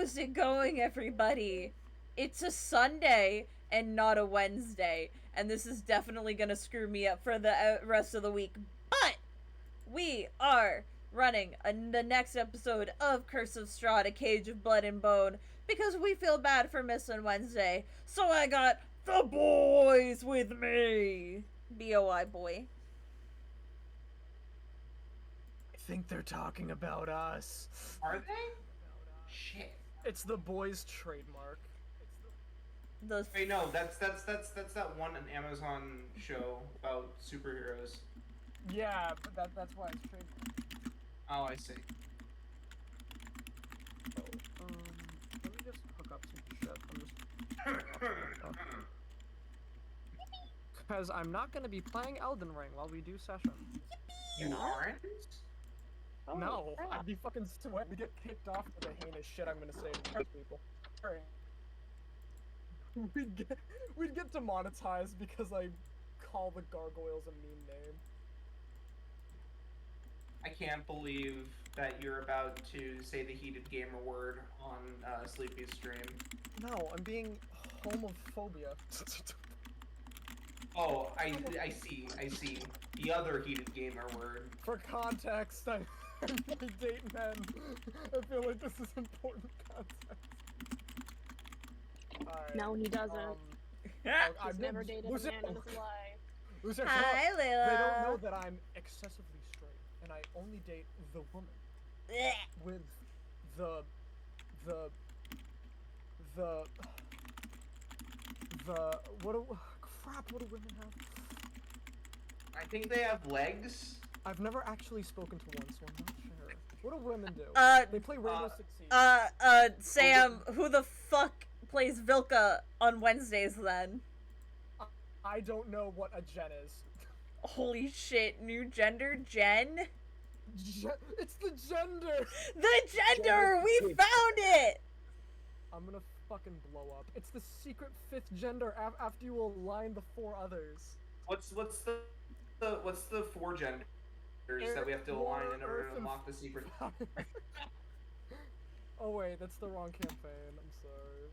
How's it going, everybody? It's a Sunday and not a Wednesday, and this is definitely gonna screw me up for the rest of the week. But we are running the next episode of Curse of Strahd, A Cage of Blood and Bone, because we feel bad for missing Wednesday. So I got the boys with me. BOI boy. I think they're talking about us. Are they? Shit. It's the boys' trademark. Wait, no, that's that one Amazon show about superheroes. Yeah, but that's why it's trademark. Oh, I see. So, let me just hook up some shit. I'm just because I'm not gonna be playing Elden Ring while we do session. You aren't? Oh, No, crap. I'd be fucking sweating to get kicked off for the heinous shit I'm gonna say to these people. Sorry. We'd get demonetized because I call the gargoyles a mean name. I can't believe that you're about to say the heated gamer word on Sleepy's stream. No, I'm being homophobia. Oh, I see. The other heated gamer word. For context, I date men. I feel like this is important context. No, he doesn't. He's never dated a man in his life. Lucio, Hi, They don't know Layla. that I'm excessively straight, and I only date the woman with the crap? What do women have? I think they have legs. I've never actually spoken to one, so I'm not sure. What do women do? They play Rainbow Six Siege. Sam, who the fuck plays Vilka on Wednesdays then? I don't know what a gen is. Holy shit, new gender, Jen? It's the gender! The gender! We found it! I'm gonna fucking blow up. It's the secret fifth gender after you align the four others. What's the four genders that we have to align in order to unlock the secret? Oh wait, that's the wrong campaign. I'm sorry.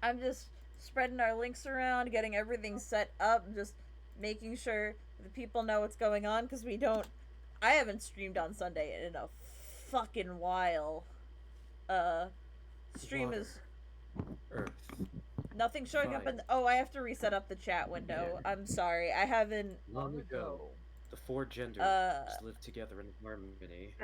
I'm just spreading our links around, getting everything set up, just making sure the people know what's going on, because I haven't streamed on Sunday in a fucking while. Stream Water. is... Earth. Nothing showing up in... Oh, I have to reset up the chat window. I'm sorry, I haven't... Long ago, the four genders lived together in harmony.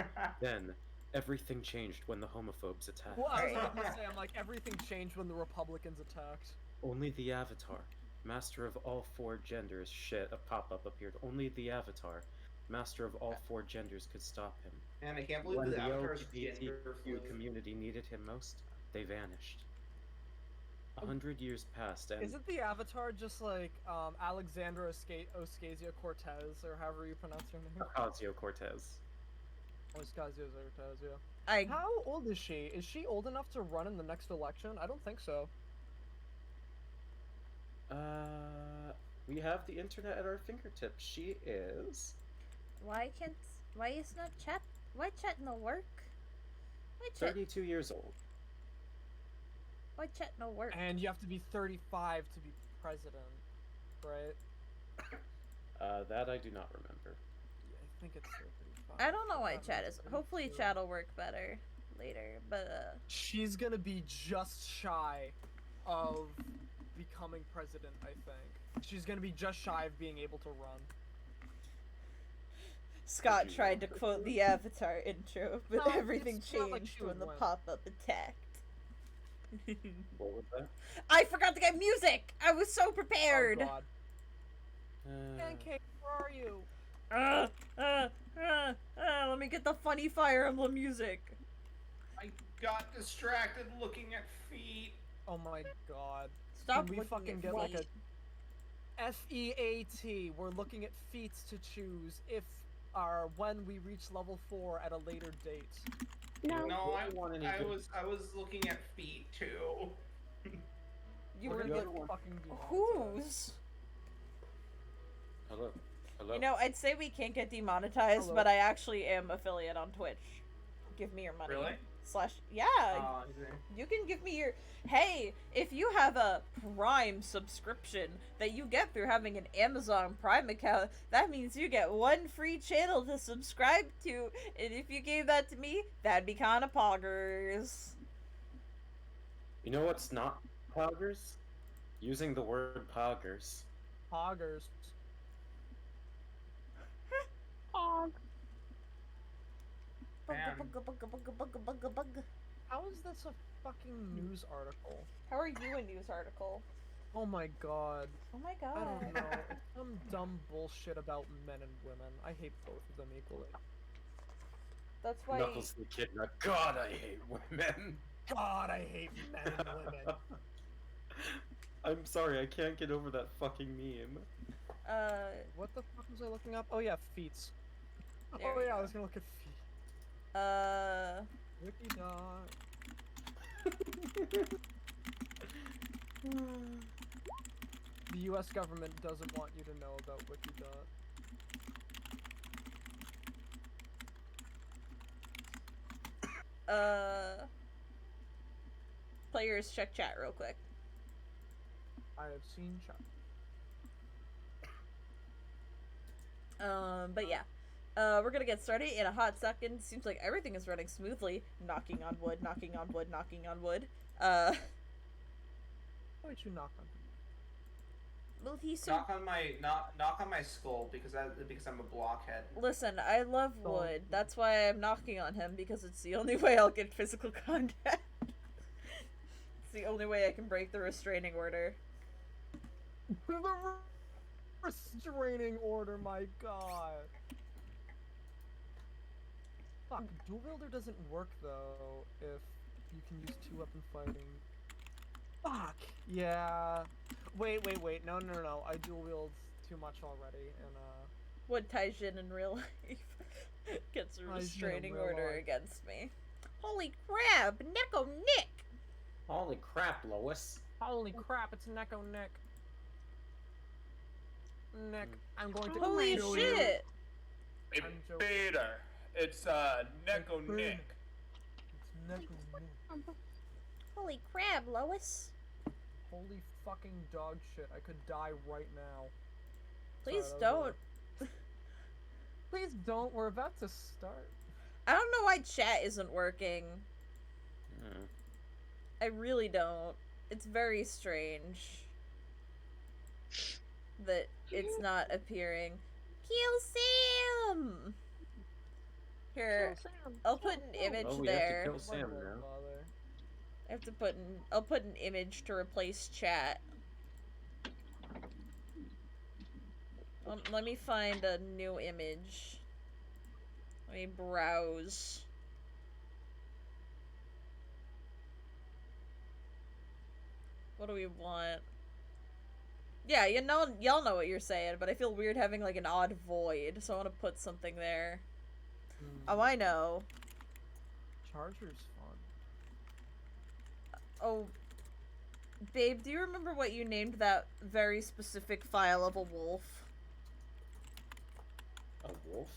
Then, everything changed when the homophobes attacked. Well, I was about to say, I'm like, everything changed when the Republicans attacked. Only the Avatar, master of all four genders, a pop-up appeared. Only the Avatar, master of all four genders, could stop him. And I can't believe When the the Avatar's LGBTQ gender fluid. community needed him most, they vanished. 100 years passed, and Isn't the Avatar just like Alexandra Ocasio-Cortez, or however you pronounce her name? Ocasio-Cortez. Ocasio-Cortez, yeah. How old is she? Is she old enough to run in the next election? I don't think so. We have the internet at our fingertips. She is... Why is not chat? Why chat no work? Why chat? 32 years old. Why chat no work? And you have to be 35 to be president, right? That I do not remember. Yeah, I think it's 35. I don't know why chat is. Hopefully chat will work better later, but She's gonna be just shy of becoming president, I think. She's gonna be just shy of being able to run. Scott tried to quote the Avatar intro, but No, everything it's not like changed she when the would win. pop-up attacked. What was that? I forgot to get music! I was so prepared! Oh, God. Pancake, where are you? Let me get the funny Fire Emblem music. I got distracted looking at feet. Oh my God. Stop Can we looking fucking at get like feet. a FEAT? We're looking at feats to choose if when we reach level 4 at a later date. No. No, I was looking at feet too. You We're were gonna get get fucking demonetized. whose? Hello? Hello? You know, I'd say we can't get demonetized, Hello. but I actually am affiliate on Twitch. give me your money. Really? Yeah, Oh, is it? you can give me your. Hey, if you have a Prime subscription that you get through having an Amazon Prime account, that means you get one free channel to subscribe to. And if you gave that to me, that'd be kind of poggers. You know what's not poggers? Using the word poggers. Poggers. Pog. Man. How is this a fucking news article? How are you a news article? Oh my god. Oh my god. I don't know. It's some dumb bullshit about men and women. I hate both of them equally. That's why. Knuckles the Echidna. God, I hate women. God, I hate men and women. I'm sorry, I can't get over that fucking meme. What the fuck was I looking up? Oh yeah, feats. There Oh we yeah, I go. was gonna look at feet. Wikidot. The US government doesn't want you to know about Wikidot. Players, check chat real quick. I have seen chat. But yeah. We're gonna get started in a hot second. Seems like everything is running smoothly. Knocking on wood, knocking on wood, knocking on wood. Why would you knock on him? Well, he's so... Knock on my skull because I'm a blockhead. Listen, I love Oh. wood. That's why I'm knocking on him, because it's the only way I'll get physical contact. It's the only way I can break the restraining order. The restraining order, my god. Fuck, dual wielder doesn't work though if you can use 2-weapon fighting. Fuck! Yeah. Wait. No. I dual wield too much already, and Wood Taijin in real life gets a Taijin in restraining real order life. against me. Holy crap! Neko Nick! Holy crap, Lois. holy crap, it's Neko Nick. Nick, I'm going to Holy kill shit! Hey, I'm joking. Peter, it's Neko Hey, Nick. It's Neko Nick. Holy crap, Lois! Holy fucking dog shit, I could die right now. Please Sorry, that was don't. Please don't, we're about to start. I don't know why chat isn't working. Hmm. I really don't. It's very strange that it's not appearing. Kill Sam! Here, I'll put an image Oh, we have to there. kill Sam Why now. bother? I have to put I'll put an image to replace chat. Let me find a new image. Let me browse. What do we want? Yeah, y'all know what you're saying, but I feel weird having like an odd void, so I want to put something there. Oh, I know. Charger's fun. Oh, babe, do you remember what you named that very specific file of a wolf? A wolf?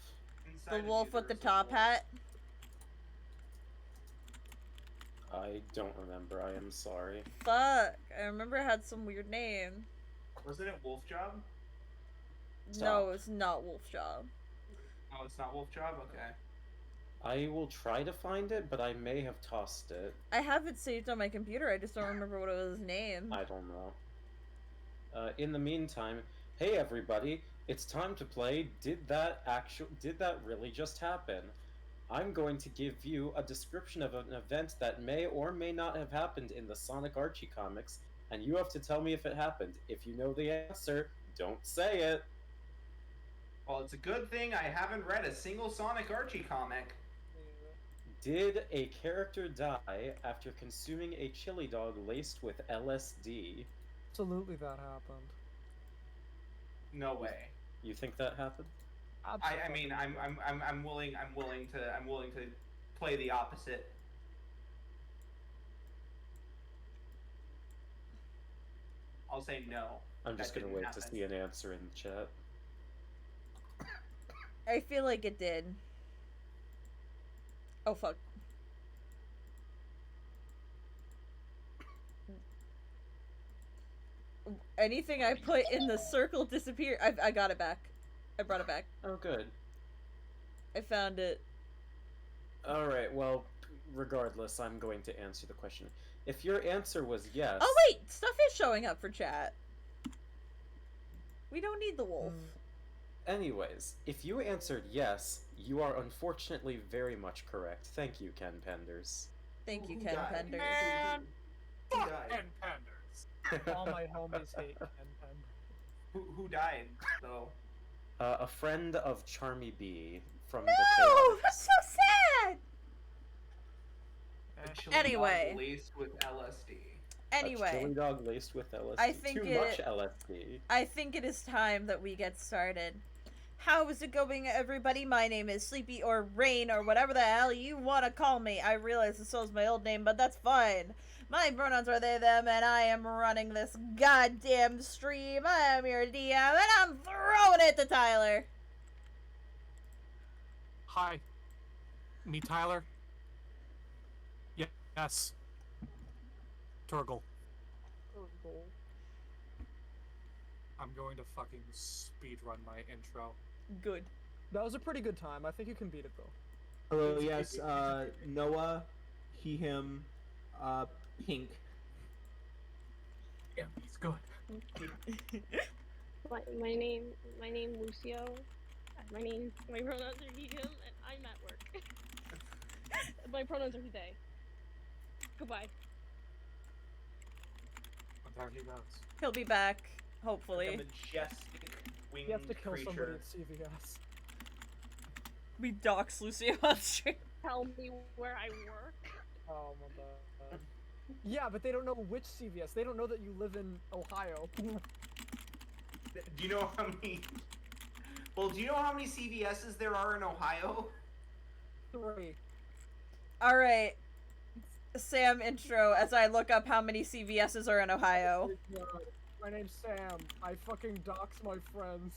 Inside The of wolf you, with the there's a top wolf. hat? I don't remember, I am sorry. Fuck, I remember it had some weird name. Wasn't it Wolf Job? No, Stop. it's not Wolf Job. Oh, it's not Wolf Job? Okay. I will try to find it, but I may have tossed it. I have it saved on my computer, I just don't remember what it was named. I don't know. In the meantime, hey everybody, it's time to play Did That Really Just Happen? I'm going to give you a description of an event that may or may not have happened in the Sonic Archie comics, and you have to tell me if it happened. If you know the answer, don't say it. Well, it's a good thing I haven't read a single Sonic Archie comic. Did a character die after consuming a chili dog laced with LSD? Absolutely that happened. No way. You think that happened? I mean, I'm willing to play the opposite. I'll say no. I'm just That gonna didn't wait to happen. see an answer in the chat. I feel like it did. Oh fuck. Anything I put in the circle disappeared. I got it back. I brought it back. Oh, good. I found it. Alright, well, regardless, I'm going to answer the question. If your answer was yes... Oh wait, stuff is showing up for chat. We don't need the wolf. Anyways, if you answered yes, you are unfortunately very much correct. Thank you, Ken Penders. Thank you, Who Ken died? Penders. Man, Who fuck died? Ken Penders. All my homies hate Ken Pen. Who died though? A friend of Charmy B from No, the tail. that's so sad. A chili Anyway. dog laced with LSD. A Anyway, chili dog laced with LSD. I think Too it- much LSD. I think it is time that we get started. How is it going, everybody? My name is Sleepy or Rain or whatever the hell you want to call me. I realize this is my old name, but that's fine. My pronouns are they, them, and I am running this goddamn stream. I am your DM, and I'm throwing it to Tyler. Hi. Me, Tyler. Yes. Turgle. I'm going to fucking speedrun my intro. Good. That was a pretty good time. I think you can beat it though. Hello, yes, Noah, he, him, Pink. Yeah, he's good. My name Lucio. My pronouns are he, him, and I'm at work. My pronouns are he, they. Goodbye. And there he goes. He'll be back, A hopefully. majestic winged You have to kill somebody creature. at CVS. We dox Lucio on stream. Tell me where I work. Oh my god. Yeah, but they don't know which CVS. They don't know that you live in Ohio. Do you know how many? Well, do you know how many CVSs there are in Ohio? 3. Alright. Sam intro as I look up how many CVS's are in Ohio. My name's Sam. I fucking dox my friends.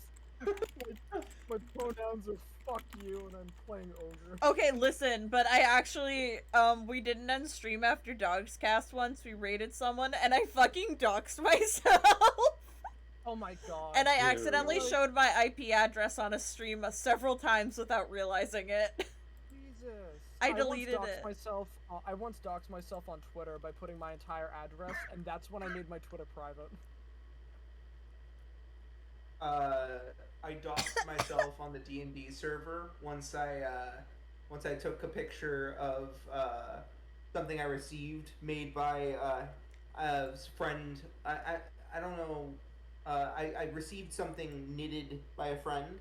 my pronouns are fuck you and I'm playing ogre. Okay, listen, but I actually, we didn't end stream after Dogs Cast once. We raided someone and I fucking doxed myself. Oh my god. And I Dude. accidentally showed my IP address on a stream several times without realizing it. Jesus. I deleted once doxed it. Myself, I once doxed myself on Twitter by putting my entire address, and that's when I made my Twitter private. I doxed myself on the D&D server once I took a picture of something I received made by a friend. I don't know. I received something knitted by a friend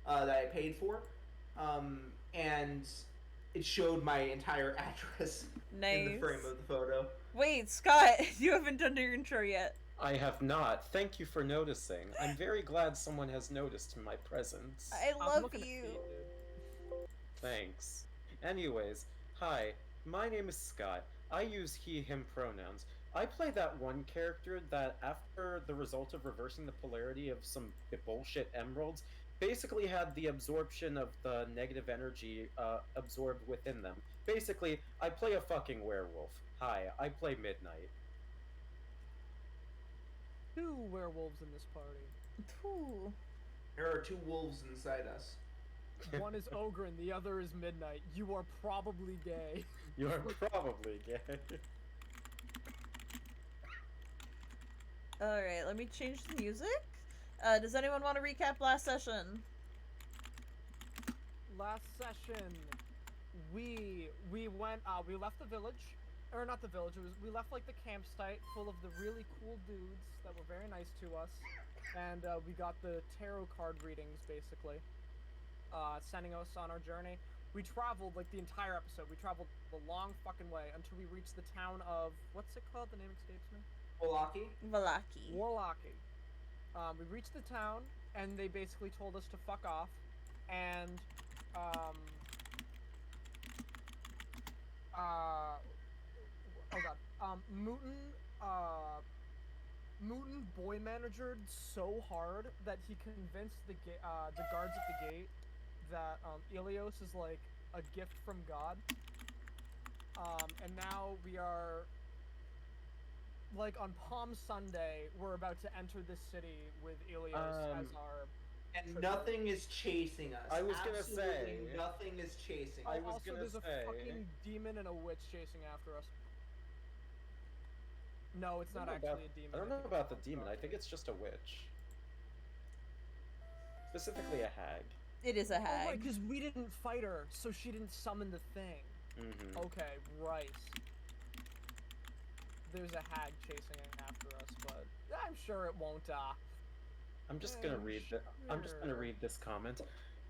that I paid for, and it showed my entire address in the Nice. frame of the photo. Wait, Scott, you haven't done your intro yet. I have not. Thank you for noticing. I'm very glad someone has noticed my presence. I I'm love looking at you. dude. Thanks. Anyways, hi, my name is Scott. I use he, him pronouns. I play that one character that, after the result of reversing the polarity of some bullshit emeralds, basically had the absorption of the negative energy absorbed within them. Basically, I play a fucking werewolf. Hi, I play Midnight. 2 werewolves in this party. Ooh. There are 2 wolves inside us. One is ogre and the other is midnight. You are probably gay. You're probably gay. Alright, let me change the music. Does anyone want to recap last session? Last session, we went, we left the village, or not the village, we left like the campsite full of the really cool dudes that were very nice to us, and we got the tarot card readings basically, sending us on our journey. We traveled like the entire episode. We traveled the long fucking way until we reached the town of, what's it called? The name escapes me. Polaki? Valaki. Warlocky. We reached the town, and they basically told us to fuck off, and, oh god, Muten boy managered so hard that he convinced the guards at the gate that, Ilios is like a gift from God, and now like on Palm Sunday, we're about to enter this city with Ilios as our. And tribute. nothing is chasing us. I was gonna Absolutely say- nothing is chasing I us. was Also, gonna there's a say- fucking demon and a witch chasing after us. No, it's not I don't know actually a demon. I don't know think about the it's demon. I think it's just a witch. Specifically a hag. It is a Oh, right, hag. because we didn't fight her, so she didn't summon the thing. Mm-hmm. Okay, right. There's a hag chasing after us, but I'm sure it won't. I'm just gonna read I'm just gonna sure. read this comment.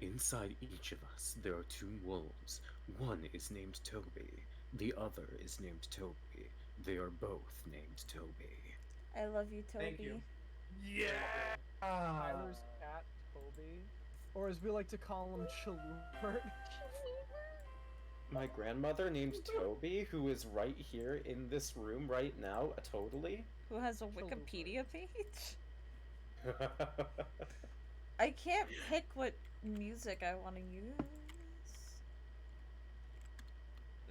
Inside each of us, there are two wolves. One is named Toby. The other is named Toby. They are both named Toby. I love you, Toby. Thank you. Yeah. Tyler's cat, Toby, or as we like to call him, Chalupert. My grandmother named Toby, who is right here in this room right now, totally. Who has a Chalupa. Wikipedia page? I can't pick what music I want to use.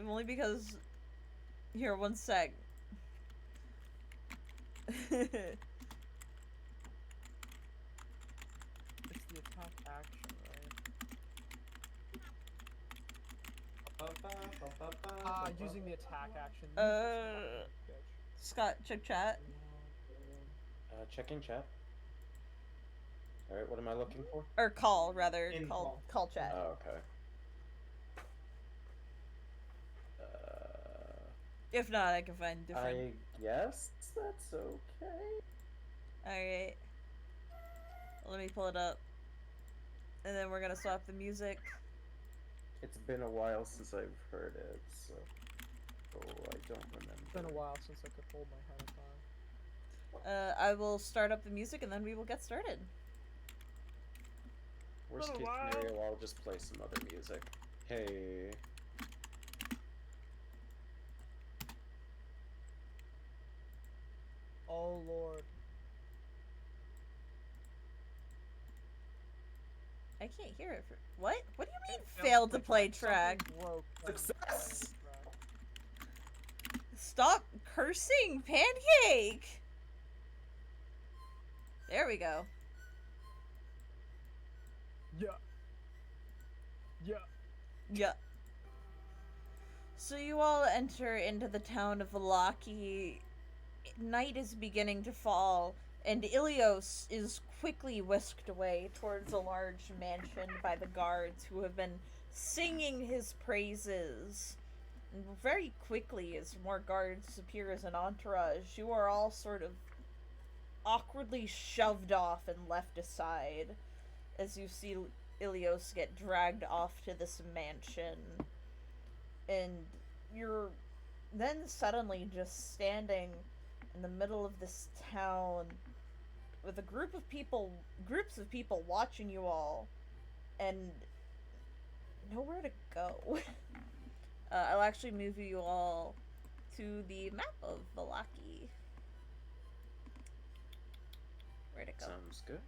Only because... Here, one sec. It's the attack action, right? Using the attack action. Bitch. Scott, check chat. Checking chat. Alright, what am I looking for? Or call, rather. In Call chat. Oh, okay. If not, I can find different. I guess that's okay. Alright. Let me pull it up. And then we're gonna swap the music. It's been a while since I've heard it, so... Oh, I don't remember. It's been a while since I could hold my head up high. I will start up the music and then we will get started. Worst Been a case while. scenario, I'll just play some other music. Hey... Oh lord. I can't hear it. What? What do you mean Failed failed to play track? Something broke when Success! playing track. Stop cursing, Pancake! There we go. Yeah. Yeah. Yeah. So you all enter into the town of Valaki. Night is beginning to fall, and Ilios is quickly whisked away towards a large mansion by the guards who have been singing his praises. And very quickly, as more guards appear as an entourage, you are all sort of awkwardly shoved off and left aside as you see Ilios get dragged off to this mansion. And you're then suddenly just standing in the middle of this town with groups of people watching you all and nowhere to go. I'll actually move you all to the map of Valaki. Where'd it go? Sounds good.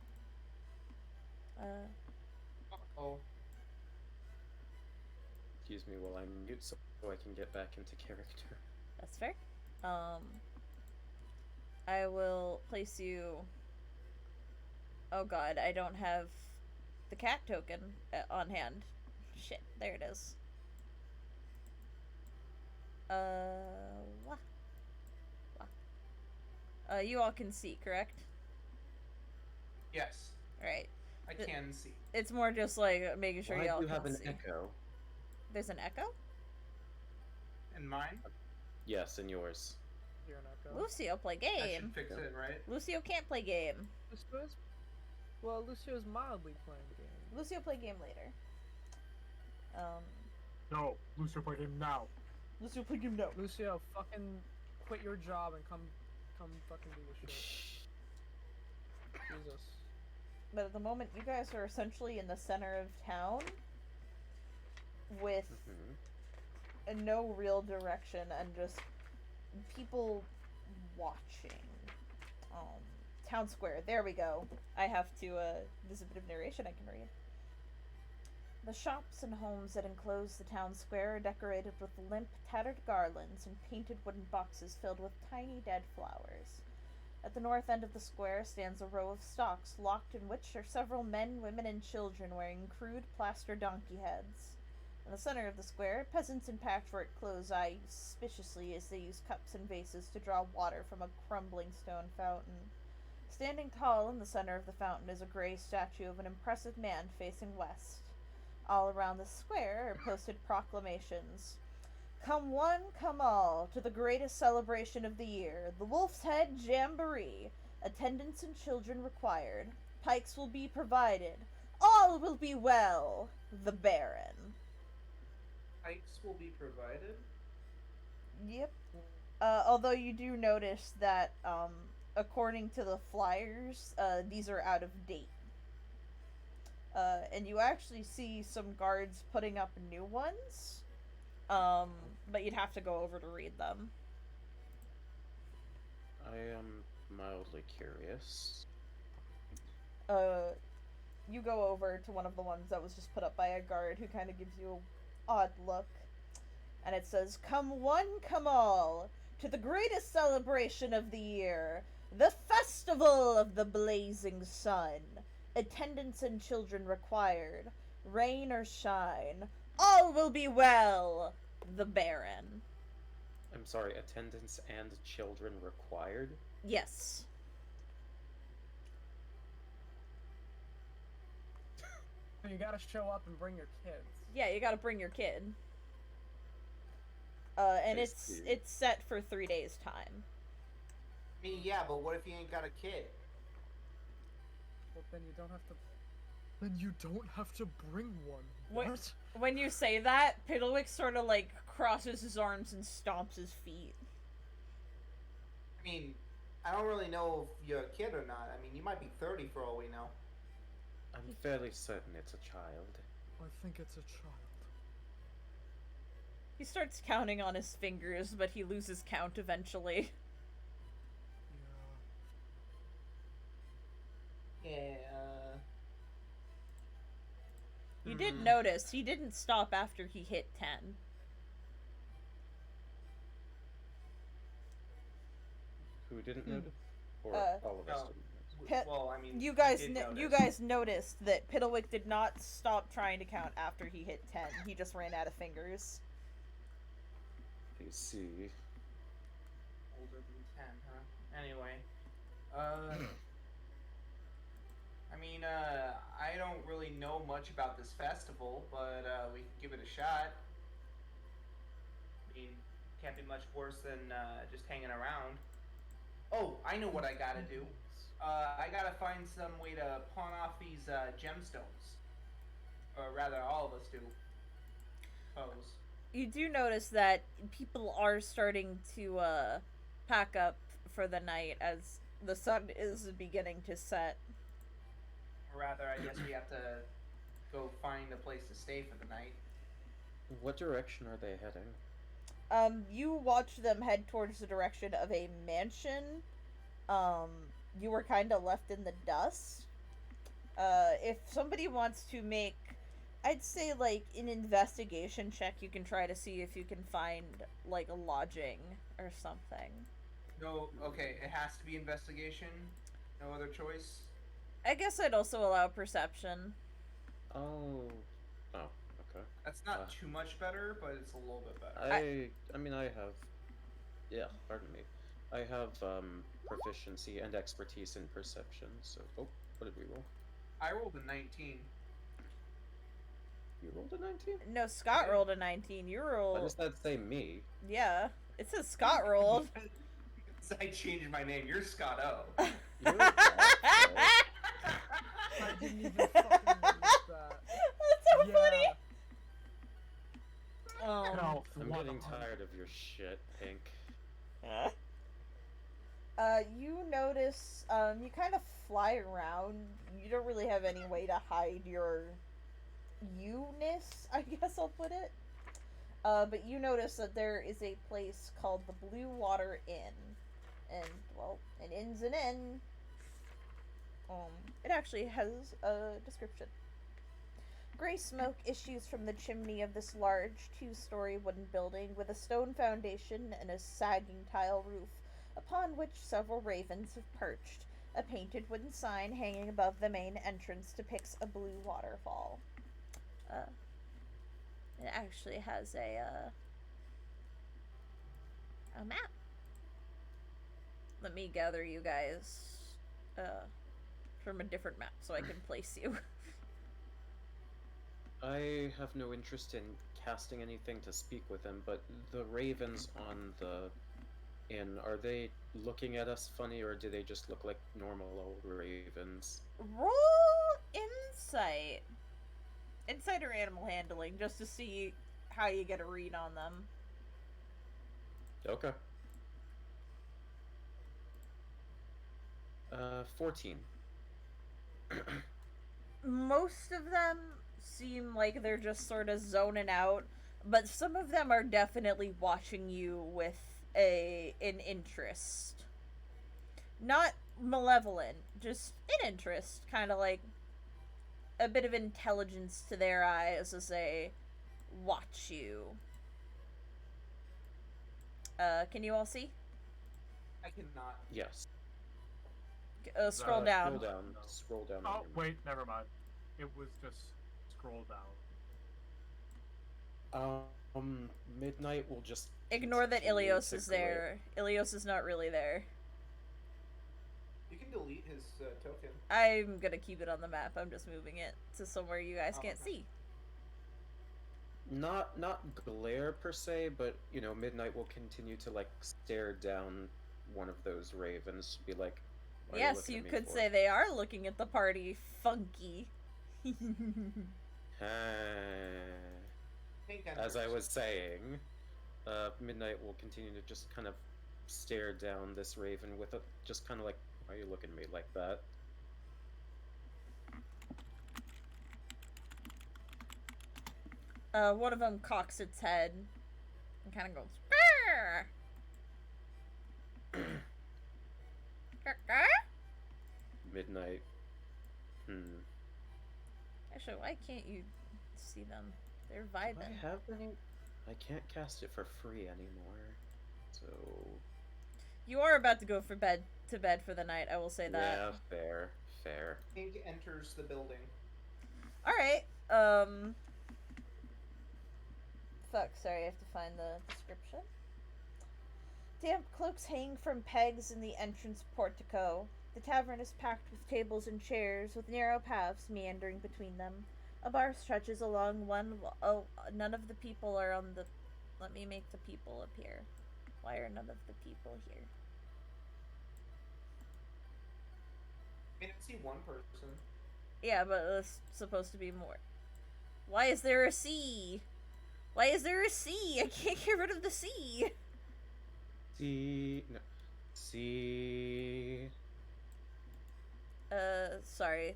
Oh. Excuse me while I mute so I can get back into character. That's fair. I will place you... Oh god, I don't have the cat token on hand. Shit, there it is. Wah. You all can see, correct? Yes, Alright. I can see. It's more just like making sure Why y'all do you can have an see. echo? There's an echo? And mine? Yes, and yours. You're an echo. Lucio, play I game. should fix it, right? Lucio can't play game. Lucio's... Well, Lucio's mildly playing game. Lucio play game later. No, Lucio play game now. Lucio play game now. Lucio, fucking quit your job and come fucking do this shit. Jesus. But at the moment, you guys are essentially in the center of town with no real direction and just people watching. Town square. There we go. I have to, there's a bit of narration I can read. The shops and homes that enclose the town square are decorated with limp, tattered garlands and painted wooden boxes filled with tiny dead flowers. At the north end of the square stands a row of stocks, locked in which are several men, women, and children wearing crude plaster donkey heads. In the center of the square, peasants in patchwork clothes eye suspiciously as they use cups and vases to draw water from a crumbling stone fountain. Standing tall in the center of the fountain is a gray statue of an impressive man facing west. All around the square are posted proclamations. Come one, come all, to the greatest celebration of the year, the Wolf's Head Jamboree. Attendance and children required. Pikes will be provided. All will be well. The Baron. Pikes will be provided. Yep. Although you do notice that, according to the flyers, these are out of date. And you actually see some guards putting up new ones. But you'd have to go over to read them. I am mildly curious. You go over to one of the ones that was just put up by a guard who kind of gives you an odd look. And it says, Come one, come all, to the greatest celebration of the year, the Festival of the Blazing Sun. Attendance and children required. Rain or shine, all will be well. The Baron. I'm sorry, attendance and children required? Yes. So you gotta show up and bring your kids. Yeah, you gotta bring your kid. And it's set for 3 days' time. I mean, yeah, but what if you ain't got a kid? Well, then you don't have to. Then you don't have to bring one. What? When you say that, Piddlewick sort of like crosses his arms and stomps his feet. I mean, I don't really know if you're a kid or not. I mean, you might be 30 for all we know. I'm fairly certain it's a child. I think it's a child. He starts counting on his fingers, but he loses count eventually. Yeah. You did notice he didn't stop after he hit 10. Who didn't notice? Or all of us no. didn't notice? Well, I mean, You notice. guys noticed that Piddlewick did not stop trying to count after he hit 10. He just ran out of fingers. I see. Older than 10, huh? Anyway. I mean, I don't really know much about this festival, but we can give it a shot. I mean, can't be much worse than just hanging around. Oh, I know what I gotta do. I gotta find some way to pawn off these gemstones. Or rather, all of us do. Suppose. You do notice that people are starting to pack up for the night as the sun is beginning to set. Or rather, I guess we have to go find a place to stay for the night. What direction are they heading? You watch them head towards the direction of a mansion. You were kind of left in the dust. If somebody wants to make, I'd say, like, an investigation check, you can try to see if you can find, like, a lodging or something. No, okay, it has to be investigation. No other choice. I guess I'd also allow perception. Oh, okay. That's not too much better, but it's a little bit better. I mean, I have, yeah, pardon me. I have, proficiency and expertise in perception, so, oh, what did we roll? I rolled a 19. You rolled a 19? No, Scott rolled a 19. You rolled... Why does that say me? Yeah, it says Scott rolled. I changed my name. You're Scott O. You're a boss, right? I didn't even fucking notice that. That's so funny. I'm getting tired of your shit, Pink. You notice, you kind of fly around. You don't really have any way to hide your you-ness, I guess I'll put it. But you notice that there is a place called the Blue Water Inn. And, well, an inn's an inn. It actually has a description. Gray smoke issues from the chimney of this large, two-story wooden building with a stone foundation and a sagging tile roof, upon which several ravens have perched. A painted wooden sign hanging above the main entrance depicts a blue waterfall. Uh, it actually has a map. Let me gather you guys from a different map so I can place you. I have no interest in casting anything to speak with them, but the ravens on the inn, are they looking at us funny, or do they just look like normal old ravens? Roll insight. Insight or animal handling, just to see how you get a read on them. Okay. 14. Most of them seem like they're just sort of zoning out, but some of them are definitely watching you with an interest. Not malevolent, just an interest, kind of like a bit of intelligence to their eyes as they watch you. Can you all see? I cannot. Yes. Scroll down. Scroll down. Scroll down. Oh, wait, never mind. It was just scroll down. Midnight will just Ignore that continue Ilios to is there. Ilios is not really there. You can delete his token. I'm gonna keep it on the map. I'm just moving it to somewhere you guys can't okay. see. not glare per se, but you know, Midnight will continue to like stare down one of those ravens, be like, "What are Yes, looking you at me could for?" say they are looking at the party. Funky. Pink As I enters. was saying, Midnight will continue to just kind of stare down this raven with a just kind of like, "Why are you looking at me like that?" One of them cocks its head and kind of goes, Midnight. Actually, why can't you see them? They're Do vibing. I have any? I can't cast it for free anymore. So You are about to go for bed for the night. I will say that. yeah, fair. Pink enters the building. All right. Fuck. Sorry, I have to find the description. Damp cloaks hang from pegs in the entrance portico. The tavern is packed with tables and chairs, with narrow paths meandering between them. A bar stretches along one. Oh, none of the people are on the. Let me make the people appear. Why are none of the people here? I didn't see one person. Yeah, but it's supposed to be more. Why is there a C? Why is there a C? I can't get rid of the C. C. Sorry.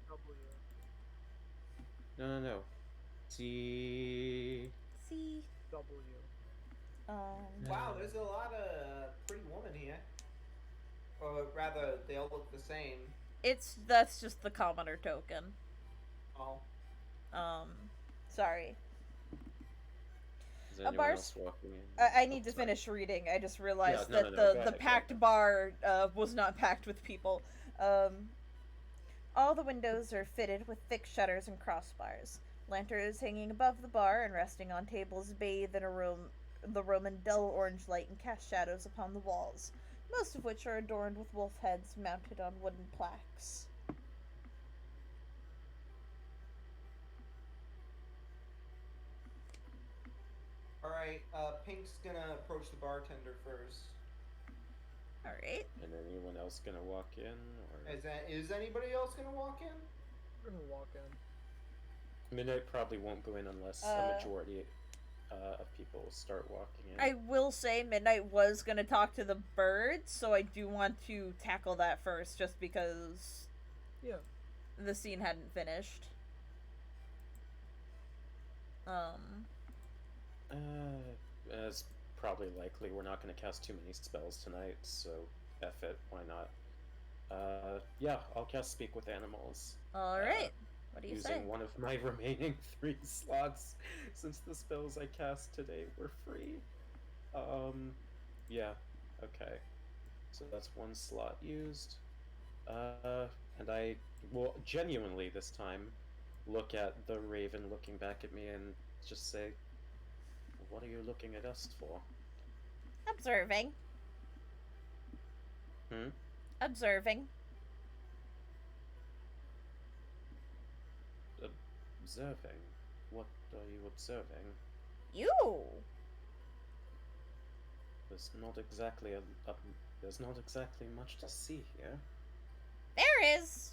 W. No. C. C. W. Wow, there's a lot of pretty women here. Or rather, they all look the same. That's just the commoner token. Oh. Sorry. Is anyone else walking in? I need to finish reading. I just realized Yeah, that no, the go packed ahead. bar was not packed with people. All the windows are fitted with thick shutters and crossbars. Lanterns hanging above the bar and resting on tables bathe in the Roman dull orange light and cast shadows upon the walls, most of which are adorned with wolf heads mounted on wooden plaques. Alright, Pink's gonna approach the bartender first. Alright. And anyone else gonna walk in, or Is anybody else gonna walk in? We're gonna walk in. Midnight probably won't go in unless a majority of people start walking in. I will say Midnight was going to talk to the birds, so I do want to tackle that first, just because the scene hadn't finished. It's probably likely we're not going to cast too many spells tonight, so F it, why not? Yeah, I'll cast Speak with Animals. Alright. What do you using say? one of my remaining 3 slots since the spells I cast today were free. Yeah, okay. So that's 1 slot used. And I will genuinely this time look at the raven looking back at me and just say, "What are you looking at us for?" Observing. Hmm? Observing. Observing? What are you observing? You! There's not exactly there's not exactly much to see here. There is!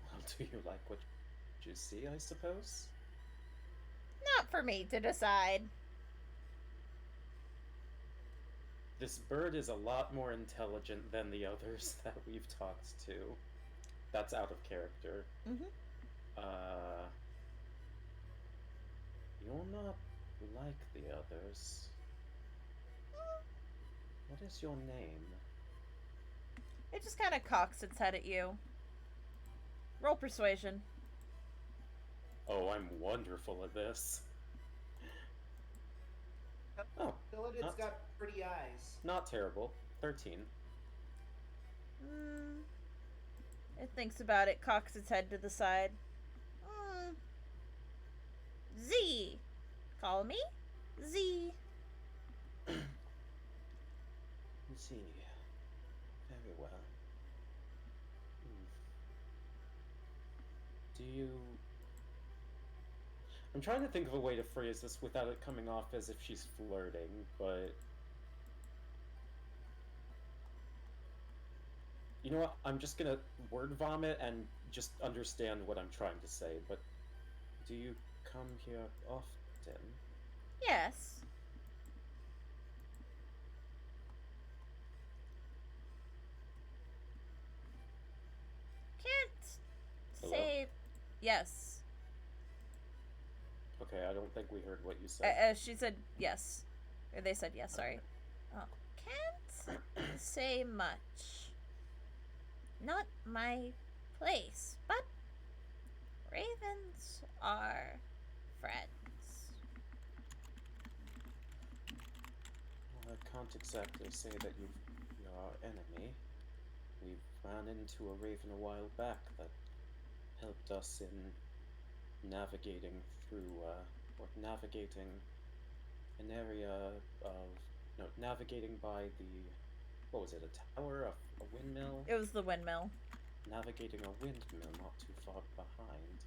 Well, do you like what you see, I suppose? Not for me to decide. This bird is a lot more intelligent than the others that we've talked to. That's out of character. Mm-hmm. You're not like the others. What is your name? It just kind of cocks its head at you. Roll persuasion. Oh, I'm wonderful at this. Oh, It's got pretty eyes. not terrible. 13. It thinks about it, cocks its head to the side. Z. Call me Z. See. Very well. Do you... I'm trying to think of a way to phrase this without it coming off as if she's flirting, but... You know what? I'm just gonna word vomit and just understand what I'm trying to say, but... Do you come here often? Yes. Can't Hello? say yes. Okay, I don't think we heard what you said. She said yes. Or they said yes, sorry. Oh, can't say much. Not my place, but ravens are friends. Well, I can't exactly say that you're our enemy. We ran into a raven a while back that helped us in navigating through, or navigating an area of, no, navigating by the, what was it, a tower, a windmill? It was the windmill. Navigating a windmill not too far behind.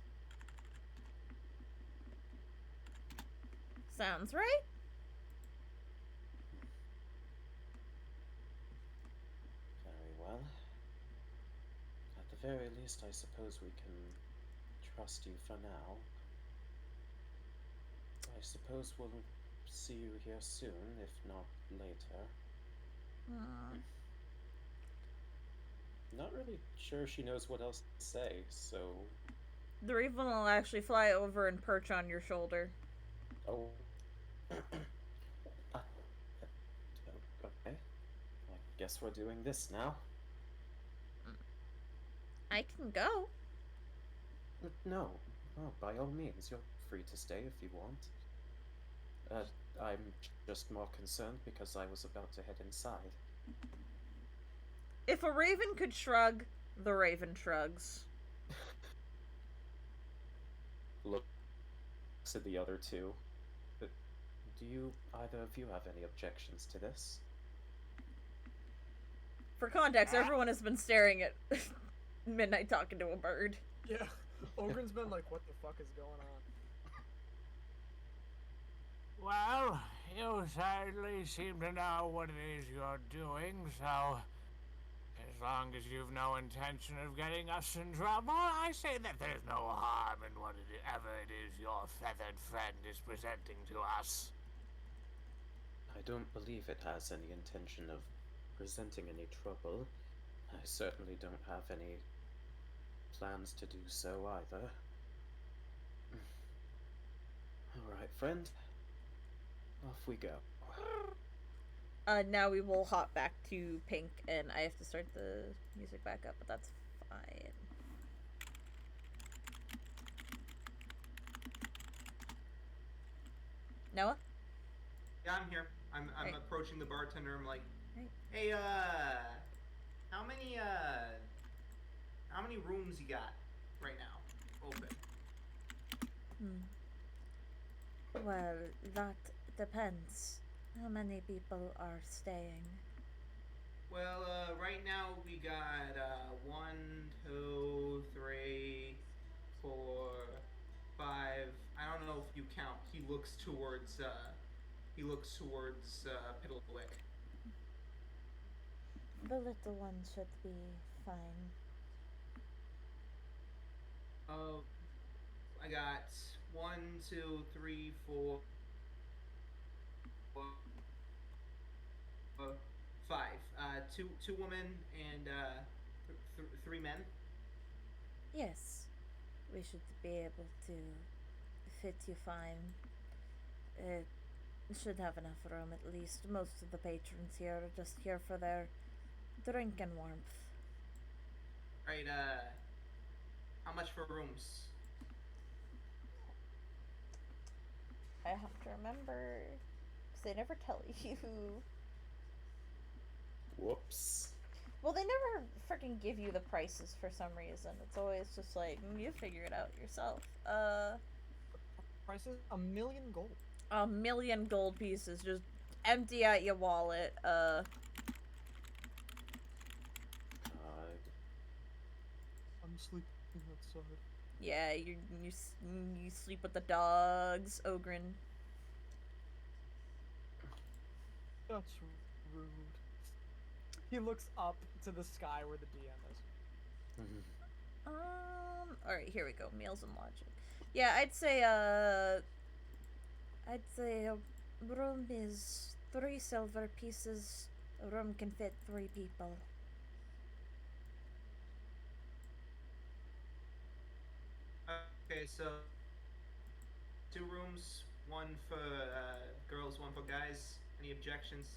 Sounds right. Very well. At the very least, I suppose we can trust you for now. I suppose we'll see you here soon, if not later. Not really sure she knows what else to say, so... The raven will actually fly over and perch on your shoulder. Oh. Okay. I guess we're doing this now. I can go. No. Oh, by all means, you're free to stay if you want. I'm just more concerned because I was about to head inside. If a raven could shrug, the raven shrugs. Looks at the other two. Do you, either of you, have any objections to this? For context, everyone has been staring at Midnight talking to a bird. Yeah, Ogren's been like, what the fuck is going on? Well, you certainly seem to know what it is you're doing, so as long as you've no intention of getting us in trouble, I say that there's no harm in whatever it is your feathered friend is presenting to us. I don't believe it has any intention of presenting any trouble. I certainly don't have any plans to do so either. Alright, friend. Off we go. Now we will hop back to Pink, and I have to start the music back up, but that's fine. Noah? Yeah, I'm here. I'm Right. approaching the bartender. I'm like, Right. hey, how many how many rooms you got right now open? Well, that depends. How many people are staying? Well, right now we got 1, 2, 3, 4, 5. I don't know if you count. He looks towards Piddlewick. The little one should be fine. I got 1, 2, 3, 4, 5. Two women and 3 men. Yes, we should be able to fit you fine. It should have enough room at least. Most of the patrons here are just here for their drink and warmth. Right. How much for rooms? I have to remember, because they never tell you. Whoops. Well, they never freaking give you the prices for some reason. It's always just like, you figure it out yourself. Prices $1,000,000 gold. 1,000,000 gold pieces. Just empty out your wallet. God. I'm sleeping outside. Yeah, you sleep with the dogs, Ogren. That's rude. He looks up to the sky where the DM is. Alright, here we go. Meals and lodging. Yeah, I'd say a room is 3 silver pieces. A room can fit 3 people. Okay, so 2 rooms, one for girls, one for guys. Any objections?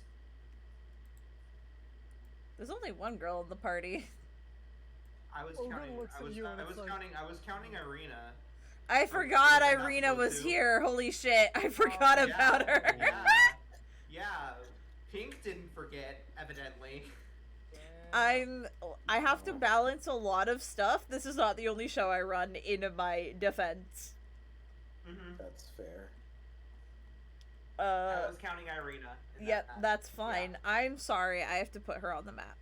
There's only one girl in the party. I was Ogren counting. looks I at was. you and I it's was like- counting. I was counting Irina. I forgot was I not Irina supposed was to? here. Holy shit. I forgot Yeah, about her. Yeah. Yeah. Pink didn't forget, evidently. Damn. I have to balance a lot of stuff. This is not the only show I run in my defense. Mm-hmm. That's fair. I was counting Irina. Yep, that's fine. Yeah. I'm sorry. I have to put her on the map.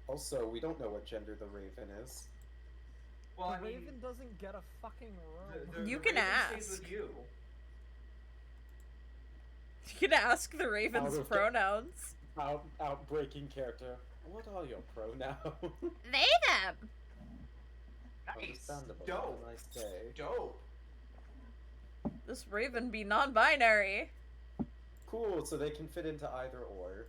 Also, we don't know what gender the Raven is. Well, The I mean, Raven doesn't get a fucking room. the You can Raven stays ask. with you. You can ask the Raven's Out of pronouns. Outbreaking character. What are your pronouns? They, them. Nice. Understandable. Dope. Have a nice day. Dope. This Raven be non-binary. Cool, so they can fit into either or.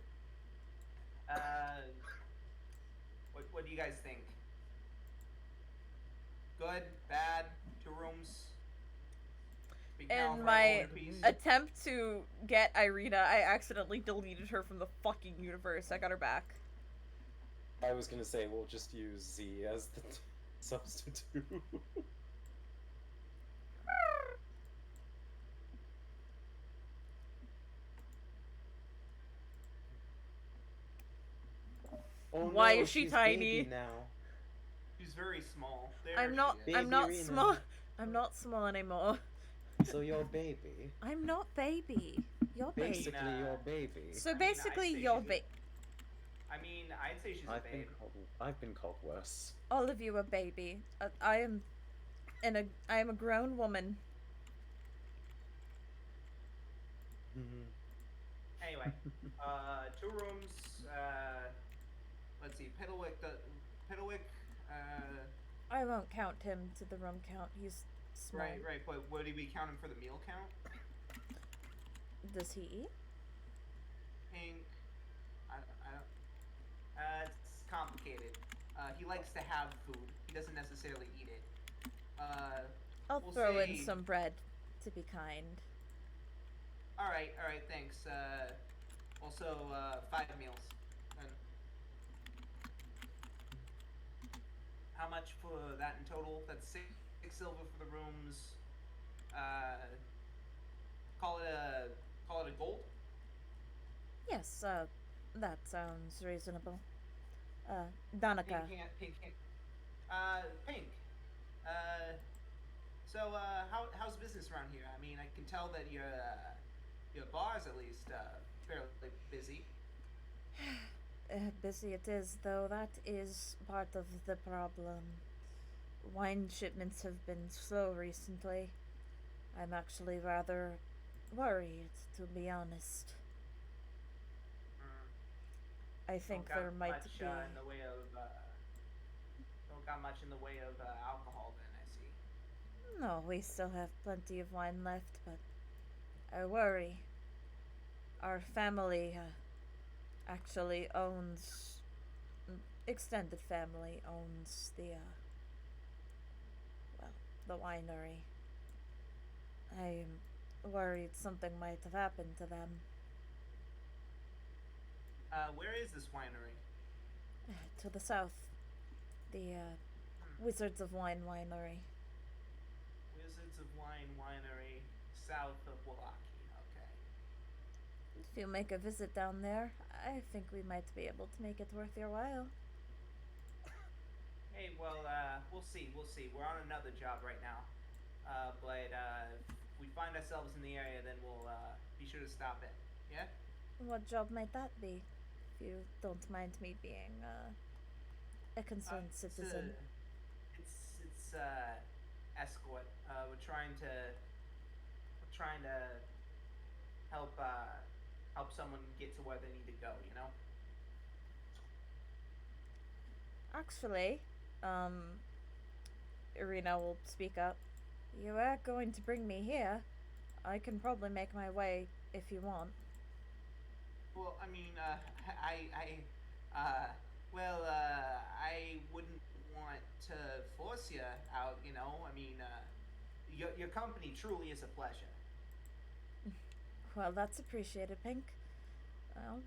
What do you guys think? Good, bad, 2 rooms. Speak now In for my War and Peace. attempt to get Irina, I accidentally deleted her from the fucking universe. I got her back. I was gonna say we'll just use Z as the substitute. Oh, Why no, is she she's tiny? baby now. She's very small. There I'm she not. is. I'm not Baby small. Irina. I'm not small anymore. So you're baby. I'm not baby. You're baby. Basically, you're baby. So I mean, I'd basically, say you're she's a- baby. I mean, I'd say she's a babe. I've been called worse. All of you are baby. I am a grown woman. Anyway, 2 rooms. Let's see, Piddlewick. I won't count him to the room count. He's small. Right. But would he be counting for the meal count? Does he eat? Pink. I don't. It's complicated. He likes to have food. He doesn't necessarily eat it. I'll We'll throw in say- some bread to be kind. All right. Thanks. Also, 5 meals. And how much for that in total? That's 6 silver for the rooms. Uh, call it a gold. Yes, that sounds reasonable. Pink Danica. hand, pink hand. Pink. Uh, so how's business around here? I mean, I can tell that your bar's at least fairly busy. Busy it is, though that is part of the problem. Wine shipments have been slow recently. I'm actually rather worried, to be honest. Mm, I don't think got there might much be. in the way of don't got much in the way of alcohol. Then I see. No, we still have plenty of wine left, but I worry. Our family actually owns. Extended family owns well, the winery. I'm worried something might have happened to them. Where is this winery? To the south, the Hmm. Wizards of Wine winery. Wizards of Wine Winery, south of Wallaki. Okay. If you make a visit down there, I think we might be able to make it worth your while. Hey, well, we'll see. We'll see. We're on another job right now. But if we find ourselves in the area, then we'll be sure to stop in. Yeah? What job might that be? If you don't mind me being a concerned It's citizen. escort. We're trying to help help someone get to where they need to go. You know? Actually, Irina will speak up. You are going to bring me here. I can probably make my way if you want. Well, I mean, well, I wouldn't want to force you out. You know? I mean, your company truly is a pleasure. Well, that's appreciated, Pink. Well,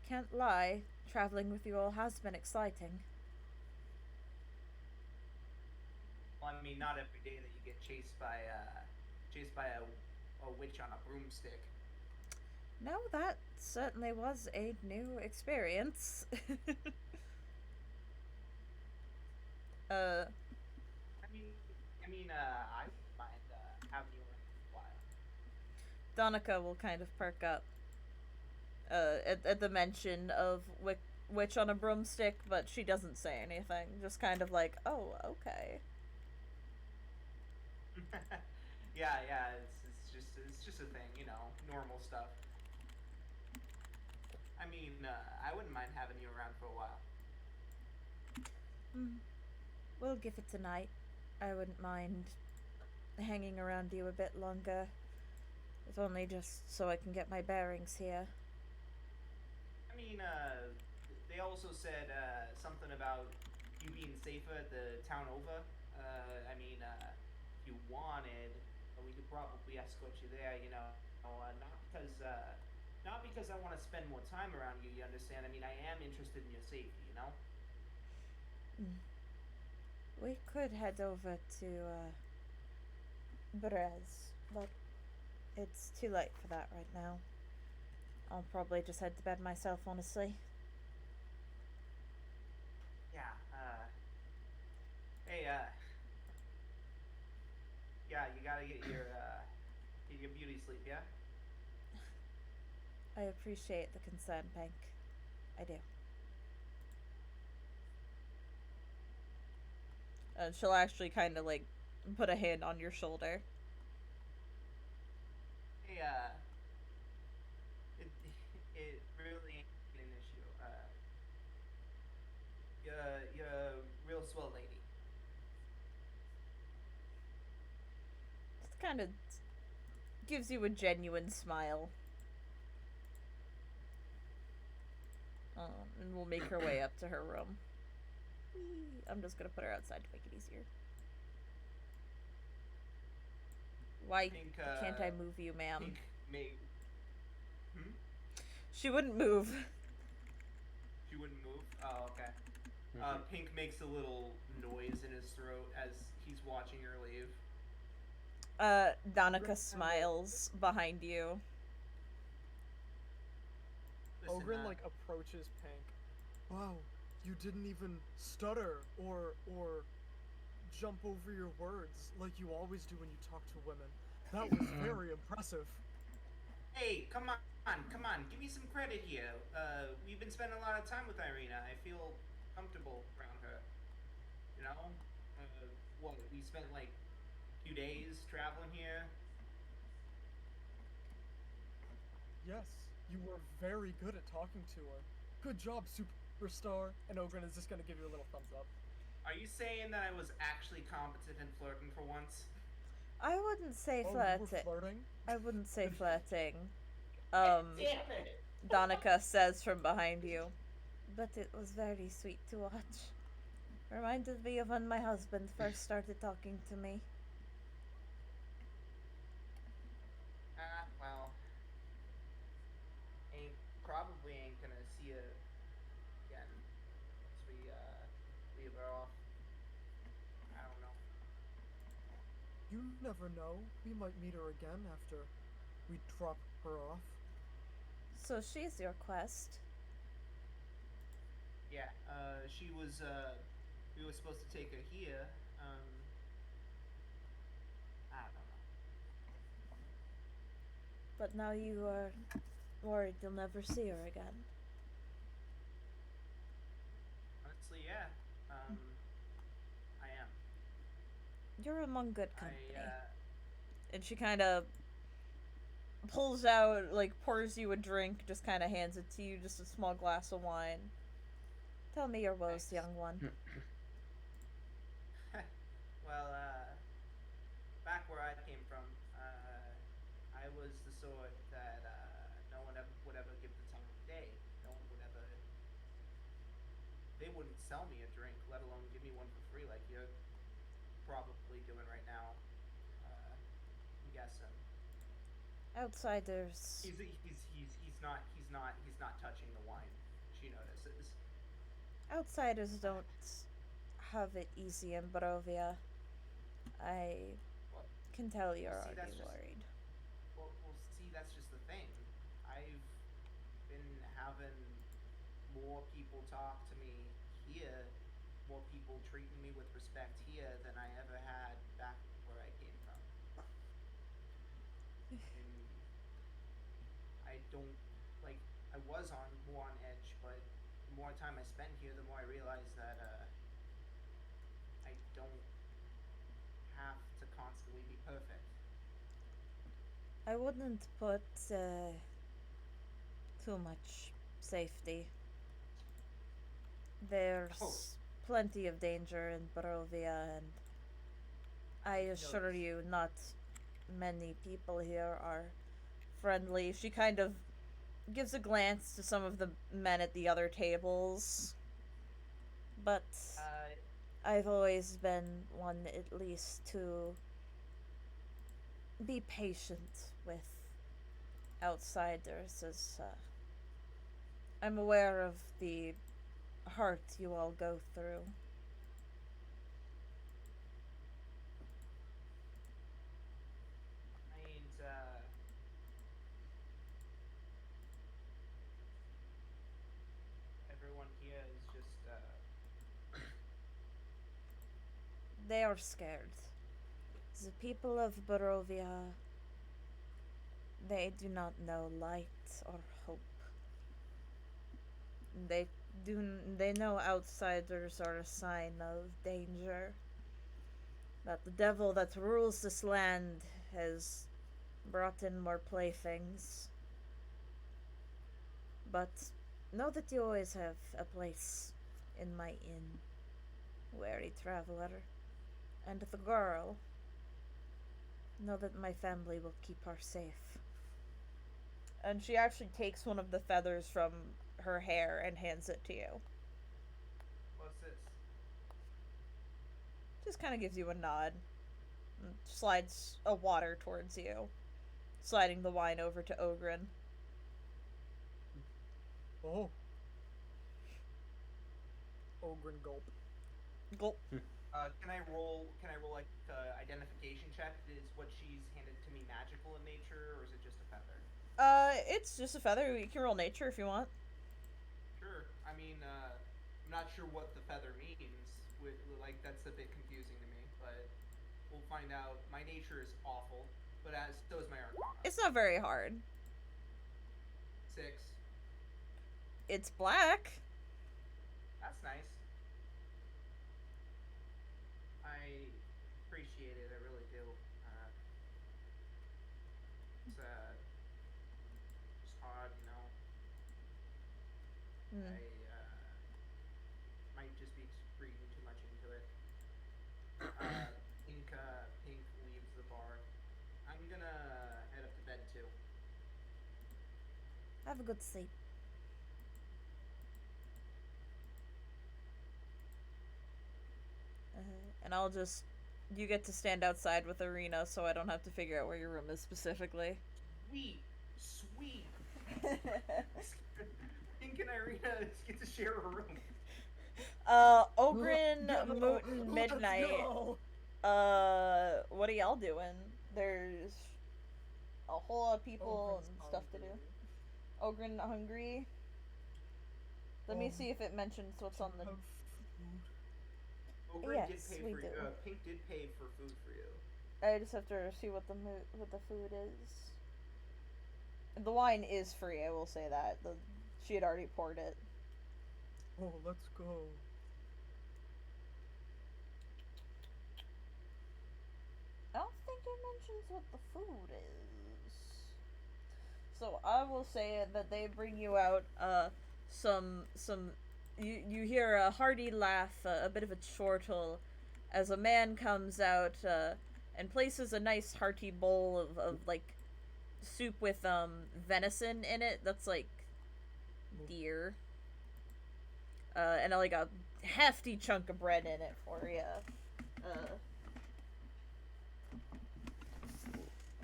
can't lie. Traveling with you all has been exciting. Well, I mean, not every day that you get chased by a witch on a broomstick. No, that certainly was a new experience. uh, I wouldn't mind having you around for a while. Donica will kind of perk up at the mention of witch on a broomstick, but she doesn't say anything. Just kind of like, oh, okay. Yeah, yeah. It's just a thing, you know, normal stuff. I mean, I wouldn't mind having you around for a while. Mm, we'll give it tonight. I wouldn't mind hanging around you a bit longer, if only just so I can get my bearings here. I mean, they also said something about you being safer at the town over. If you wanted, we could probably escort you there. You know, not because I want to spend more time around you. You understand? I mean, I am interested in your safety. You know. Mm. We could head over to Brez, but it's too late for that right now. I'll probably just head to bed myself, honestly. Yeah. Hey. Yeah. You gotta get your beauty sleep. Yeah. I appreciate the concern, Pink. I do. And she'll actually kind of like put a hand on your shoulder. Hey. It it really ain't an issue. You're a real swell lady. Just kind of gives you a genuine smile. And we'll make her way up to her room. I'm just gonna put her outside to make it easier. Why Think, can't I move you, ma'am? think may. Hmm? She wouldn't move. She wouldn't move. Oh, okay. Mhm. Pink makes a little noise in his throat as he's watching her leave. Donica smiles behind you. Listen, Ogren like approaches Pink. Wow, you didn't even stutter or jump over your words like you always do when you talk to women. That was very impressive. hey, come on, give me some credit here. We've been spending a lot of time with Irina. I feel comfortable around her. You know, what we spent like a few days traveling here. Yes, you were very good at talking to her. Good job, superstar. And Ogren is just gonna give you a little thumbs up. Are you saying that I was actually competent in flirting for once? I wouldn't say Oh, you were flirting. flirting? I wouldn't say flirting. Damn it! Donica says from behind you. But it was very sweet to watch. Reminded me of when my husband first started talking to me. Well, probably ain't gonna see you again once we leave her off. I don't know. You never know. We might meet her again after we drop her off. So she's your quest. Yeah, she was. We were supposed to take her here. I don't know. But now you are worried you'll never see her again. Honestly, yeah. I am. You're among good company. I And she kind of pulls out, like, pours you a drink, just kind of hands it to you, just a small glass of wine. Tell me your woes, Thanks. young one. well, back where I came from, I was the sort that no one ever would ever give the time of day. No one would ever. They wouldn't sell me a drink, let alone give me one for free, like you're probably doing right now. I'm guessing. Outsiders. He's not touching the wine. She notices. Outsiders don't have it easy in Barovia. I Well, can tell you're see, already that's just worried. see, that's just the thing. I've been having more people talk to me here, more people treating me with respect here than I ever had back where I came from. And I don't like. I was on more on edge, but the more time I spend here, the more I realize that I don't have to constantly be perfect. I wouldn't put too much safety. Oh, There's plenty of danger in Barovia, and I assure noticed. you, not many people here are friendly. She kind of gives a glance to some of the men at the other tables, but Uh, I've always been one, at least, to be patient with outsiders, as I'm aware of the hurt you all go through. ain't everyone here is just They are scared. The people of Barovia, they do not know light or hope. They they know outsiders are a sign of danger. That the devil that rules this land has brought in more playthings. But know that you always have a place in my inn, weary traveler. And the girl, know that my family will keep her safe. And she actually takes one of the feathers from her hair and hands it to you. what's this? Just kind of gives you a nod. And slides a water towards you, sliding the wine over to Ogren. Oh. Ogren gulp. Gulp. Can I roll? Can I roll like identification check? Is what she's handed to me magical in nature, or is it just a feather? It's just a feather. You can roll nature if you want. Sure. I mean, I'm not sure what the feather means. Like that's a bit confusing to me, but we'll find out. My nature is awful, but as so is my arcana. It's not very hard. 6. It's black. That's nice. I appreciate it. I really do. It's just odd, you know. Hmm. I might just be reading too much into it. Pink leaves the bar. I'm gonna head up to bed too. Have a good sleep. And I'll just. You get to stand outside with Arena, so I don't have to figure out where your room is specifically. Sweet, sweet. Pink and Irina get to share a room. Ogren, Go, Muten, let's Midnight. go. What are y'all doing? There's a whole lot of people Ogren's and stuff to do. hungry. Ogren hungry. Let me see if it mentions what's on the. Have food. Ogren did Yes, pay we for do. Pink did pay for food for you. I just have to see what the food is. The wine is free. I will say that. She had already poured it. Oh, let's go. I don't think it mentions what the food is. So I will say that they bring you out some you hear a hearty laugh, a bit of a chortle, as a man comes out and places a nice hearty bowl of like soup with venison in it. That's like deer. And like a hefty chunk of bread in it for you.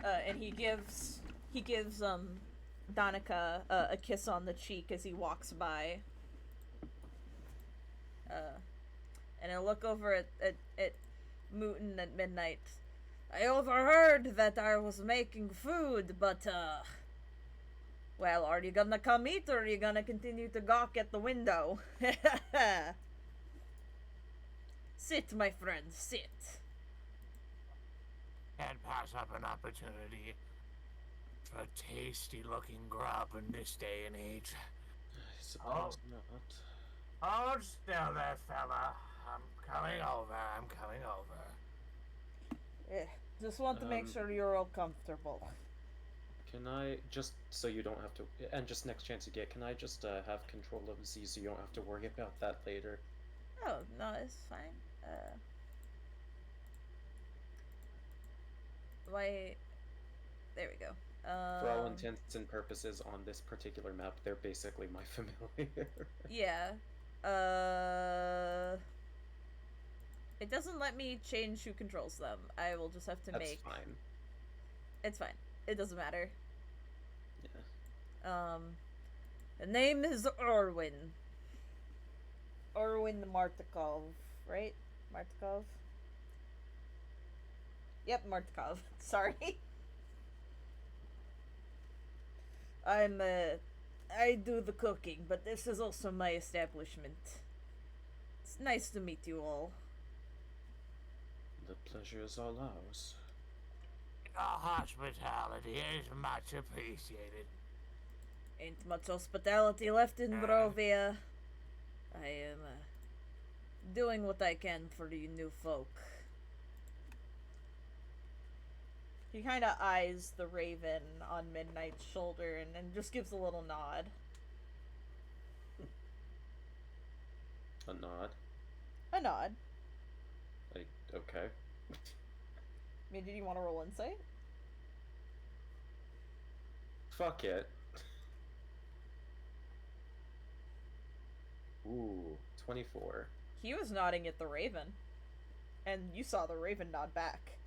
And he gives Donica a kiss on the cheek as he walks by. And I look over at Muten at midnight. I overheard that I was making food, but well, are you gonna come eat or are you gonna continue to gawk at the window? Sit, my friend, sit. Can't pass up an opportunity for tasty looking grub in this day and age. I suppose not. Hold still there, fella. I'm coming over. Just want to make sure you're all comfortable. Can I just, so you don't have to, and just next chance you get, can I just have control of Z so you don't have to worry about that later? Oh, no, it's fine. Why? There we go. For all intents and purposes, on this particular map, they're basically my familiar. Yeah. It doesn't let me change who controls them. I will just have to That's make. fine. It's fine. It doesn't matter. Yeah. The name is Erwin. Erwin Martikov, right? Martikov? Yep, Martikov. Sorry. I do the cooking, but this is also my establishment. It's nice to meet you all. The pleasure is all ours. Your hospitality is much appreciated. Ain't much hospitality left in Barovia. I am doing what I can for you new folk. He kind of eyes the raven on Midnight's shoulder and just gives a little nod. A nod? A nod. Like, okay. I mean, did you want to roll insight? Fuck it. Ooh, 24. He was nodding at the raven. And you saw the raven nod back.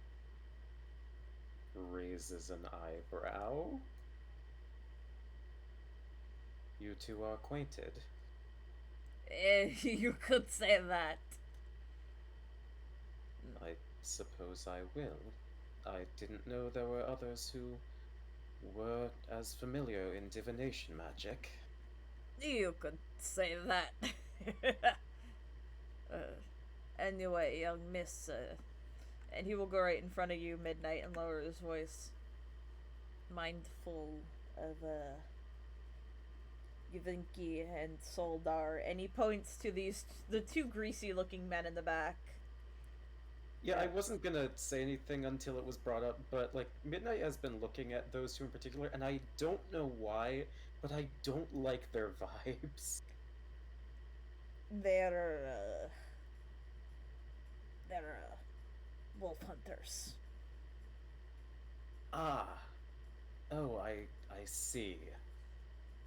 Raises an eyebrow. You two are acquainted. You could say that. I suppose I will. I didn't know there were others who were as familiar in divination magic. You could say that. uh, anyway, young miss, and he will go right in front of you, Midnight, and lower his voice, mindful of Yavinki and Soldar, and he points to the two greasy-looking men in the back. Yeah, I wasn't gonna say anything until it was brought up, but like Midnight has been looking at those two in particular, and I don't know why, but I don't like their vibes. They're wolf hunters. Ah, oh, I see.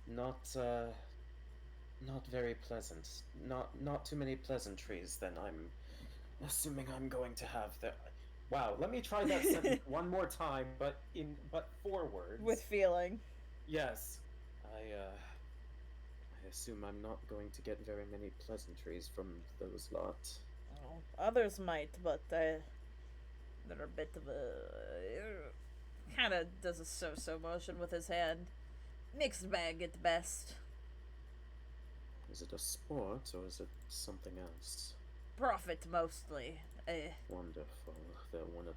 Not very pleasant. Not too many pleasantries. Then I'm assuming I'm going to have the. Wow, let me try that sentence one more time, but forwards. With feeling. Yes, I assume I'm not going to get very many pleasantries from those lot. Well, others might, but they're a bit of a. Kind of does a so motion with his hand. Mixed bag at best. Is it a sport or is it something else? Profit mostly. Wonderful. They'll wanna.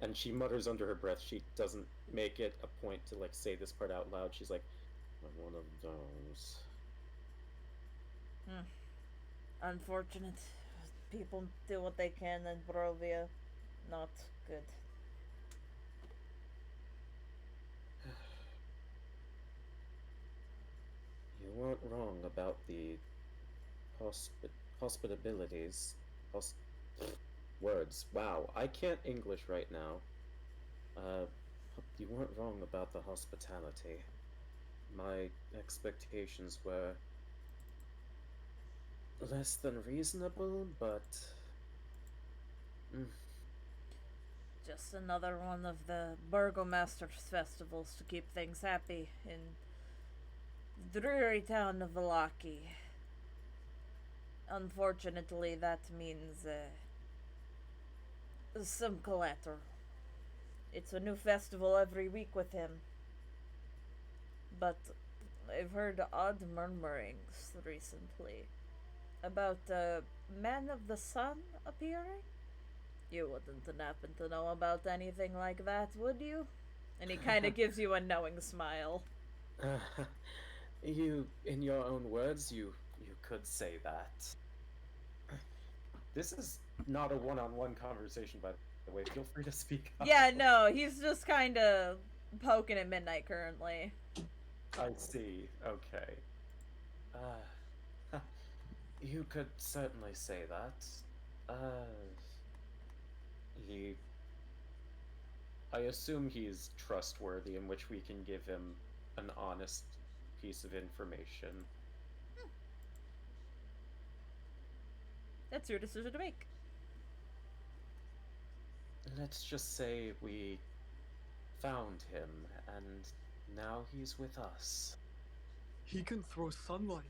And she mutters under her breath. She doesn't make it a point to like say this part out loud. She's like, "I'm one of those." Unfortunate. People do what they can in Barovia. Not good. You weren't wrong about the hospitabilities. Words. Wow, I can't English right now. You weren't wrong about the hospitality. My expectations were less than reasonable, but Just another one of the Burgomaster's festivals to keep things happy in the dreary town of Valaki. Unfortunately, that means some collateral. It's a new festival every week with him. But I've heard odd murmurings recently about a Man of the Sun appearing. You wouldn't happen to know about anything like that, would you? And he kind of gives you a knowing smile. you, in your own words, you could say that. This is not a one-on-one conversation, by the way. Feel free to speak up. Yeah, no, he's just kind of poking at Midnight currently. I see. Okay. You could certainly say that. I assume he's trustworthy, in which we can give him an honest piece of information. That's your decision to make. Let's just say we found him, and now he's with us. He can throw sunlight.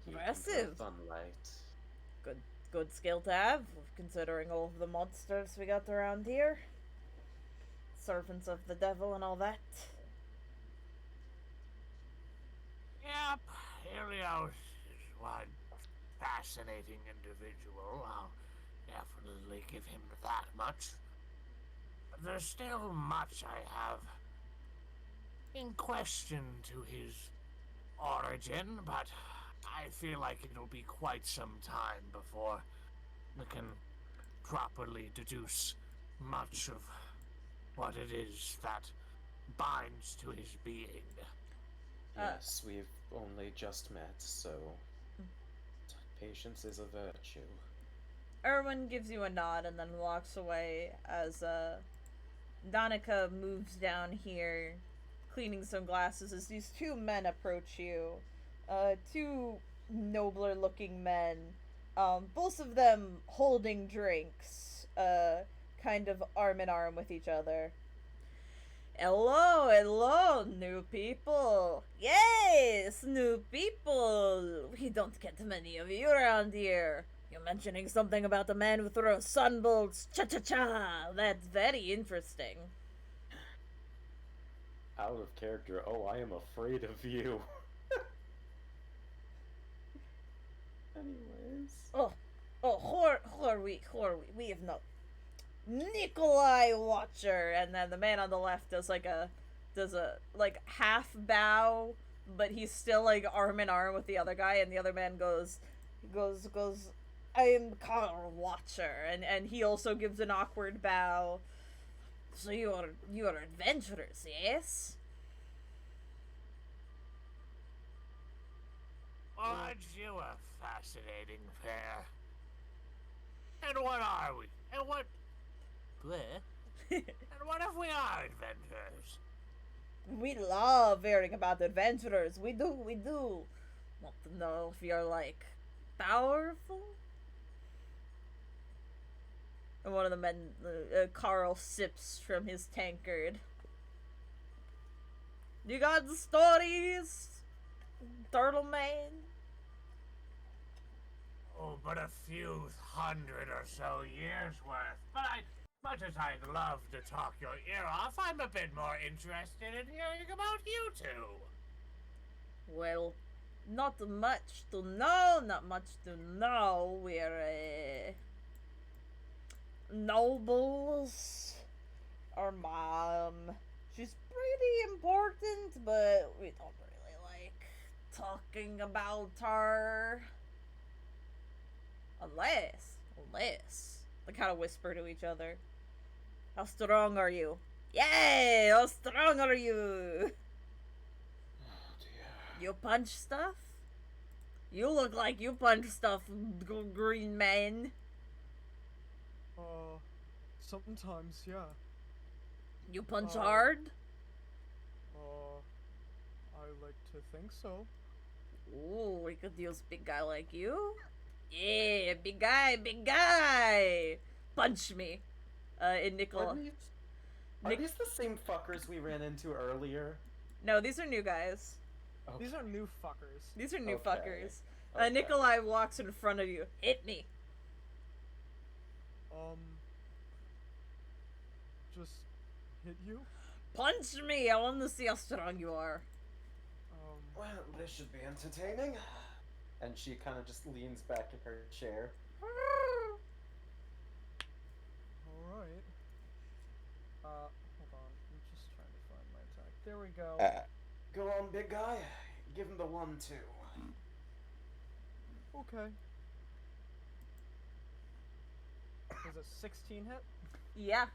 Impressive. Sunlight. Good skill to have, considering all of the monsters we got around here. Servants of the devil and all that. Yep, Helios is one fascinating individual. I'll definitely give him that much. But there's still much I have in question to his origin, but I feel like it'll be quite some time before we can properly deduce much of what it is that binds to his being. Yes, we've only just met, so patience is a virtue. Erwin gives you a nod and then walks away as Donica moves down here, cleaning some glasses as these two men approach you. Two nobler looking men, both of them holding drinks, kind of arm in arm with each other. Hello, hello, new people. Yes, new people. We don't get many of you around here. You're mentioning something about the man who throws sunbolts. Cha cha cha. That's very interesting. Out of character. Oh, I am afraid of you. Anyways. Oh, we have no Nikolai Watcher, and then the man on the left does a like half bow, but he's still like arm in arm with the other guy, and the other man goes. I'm Carl Watcher, and he also gives an awkward bow. So you are adventurers, yes? Aren't you a fascinating pair? And what are we? And what... Bleh? And what if we are adventurers? We love hearing about adventurers. We do. Want to know if you're like powerful? And one of the men, Carl, sips from his tankard. You got the stories, Turtle Man? Oh, but a few hundred or so years worth. But much as I'd love to talk your ear off, I'm a bit more interested in hearing about you two. Well, not much to know. We're nobles. Our mom, she's pretty important, but we don't really like talking about her. Unless, they kind of whisper to each other. How strong are you? Yay! How strong are you? Oh dear. You punch stuff? You look like you punch stuff, green man. Sometimes, yeah. You punch hard? I like to think so. Ooh, we could use big guy like you. Yeah, big guy. Punch me. In Nicola. Are these the same fuckers we ran into earlier? No, these are new guys. Okay. These are new fuckers. These are new Okay. fuckers. Okay. Nikolai walks in front of you. Hit me. Just hit you? Punch me. I want to see how strong you are. Well, this should be entertaining. And she kind of just leans back in her chair. Alright. Hold on. I'm just trying to find my attack. There we go. Go on, big guy. Give him the 1-2. Okay. Is a 16 hit? Yeah.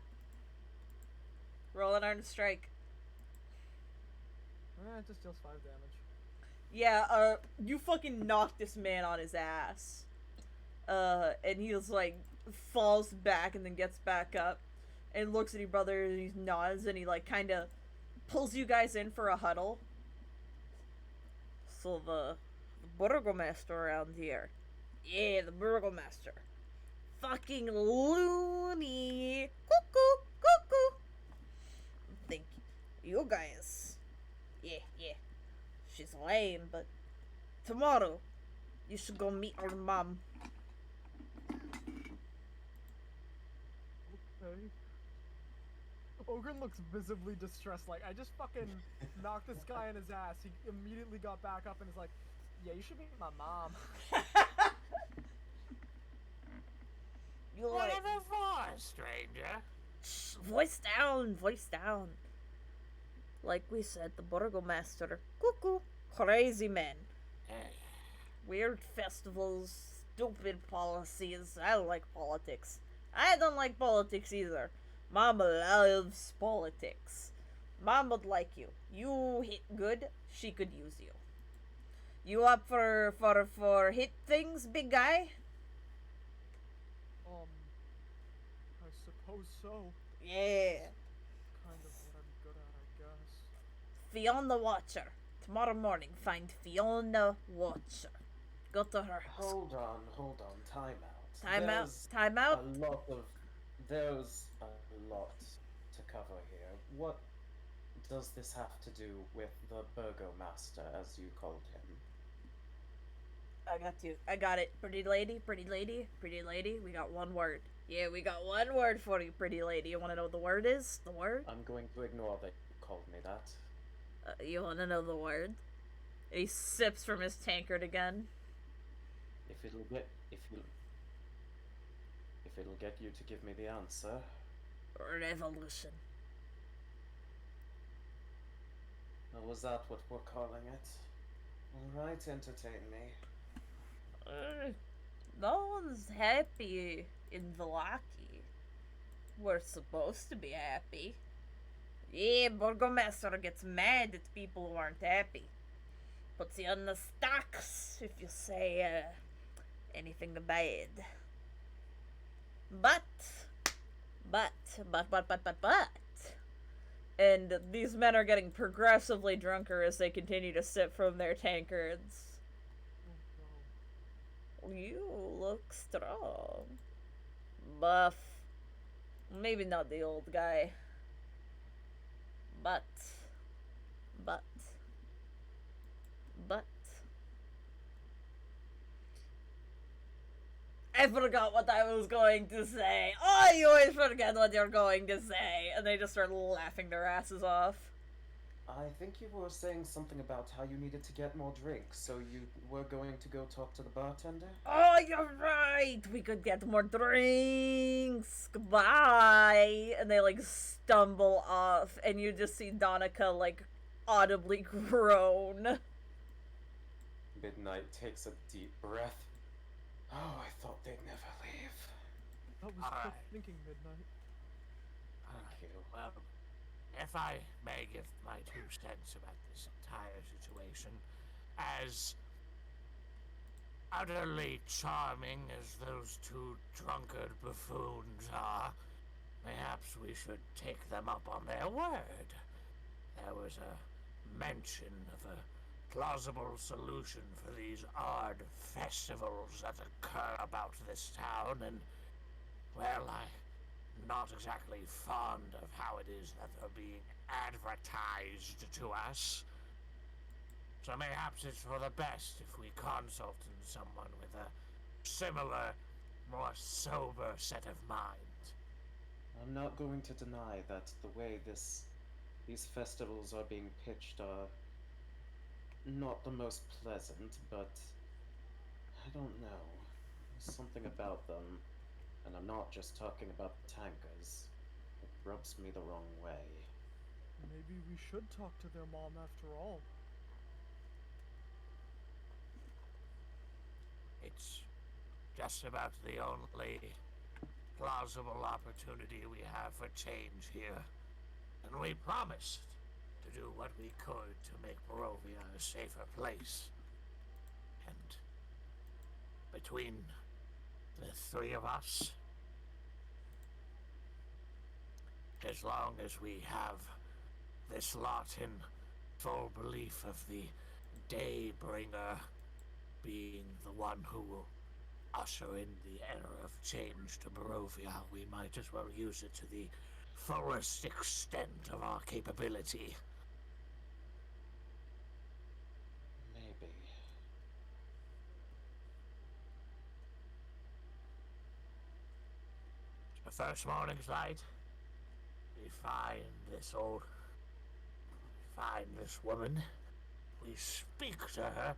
Roll an iron strike. It just deals 5 damage. Yeah, you fucking knocked this man on his ass. And he was like, falls back and then gets back up and looks at your brother and he nods and he like kind of pulls you guys in for a huddle. So the burgomaster around here. Yeah, the burgomaster. Fucking loony. Cuckoo, cuckoo. Think you guys. Yeah. She's lame, but tomorrow you should go meet her mom. Okay. Ogren looks visibly distressed. Like, I just fucking knocked this guy in his ass. He immediately got back up and is like, yeah, you should meet my mom. You like, Whatever for, stranger? shh, voice down. Like we said, the burgomaster. Cuckoo. Crazy man. Weird festivals, stupid policies. I don't like politics. I don't like politics either. Mom loves politics. Mom would like you. You hit good, she could use you. You up for hit things, big guy? I suppose so. Yeah. Kind of what I'm good at, I guess. Fiona Watcher. Tomorrow morning, find Fiona Watcher. Go to her house. Hold on. Time out. Time out. There's Time out. There's a lot to cover here. does this have to do with the Burgomaster, as you called him? I got you. I got it. Pretty lady, pretty lady, pretty lady. We got one word. Yeah, we got one word for you, pretty lady. You want to know what the word is? The word? I'm going to ignore that you called me that. You want to know the word? And he sips from his tankard again. If it'll get you to give me the answer. Revolution. Was that what we're calling it? Alright, entertain me. No one's happy in Velaki. We're supposed to be happy. Yeah, Burgomaster gets mad at people who aren't happy. Puts you on the stocks if you say anything bad. But. And these men are getting progressively drunker as they continue to sip from their tankards. You look strong. Buff. Maybe not the old guy. But. I forgot what I was going to say. Oh, you always forget what you're going to say. And they just start laughing their asses off. I think you were saying something about how you needed to get more drinks, so you were going to go talk to the bartender? Oh, you're right. We could get more drinks. Goodbye. And they like stumble off, and you just see Donica like audibly groan. Midnight takes a deep breath. Oh, I thought they'd never leave. That was quick thinking, Midnight. Thank you. Well, if I may give my 2 cents about this entire situation, as utterly charming as those 2 drunkard buffoons are, perhaps we should take them up on their word. There was a mention of a plausible solution for these odd festivals that occur about this town, and, well, I'm not exactly fond of how it is that they're being advertised to us. So perhaps it's for the best if we consult someone with a similar, more sober set of mind. I'm not going to deny that the way these festivals are being pitched are not the most pleasant, but I don't know. There's something about them, and I'm not just talking about the tankers. It rubs me the wrong way. Maybe we should talk to their mom after all. It's just about the only plausible opportunity we have for change here. And we promised to do what we could to make Barovia a safer place. And between the 3 of us, as long as we have this lot in full belief of the Daybringer being the one who will usher in the era of change to Barovia, we might as well use it to the fullest extent of our capability. Maybe. The first morning's light, we find this woman. We speak to her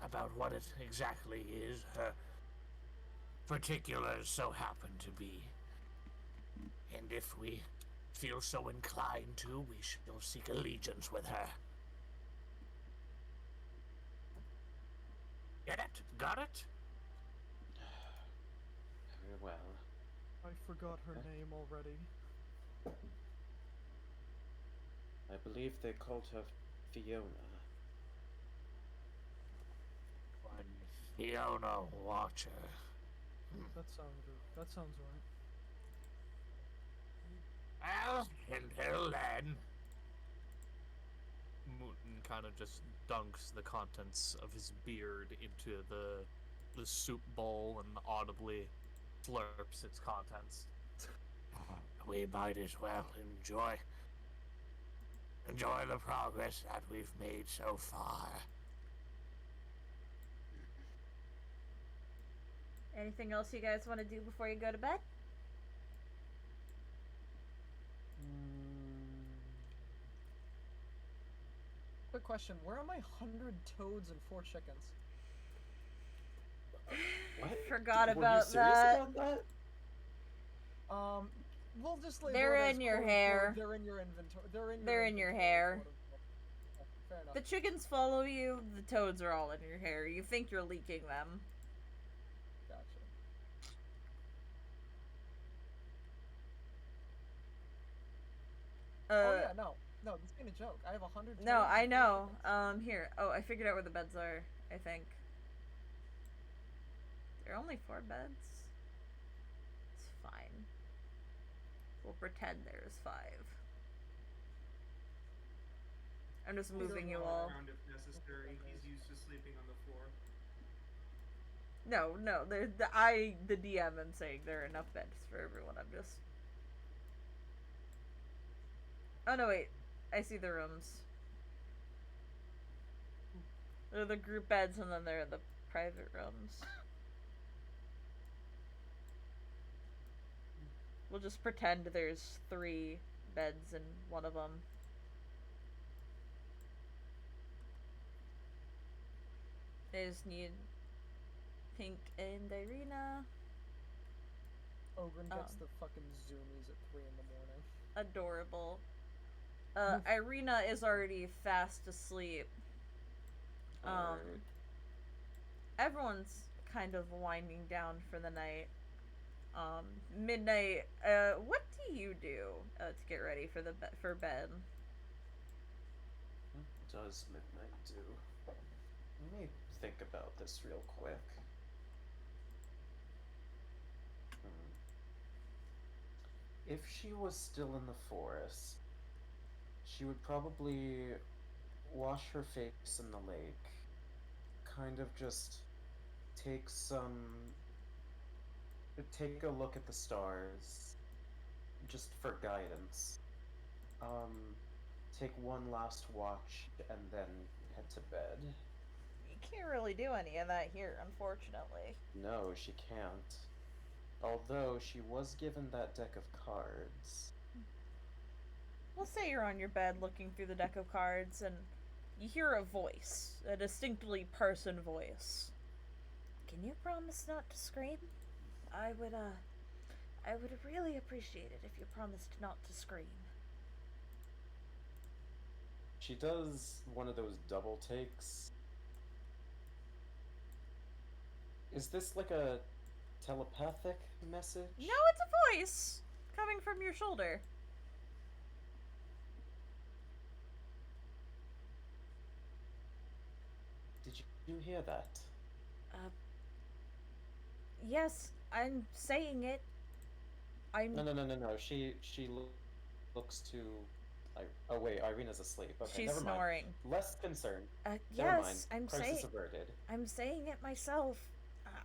about what it exactly is her particulars so happen to be. And if we feel so inclined to, we shall seek allegiance with her. Get it? Got it? Very well. I forgot her name already. I believe they called her Fiona. One Fiona Watcher. That sounds right. Well, until then. Muten kind of just dunks the contents of his beard into the soup bowl and audibly slurps its contents. We might as well enjoy enjoy the progress that we've made so far. Anything else you guys want to do before you go to bed? Quick question: where are my 100 toads and 4 chickens? What? Forgot Were you about serious that. about that? We'll just label They're it as in your quote, hair. unquote, they're in your inventory. They're in your hair. Quote, unquote. Okay, fair enough. The chickens follow you, the toads are all in your hair. You think you're leaking them. Gotcha. Oh yeah, no, this ain't a joke. I have 100. No, toads I and 4 know. chickens. Here. Oh, I figured out where the beds are, I think. There are only 4 beds. It's fine. We'll pretend there's 5. I'm just moving you all. Around if necessary. He's used to sleeping on the floor. No, the DM, am saying there are enough beds for everyone. I'm just. Oh no, wait. I see the rooms. There are the group beds, and then there are the private rooms. We'll just pretend there's 3 beds in one of them. They just need Pink and Irina. Ogren gets the fucking zoomies at 3 in the morning. Adorable. Irina is already fast asleep. Everyone's kind of winding down for the night. Midnight. What do you do to get ready for for bed? What does Midnight do? Let me think about this real quick. If she was still in the forest, she would probably wash her face in the lake, kind of just take a look at the stars, just for guidance. Take one last watch and then head to bed. You can't really do any of that here, unfortunately. No, she can't. Although she was given that deck of cards. Let's say you're on your bed looking through the deck of cards and you hear a voice, a distinctly person voice. Can you promise not to scream? I would really appreciate it if you promised not to scream. She does one of those double takes. Is this like a telepathic message? No, it's a voice coming from your shoulder. Did you hear that? Yes, I'm saying it. No. She looks to. Oh wait, Irina's asleep. Okay, She's never mind. snoring. Less concerned. Never mind. Yes, I'm Crisis saying. averted. I'm saying it myself.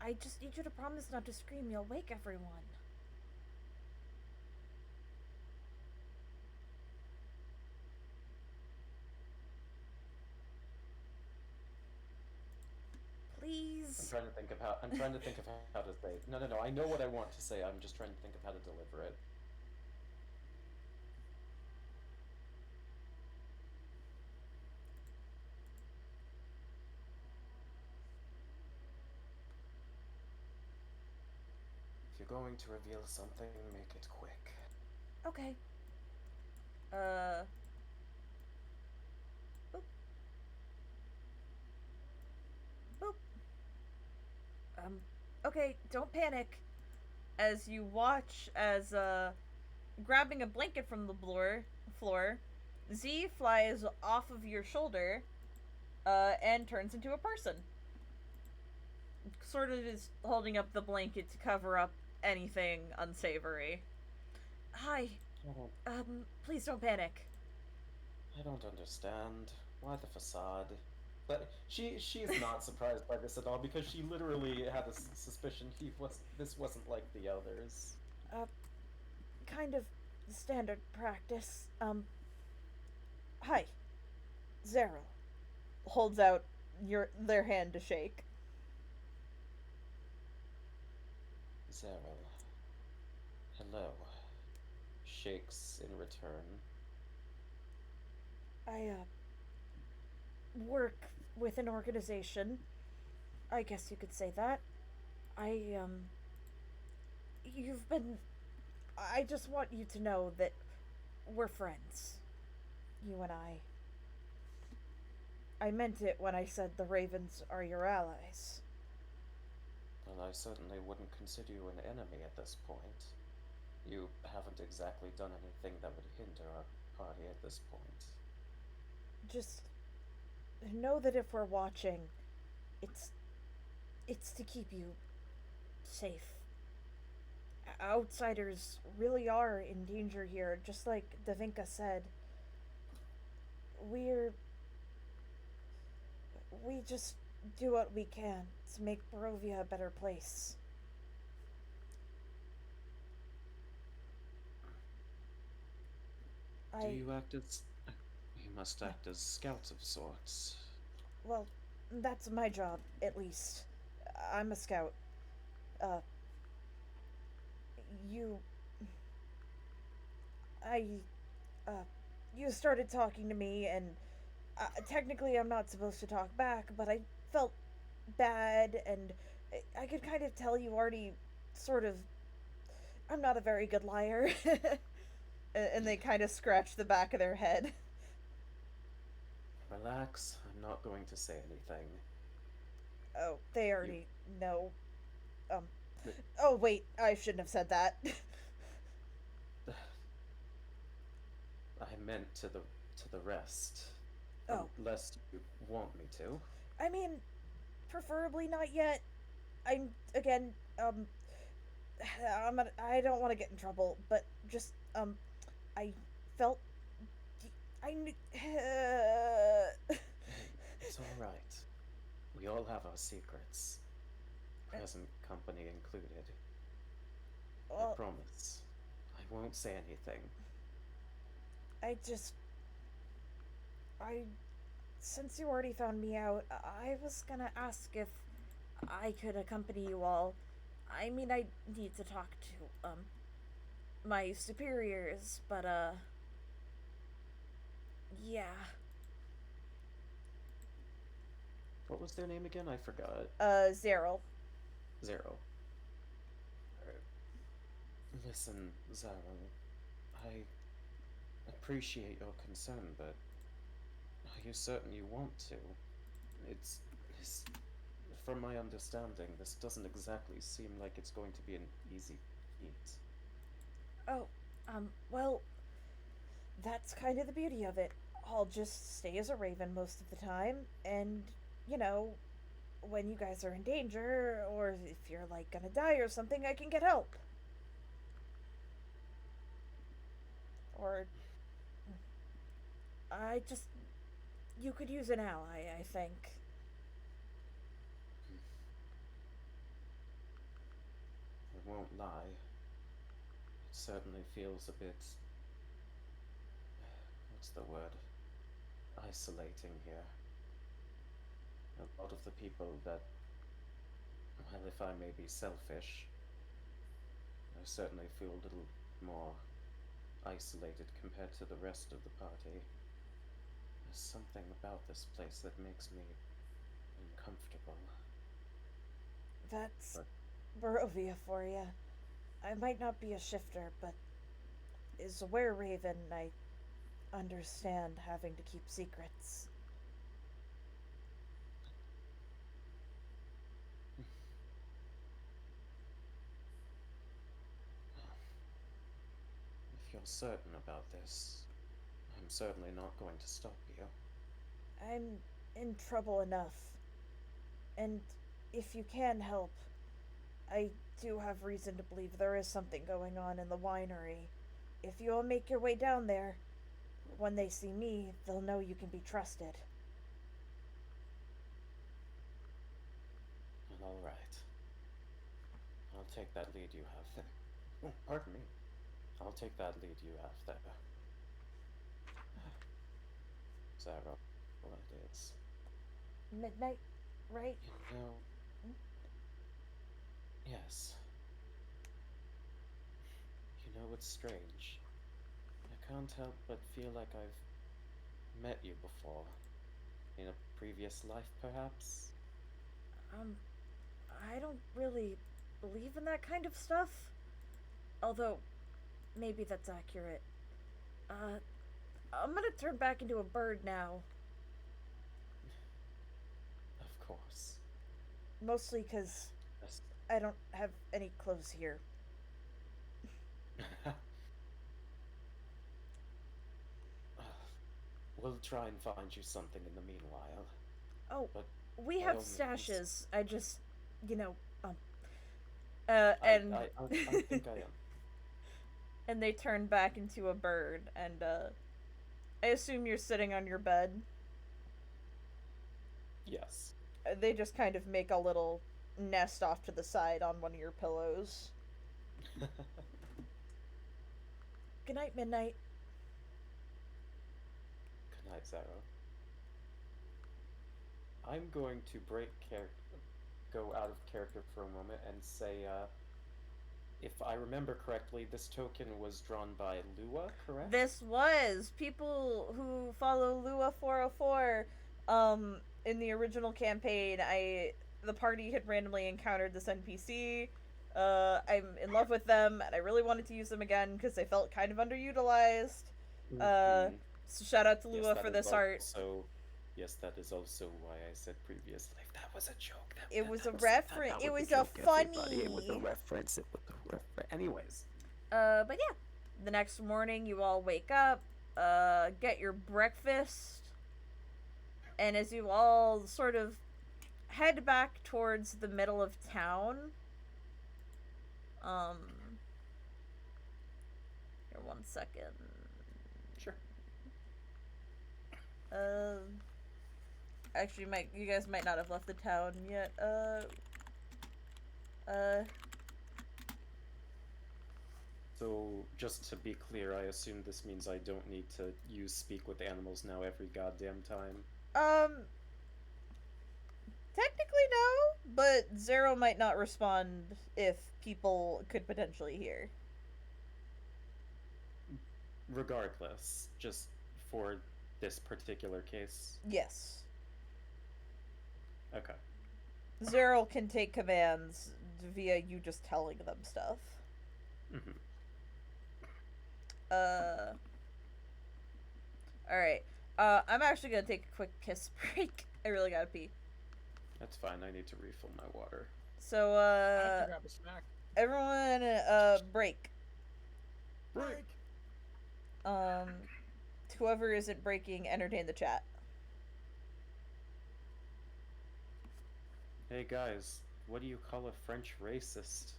I just need you to promise not to scream. You'll wake everyone. Please. I'm trying to think of how to say it. No. I know what I want to say. I'm just trying to think of how to deliver it. If you're going to reveal something, make it quick. Okay. Boop. Boop. Okay, don't panic. As you watch as, grabbing a blanket from the floor, Z flies off of your shoulder, and turns into a person. Sort of is holding up the blanket to cover up anything unsavory. Hi. Please don't panic. I don't understand. Why the facade? But she's not surprised by this at all because she literally had a suspicion this wasn't like the others. Kind of standard practice. Hi. Zero holds out their hand to shake. Zeryl. Hello. Shakes in return. I work with an organization. I guess you could say that. I you've been I just want you to know that we're friends. You and I. I meant it when I said the Ravens are your allies. Well, I certainly wouldn't consider you an enemy at this point. You haven't exactly done anything that would hinder our party at this point. Just know that if we're watching, it's it's to keep you safe. Outsiders really are in danger here, just like Davinka said. We're we just do what we can to make Barovia a better place. Do you act as... You must act as scouts of sorts. Well, that's my job, at least. I'm a scout. Uh, you. I. Uh, you started talking to me, and technically I'm not supposed to talk back, but I felt bad, and I could kind of tell you already sort of. I'm not a very good liar. And they kind of scratch the back of their head. Relax, I'm not going to say anything. Oh, they already know. Um. Oh, wait, I shouldn't have said that. I meant to the rest. Oh. Unless you want me to. I mean, preferably not yet. Again, I don't want to get in trouble, but just, I felt, I knew, It's alright. We all have our secrets. Present company included. well, I promise. I won't say anything. since you already found me out, I was gonna ask if I could accompany you all. I mean, I need to talk to, my superiors, but, yeah. What was their name again? I forgot. Zeryl. Zero. Listen, Zara, I appreciate your concern, but are you certain you want to? It's from my understanding, this doesn't exactly seem like it's going to be an easy feat. Oh, well, that's kind of the beauty of it. I'll just stay as a raven most of the time, and, you know, when you guys are in danger, or if you're, like, gonna die or something, I can get help. Or, I just. You could use an ally, I think. I won't lie. It certainly feels a bit. What's the word? Isolating here. A lot of the people that. Well, if I may be selfish, I certainly feel a little more isolated compared to the rest of the party. There's something about this place that makes me uncomfortable. That's Barovia for you. I might not be a shifter, but as a were-raven, I understand having to keep secrets. If you're certain about this, I'm certainly not going to stop you. I'm in trouble enough. And if you can help, I do have reason to believe there is something going on in the winery. If you'll make your way down there, when they see me, they'll know you can be trusted. Well, all right. I'll take that lead you have there. Oh, pardon me. I'll take that lead you have there. Zara, Well, it is. Midnight, right? You know. Yes. You know, it's strange. I can't help but feel like I've met you before. In a previous life, perhaps? I don't really believe in that kind of stuff. Although, maybe that's accurate. I'm gonna turn back into a bird now. Of course. Mostly because Yes. I don't have any clothes here. We'll try and find you something in the meanwhile. Oh, But we by have all means, stashes. I just, you know, I and think I am. and they turn back into a bird, and I assume you're sitting on your bed. Yes. They just kind of make a little nest off to the side on one of your pillows. Good night, Midnight. Good night, Zara. I'm going to go out of character for a moment and say, if I remember correctly, this token was drawn by Lua, correct? This was people who follow Lua 404. In the original campaign, the party had randomly encountered this NPC. I'm in love with them, and I really wanted to use them again because they felt kind of underutilized. Mm-hmm. So shout out to Yes, Lua that for is this art. Yes, that is also why I said previous life. That was a joke. It was a reference. It was a funny. It was a reference. It was a reference. Anyways. But yeah, the next morning you all wake up, get your breakfast, and as you all sort of head back towards the middle of town, um, here 1 second. Sure. Actually, you guys might not have left the town yet. So, just to be clear, I assume this means I don't need to use speak with animals now every goddamn time. Technically no, but Zero might not respond if people could potentially hear. Regardless, just for this particular case. Yes. Okay. Zero can take commands via you just telling them stuff. Mm-hmm. Alright. I'm actually gonna take a quick piss break. I really gotta pee. That's fine, I need to refill my water. So, I have to grab a snack. everyone, break. Break! Whoever isn't breaking, entertain the chat. Hey guys, what do you call a French racist?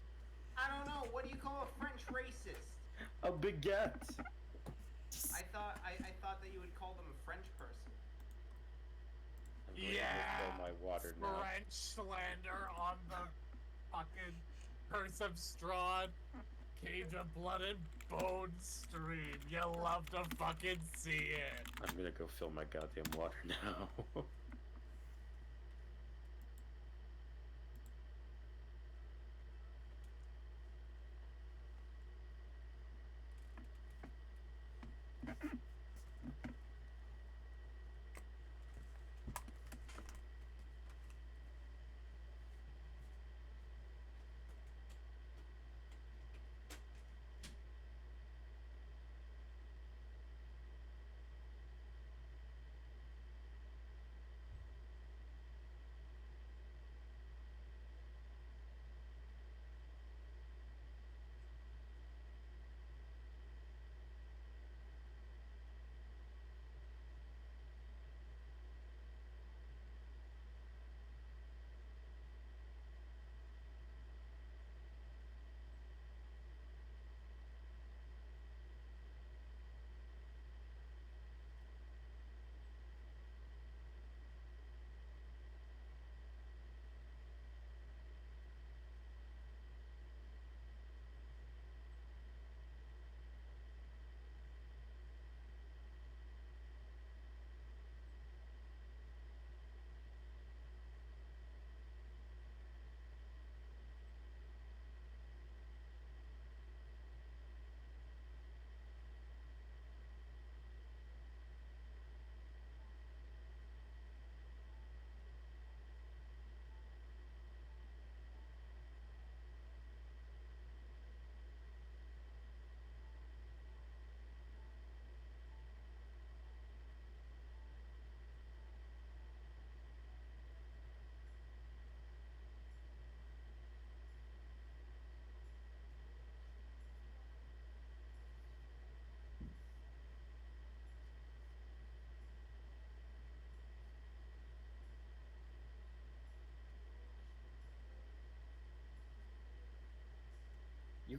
I don't know. What do you call a French racist? A baguette! I thought that you would call them a French person. I'm going to refill my water now. French slander on the fucking Curse of Strahd. Cage of blood and bone stream. You love to fucking see it. I'm gonna go fill my goddamn water now.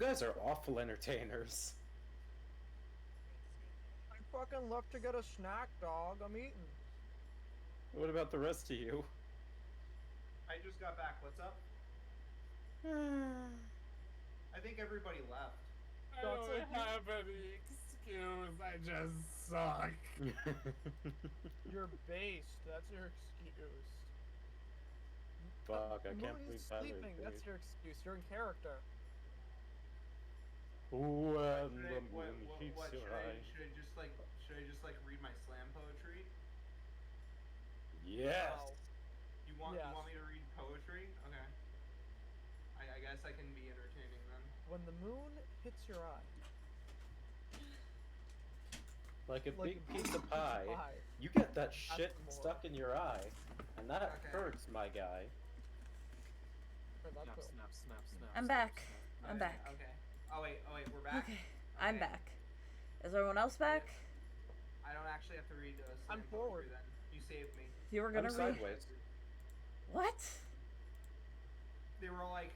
guys are awful entertainers. I fucking left to get a snack, dog. I'm eating. What about the rest of you? I just got back. What's up? I think everybody left. I So it's don't like have any excuse. I just suck. you're based. That's your excuse. Fuck, I can't Moon believe is Tyler sleeping. agreed. That's your excuse. You're in character. When the What, moon what, hits what your should I eye. should I just like read my slam poetry? Yes! Oh. You want Yes. me to read poetry? Okay. I guess I can be entertaining then. When the moon hits your eye, Like a like big piece of pie, pie. you get that shit more. stuck in your eye, and that Okay. hurts, my guy. Or that Snap, cool. snap, snap, snap. I'm snap, back. snap. I'm Okay, back. Okay. Oh wait, we're back. Okay, I'm Okay. back. Is everyone else back? I don't actually have to read slam I'm poetry forward. then. You saved me. You were gonna I'm read. sideways. What? They were like.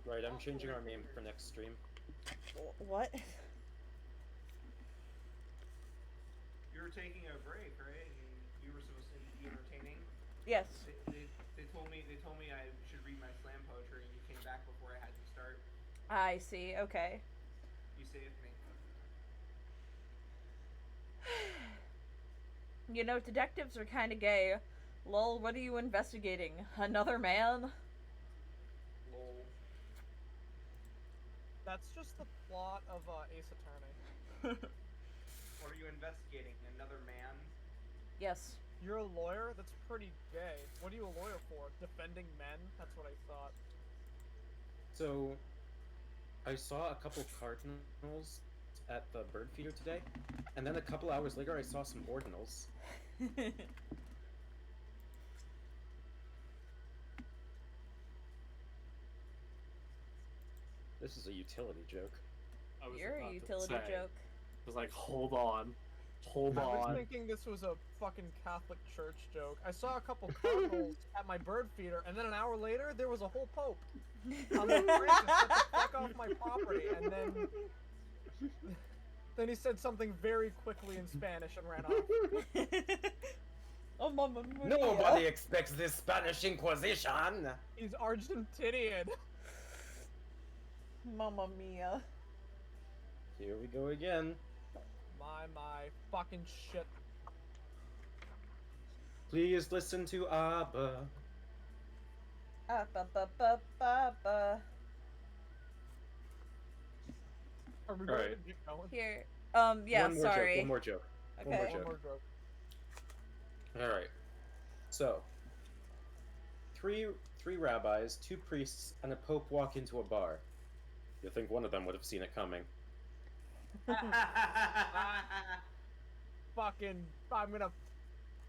Right, I'm changing our name for next stream. What? You were taking a break, right? And you were supposed to be entertaining. Yes. They told me I should read my slam poetry, and you came back before I had to start. I see. Okay. You saved me. You know, detectives are kind of gay. Lol, what are you investigating? Another man? Lol. That's just the plot of Ace Attorney. What are you investigating? Another man? Yes. You're a lawyer? That's pretty gay. What are you a lawyer for? Defending men? That's what I thought. So, I saw a couple cardinals at the bird feeder today, and then a couple hours later I saw some ordinals. This is a utility joke. I was You're about a to utility say, joke. I was like, hold on. I was on. thinking this was a fucking Catholic church joke. I saw a couple cardinals at my bird feeder, and then an hour later, there was a whole pope. I'm like, Francis, get the fuck off my property. And then he said something very quickly in Spanish and ran off. Oh, Mamma Mia. Nobody expects this Spanish Inquisition! He's Argentinian. Mamma Mia. Here we go again. My fucking shit. Please listen to Abba. Ba. Are we All going right. to get going? Here. Yeah, One more sorry. joke, one more joke. Okay. One more One joke. more joke. Alright. So, three rabbis, 2 priests, and a pope walk into a bar. You think one of them would have seen it coming. Fucking, I'm gonna.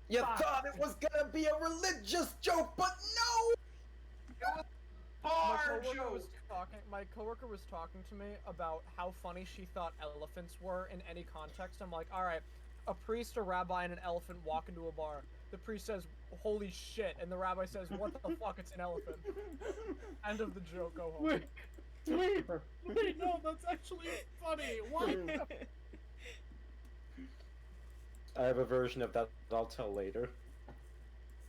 You Fuck. thought it was gonna be a religious joke, but no! Bar joke. My coworker was talking to me about how funny she thought elephants were in any context. I'm like, all right, a priest, a rabbi, and an elephant walk into a bar. The priest says, "Holy shit," and the rabbi says, "What the fuck? It's an elephant." End of the joke. Go home. Wait, no, that's actually funny. What? I have a version of that I'll tell later.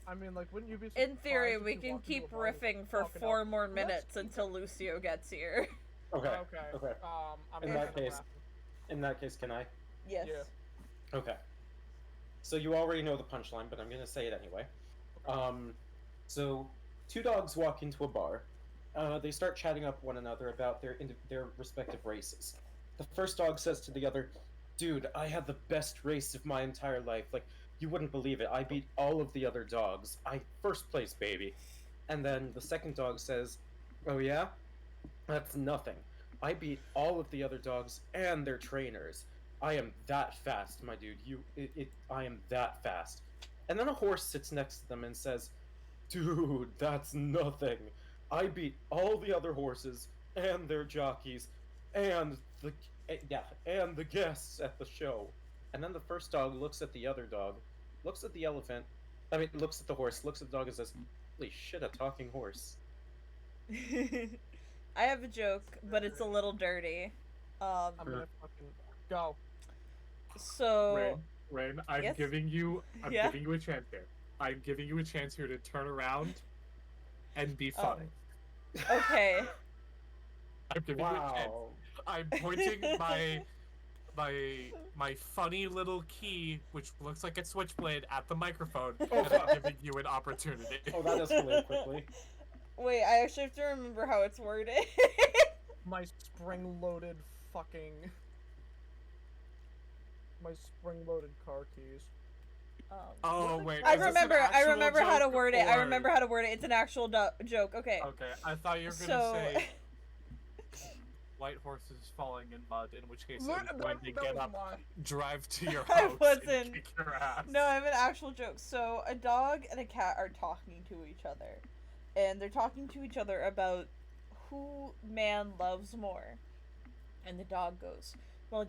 I mean, like, wouldn't you be? In theory, surprised if we you can walked into keep a bar with riffing for fucking 4 elephant? more Let's minutes keep until Lucio gets here. Okay. Okay. Okay. I'm In gonna that case, wrap. In that case, can I? Yes. Yeah. Okay. So you already know the punchline, but I'm gonna say it anyway. So 2 dogs walk into a bar. They start chatting up one another about their respective races. The first dog says to the other, "Dude, I had the best race of my entire life. Like, you wouldn't believe it. I beat all of the other dogs. I first place, baby." And then the second dog says, "Oh yeah? That's nothing. I beat all of the other dogs and their trainers. I am that fast, my dude. I am that fast." And then a horse sits next to them and says, "Dude, that's nothing. I beat all the other horses and their jockeys and the guests at the show." And then the first dog looks at the other dog, looks at the elephant, looks at the horse, looks at the dog and says, "Holy shit, a talking horse." I have a joke, but it's a little dirty. I'm gonna fucking go. So Rain, I'm yes? giving you Yeah? giving you a chance here. I'm giving you a chance here to turn around and be funny. Okay. I'm giving you a chance. Wow. I'm pointing my funny little key, which looks like a switchblade, at the microphone, and I'm giving you an opportunity. Oh, that escalated quickly. Wait, I actually have to remember how it's worded. My spring-loaded fucking... My spring-loaded car keys. Oh wait, I is this an remember actual how to joke, word it. I or- remember how to word it. It's an actual joke. Okay. Okay, I thought you were gonna So say white horses falling in mud, in which case I was going to get up, drive to your I house, wasn't. and kick your ass. No, I have an actual joke. So a dog and a cat are talking to each other, and they're talking to each other about who man loves more. And the dog goes, "Well,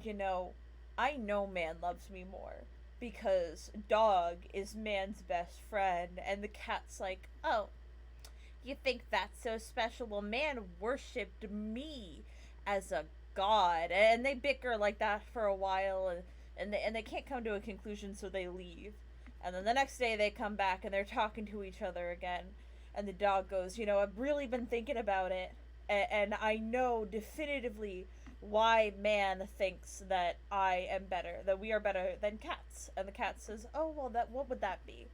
I know man loves me more because dog is man's best friend." And the cat's like, "Oh, you think that's so special? Well, man worshipped me as a god." And they bicker like that for a while, and they can't come to a conclusion, so they leave. And then the next day they come back and they're talking to each other again. And the dog goes, "I've really been thinking about it, and I know definitively why man thinks that that we are better than cats." And the cat says, "Oh, well, what would that be?"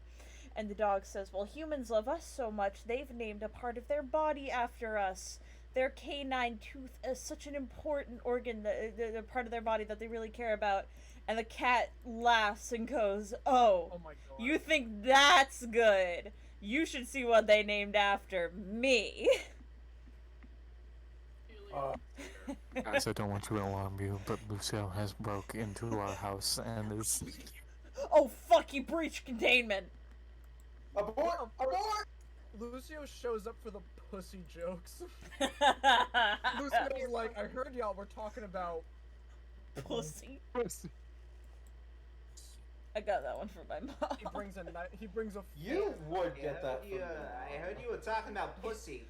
And the dog says, "Well, humans love us so much, they've named a part of their body after us. Their canine tooth is such an important organ, the part of their body that they really care about." And the cat laughs and goes, "Oh, Oh my god. you think that's good? You should see what they named after me." Guys, I don't want to alarm you, but Lucio has broke into our house and is... Oh, fuck, you breached containment. Abort! Abort! Lucio shows up for the pussy jokes. Lucio's like, "I heard y'all were talking about Pussy. I got that one from my mom. He brings a knife. He brings a. You would get that from I heard you were talking about pussy.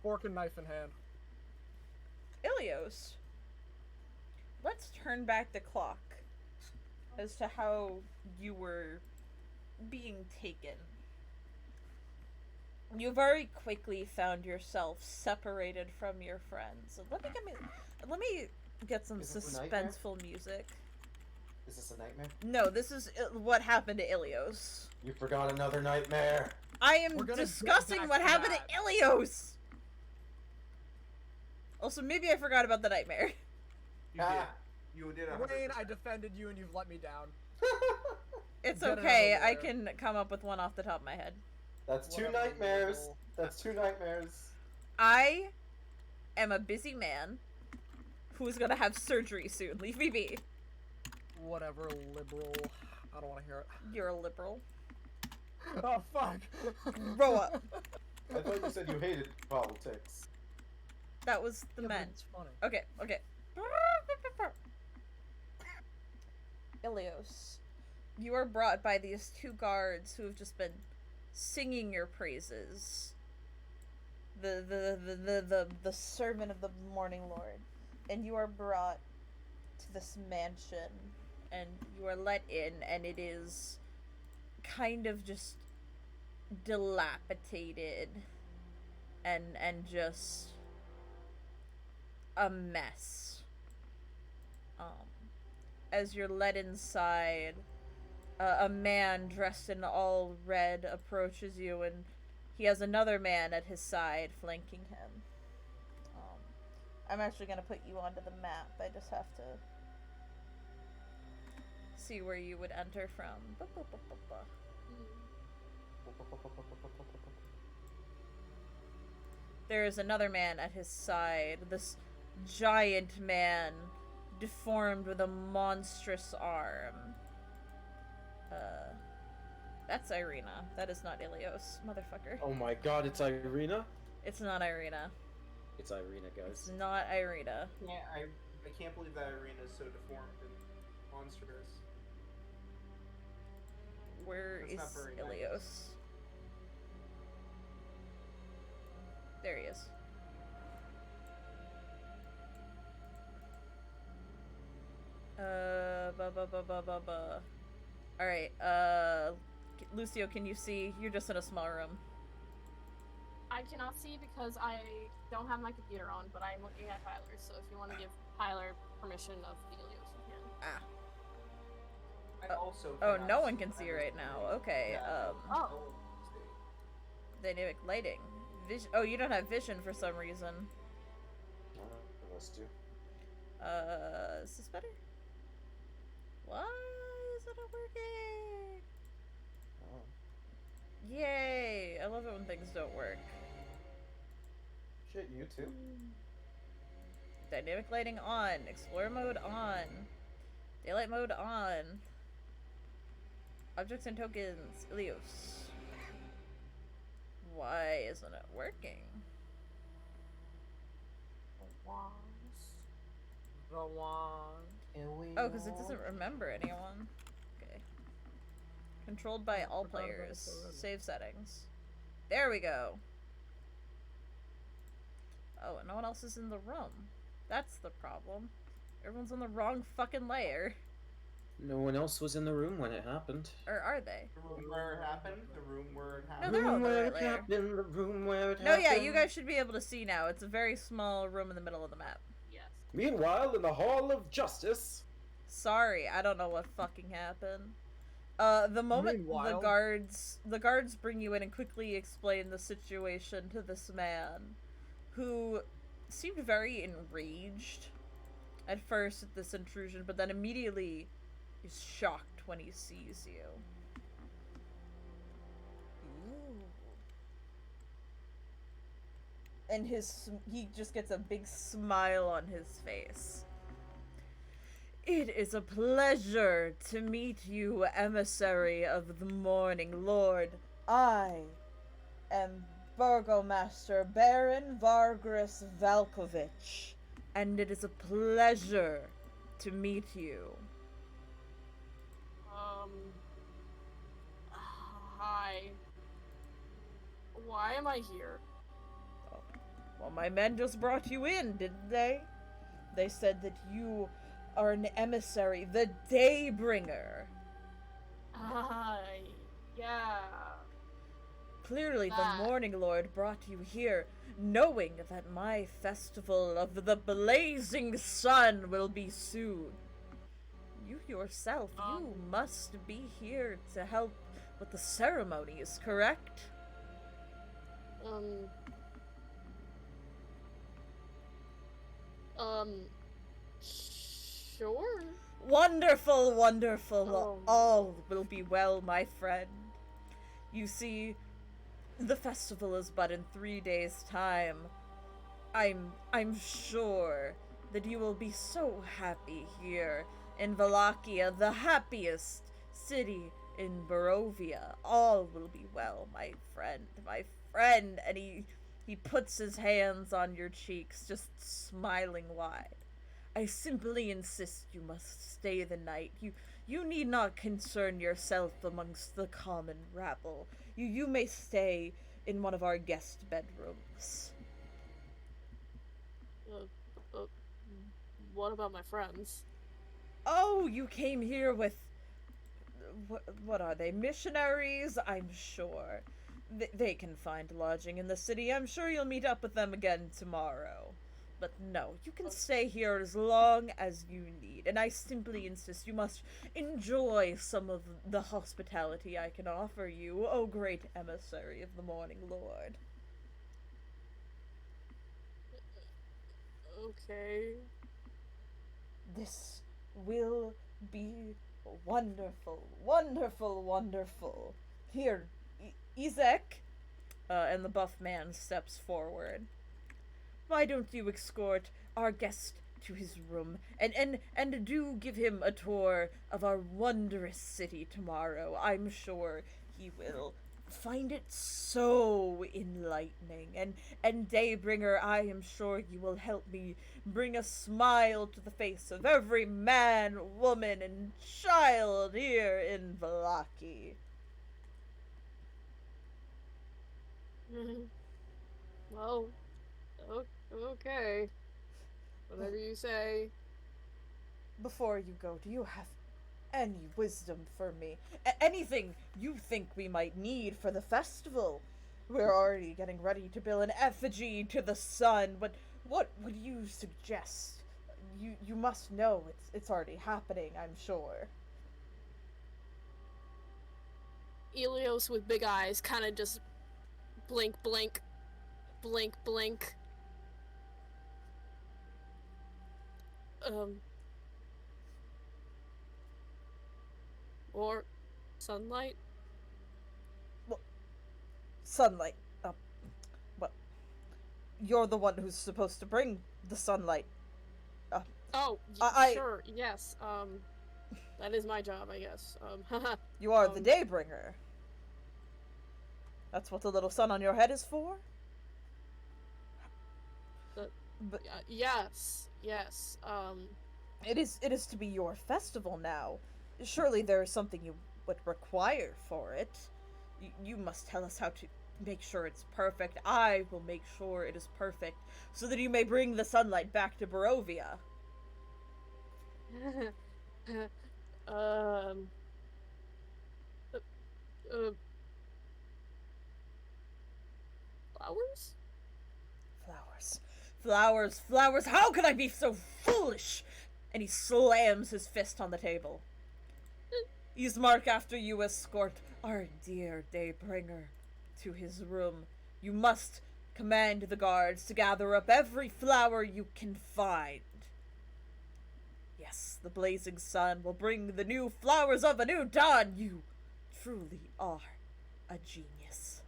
Fork and knife in hand. Ilios, let's turn back the clock as to how you were being taken. You very quickly found yourself separated from your friends. Let me get some Is this a nightmare? suspenseful music. Is this a nightmare? No, this is what happened to Ilios. You forgot another nightmare. I am We're gonna get discussing back what to happened that. to Ilios. Also, maybe I forgot about the nightmare. You Ah. did. You did. Wayne, 100%. I defended you and you've let me down. It's Get okay. another I lawyer. can come up with one off the top of my head. That's two Whatever, nightmares. liberal. That's two nightmares. I am a busy man who's gonna have surgery soon. Leave me be. Whatever, liberal. I don't want to hear it. You're a liberal. Oh fuck. Grow up. I thought you said you hated politics. That was the Yeah, but men. It's funny. Okay. Ilios, you are brought by these two guards who have just been singing your praises. The servant of the morning lord. And you are brought to this mansion and you are let in, and it is kind of just dilapidated and just a mess. As you're led inside, a man dressed in all red approaches you, and he has another man at his side flanking him. I'm actually gonna put you onto the map. I just have to see where you would enter from. There is another man at his side. This giant man, deformed with a monstrous arm. That's Irina. That is not Ilios, motherfucker. Oh my god, it's Irina? It's not Irina. It's Irina, guys. It's not Irina. Yeah, I can't believe that arena is so deformed and monstrous. Where That's is not very nice. Ilios? There he is. Alright, Lucio, can you see? You're just in a small room. I cannot see because I don't have my computer on, but I'm looking at Tyler, so if you want to give Tyler permission of Helios, you can. Ah. I also Oh, cannot no one see. can see right now. Okay, Yeah, Oh. no one can see. dynamic lighting. Oh, you don't have vision for some reason. Let's do. Is this better? Why is it not working? Oh. Yay! I love it when things don't work. Shit, you too. Dynamic lighting on. Explorer mode on. Daylight mode on. Objects and tokens. Ilios. Why isn't it working? The wand. Oh, because it doesn't remember anyone. Okay. Controlled by all forgot about players. this already. Save settings. There we go. Oh, and no one else is in the room. That's the problem. Everyone's on the wrong fucking layer. No one else was in the room when it happened. Or are they? The room where it happened. The room where it No, happened. they're all room in the where right it layer. happened. The room where it No, happened. yeah, you guys should be able to see now. It's a very small room in the middle of the map. Yes. Meanwhile, in the Hall of Justice. Sorry, I don't know what fucking happened. The moment Meanwhile- the guards bring you in and quickly explain the situation to this man, who seemed very enraged at first at this intrusion, but then immediately is shocked when he sees you. Ooh. And he just gets a big smile on his face. It is a pleasure to meet you, emissary of the Morning Lord. I am Burgomaster Baron Vargris Valkovich, and it is a pleasure to meet you. Hi. Why am I here? Well, my men just brought you in, didn't they? They said that you are an emissary, the Daybringer. Yeah. Clearly, That. the Morning Lord brought you here, knowing that my festival of the blazing sun will be soon. You yourself, you must be here to help with the ceremonies, correct? Sure. Wonderful, wonderful. Oh. All will be well, my friend. You see, the festival is but in 3 days' time. I'm sure that you will be so happy here in Wallachia, the happiest city in Barovia. All will be well, my friend, my friend. And he puts his hands on your cheeks, just smiling wide. I simply insist you must stay the night. You need not concern yourself amongst the common rabble. You may stay in one of our guest bedrooms. What about my friends? Oh, you came here with... What are they? Missionaries? I'm sure. They can find lodging in the city. I'm sure you'll meet up with them again tomorrow. But no, you can stay here as long as you need. And I simply insist you must enjoy some of the hospitality I can offer you, O great emissary of the Morning Lord. Okay. This will be wonderful, wonderful, wonderful. Here, Izek, and the buff man steps forward. Why don't you escort our guest to his room, and do give him a tour of our wondrous city tomorrow. I'm sure he will find it so enlightening. And Daybringer, I am sure you will help me bring a smile to the face of every man, woman, and child here in Vallaki. Well, okay. Whatever you say. Before you go, do you have any wisdom for me? Anything you think we might need for the festival? We're already getting ready to build an effigy to the sun. What would you suggest? You must know it's already happening, I'm sure. Elios with big eyes kind of just blink, blink, blink, blink. Or sunlight? Well, sunlight. Well, you're the one who's supposed to bring the sunlight. Oh, I sure, yes. That is my job, I guess. You are the Daybringer. That's what the little sun on your head is for? But yes. it is to be your festival now. Surely there is something you would require for it. You must tell us how to make sure it's perfect. I will make sure it is perfect, so that you may bring the sunlight back to Barovia. Flowers? Flowers. How could I be so foolish? And he slams his fist on the table. Ismark, after you escort our dear Daybringer to his room, you must command the guards to gather up every flower you can find. Yes, the blazing sun will bring the new flowers of a new dawn. You truly are a genius.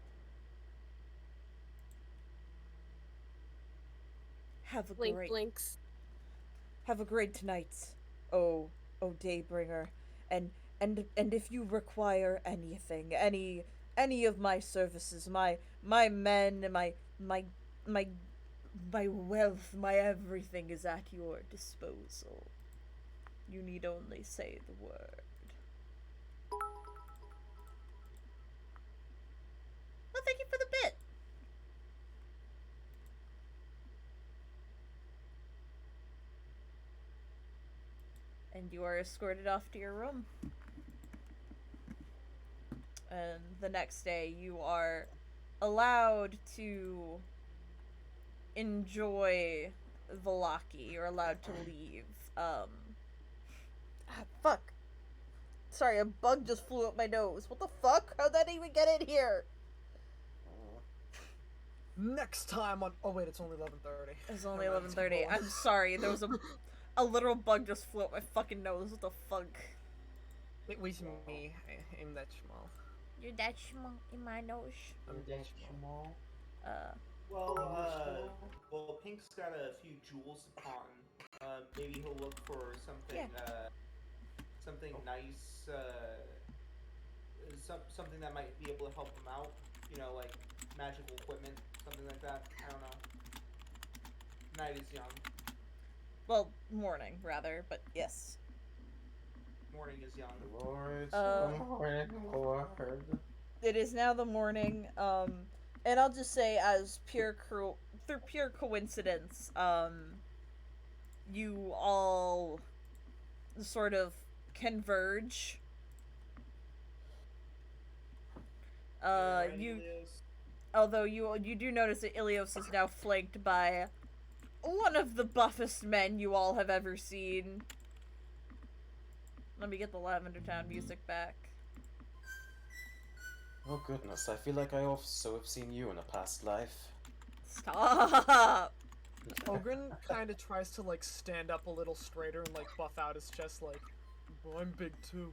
Have a Blink great blinks. Have a great night, oh Daybringer, and if you require anything, any of my services, my men, my wealth, my everything is at your disposal. You need only say the word. Well, thank you for the bit. And you are escorted off to your room. And the next day, you are allowed to enjoy Velaki. You're allowed to leave. Fuck. Sorry, a bug just flew up my nose. What the fuck? How'd that even get in here? Next time on. Oh wait, it's only 11:30. It's only 11:30. I'm sorry. There was a literal bug just flew up my fucking nose. What the fuck? It was me. I'm that small. You're that small in my nose. I'm that small. Well, Well, Pink's got a few jewels to pawn. Maybe he'll look for something, something nice, something that might be able to help him out. You know, like magical equipment, something like that. I don't know. Night is young. Well, morning, rather, but yes. Morning is young. It is now the morning, and I'll just say, as through pure coincidence, you all sort of converge. Although you do notice that Ilios is now flanked by one of the buffest men you all have ever seen. Let me get the Lavender Town music back. Oh goodness, I feel like I also have seen you in a past life. Stop! Ogren kind of tries to like stand up a little straighter and like buff out his chest like, well, I'm big too.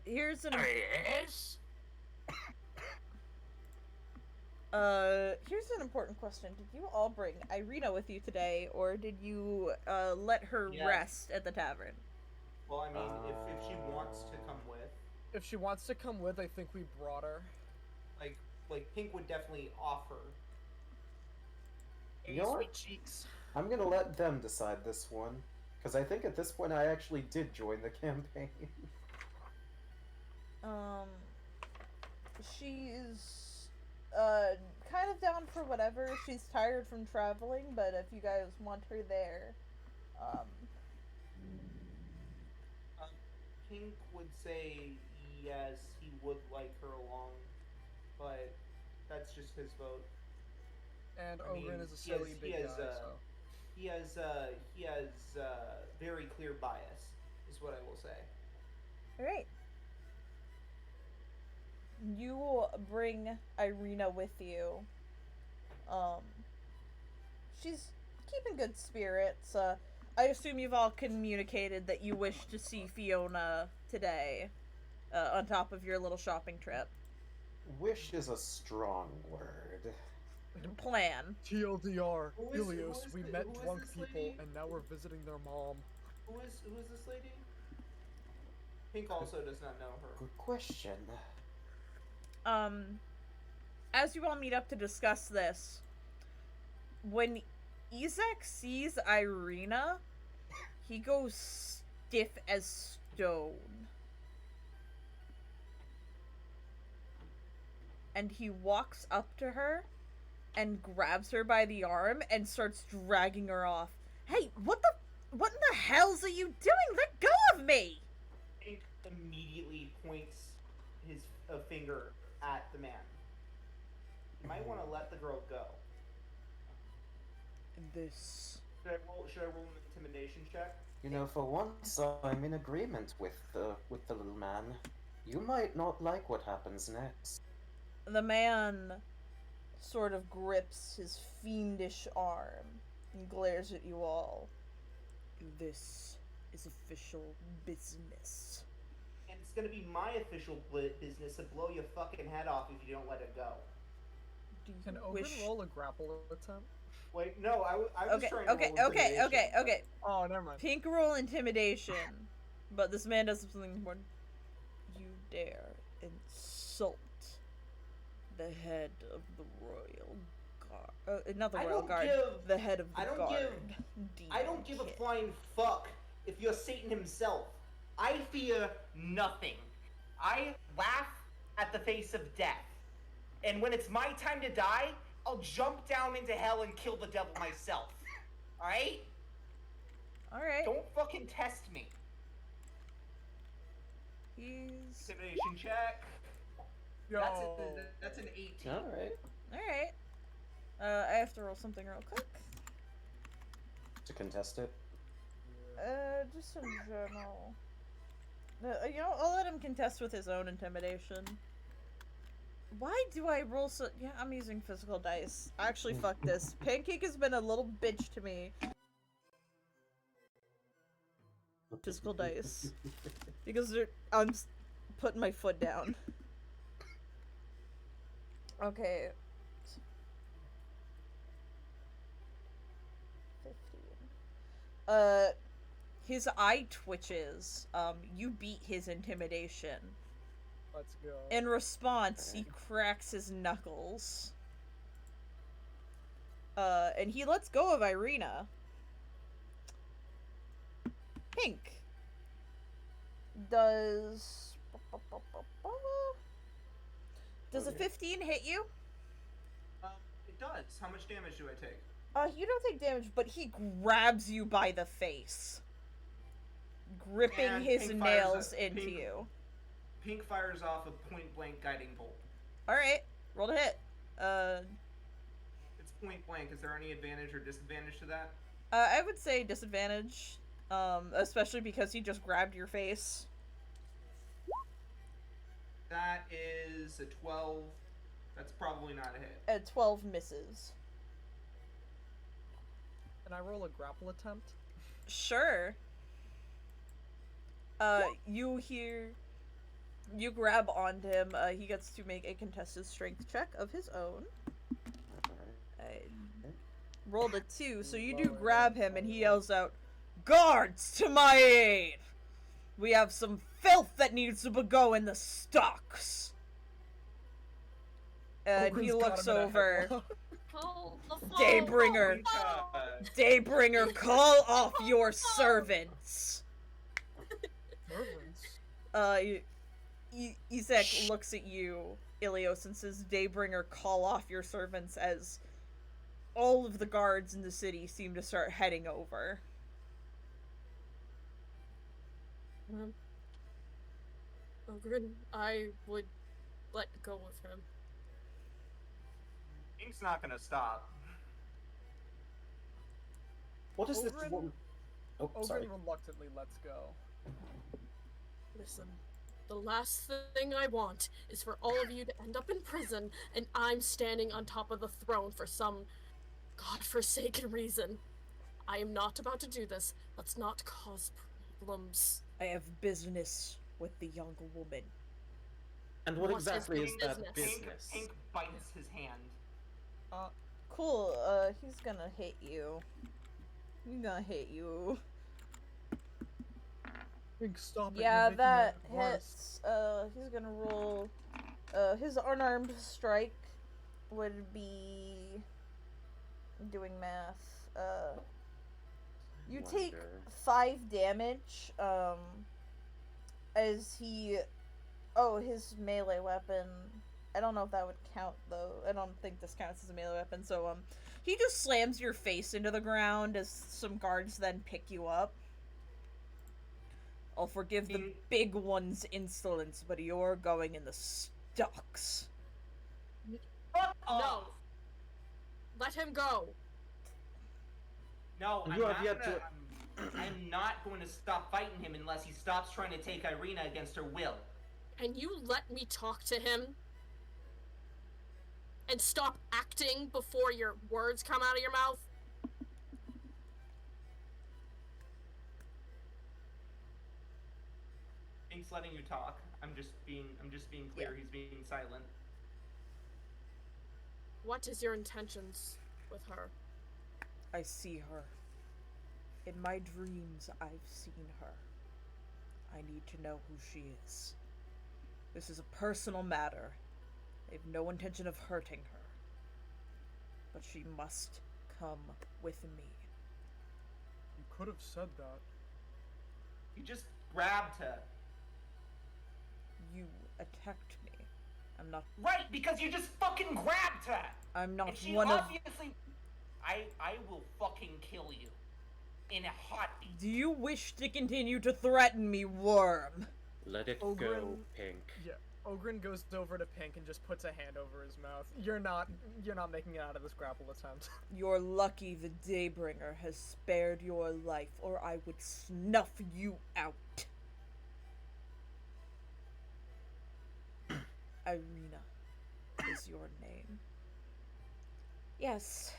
Here's an Yes? here's an important question. Did you all bring Irina with you today, or did you let her rest at the tavern? Well, I mean, if she wants to come with, If she wants to come with, I think we brought her. like Pink would definitely offer. You know what? Cheeks. I'm gonna let them decide this one, because I think at this point I actually did join the campaign. She's kind of down for whatever. She's tired from traveling, but if you guys want her there, Pink would say yes, he would like her along, but that's just his vote. And I mean, Ogren is a he has- silly he big has, guy, uh, so. He has very clear bias, is what I will say. alright. You will bring Irina with you. She's keeping good spirits. I assume you've all communicated that you wish to see Fiona today, on top of your little shopping trip. Wish is a strong word. Plan. TLDR, Who is Ilios, we met who is drunk this people, lady? and now we're visiting their mom. Who is this lady? Pink also does not know her. Good question. As you all meet up to discuss this, when Izek sees Irina, he goes stiff as stone. And he walks up to her and grabs her by the arm and starts dragging her off. Hey, what in the hells are you doing? Let go of me! Pink immediately points his finger at the man. You might want to let the girl go. This. Should I roll an intimidation check? You know, for once I'm in agreement with the little man. You might not like what happens next. The man sort of grips his fiendish arm and glares at you all. This is official business. And it's gonna be my official business to blow your fucking head off if you don't let it go. Do you Can Ogren wish... roll a grapple attempt? Wait, no, I was Okay, trying to okay, roll okay, intimidation. okay. Oh, never mind. Pink roll intimidation. But this man does something more. You dare insult the head of the royal guard. Not the I royal don't guard. give- The head of the I don't guard. I don't give a Demon flying fuck if you're Satan himself. I fear nothing. I laugh at the face of death. And when it's my time to die, I'll jump down into hell and kill the devil myself. Alright? Alright. Don't fucking test me. He's. Intimidation check. Yo. That's an 18. Alright. Alright. I have to roll something real quick. To contest it. Just in general. You know, I'll let him contest with his own intimidation. Why do I roll so... Yeah, I'm using physical dice. Actually, fuck this. Pancake has been a little bitch to me. Physical dice. Because I'm putting my foot down. Okay. 15. His eye twitches. You beat his intimidation. Let's go. In response, he cracks his knuckles. And he lets go of Irina. Pink. Does a 15 hit you? It does. How much damage do I take? You don't take damage, but he grabs you by the face. Gripping And his Pink fires nails into Pink- you. Pink fires off a point blank guiding bolt. Alright, roll to hit. It's point blank. Is there any advantage or disadvantage to that? I would say disadvantage. Especially because he just grabbed your face. That is a 12. That's probably not a hit. 12 misses. Can I roll a grapple attempt? Sure. You grab onto him. He gets to make a contested strength check of his own. I rolled a 2, so you do grab him, and he yells out, "Guards, to my aid! We have some filth that needs to go in the stocks." And he Ogren's got looks him in a over. headlock. Oh, the flow, Daybringer. oh, Daybringer, call off your servants. Servants. Isaac looks at you Ilios and says, Daybringer, call off your servants as all of the guards in the city seem to start heading over. Ogren, I would let go of him. Ink's not gonna stop. What is this Ogren- woman? Oh, sorry. Ogren reluctantly lets go. Listen, the last thing I want is for all of you to end up in prison and I'm standing on top of the throne for some godforsaken reason. I am not about to do this. Let's not cause problems. I have business with the young woman. And what What's his exactly is that business? business? Pink bites his hand. Cool, he's gonna hit you. He's gonna hit you. Pink, stop it. Yeah, you're that making it worse. hits. He's gonna roll. His unarmed strike would be doing math. You take Wonder. 5 damage. As he. Oh, his melee weapon. I don't know if that would count though. I don't think this counts as a melee weapon. So he just slams your face into the ground as some guards then pick you up. I'll forgive the big one's insolence, but you're going in the stocks. Fuck No. off! Let him go. No, You have yet to- I'm not going to stop fighting him unless he stops trying to take Irina against her will. Can you let me talk to him? And stop acting before your words come out of your mouth? Ink's letting you talk. I'm just being clear. Yeah. He's being silent. What is your intentions with her? I see her. In my dreams, I've seen her. I need to know who she is. This is a personal matter. I have no intention of hurting her. But she must come with me. You could have said that. You just grabbed her. You attacked me. I'm not. Right, because you just fucking grabbed her! I'm not And she one of. obviously... I will fucking kill you. In a heartbeat. Do you wish to continue to threaten me, worm? Let it go, Ogren- Pink. Yeah. Ogren goes over to Pink and just puts a hand over his mouth. You're not making it out of this grapple attempt. You're lucky the Daybringer has spared your life, or I would snuff you out. Irina is your name. Yes.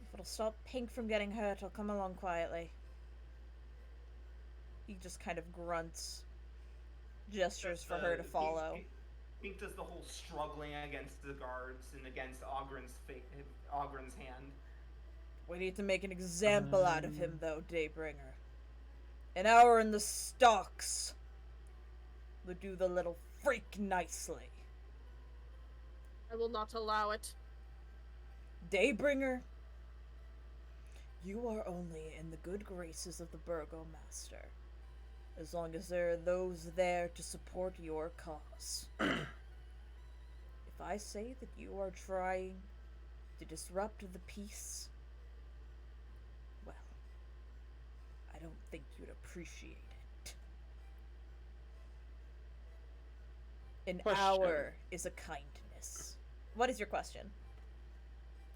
If it'll stop Pink from getting hurt, I'll come along quietly. He just kind of grunts, gestures for her to follow. Pink does the whole struggling against the guards and against Ogren's hand. We need to make an example out of him, though, Daybringer. An hour in the stocks would do the little freak nicely. I will not allow it. Daybringer, you are only in the good graces of the Burgomaster, as long as there are those there to support your cause. If I say that you are trying to disrupt the peace, well, I don't think you'd appreciate it. An Question. hour is a kindness. What is your question?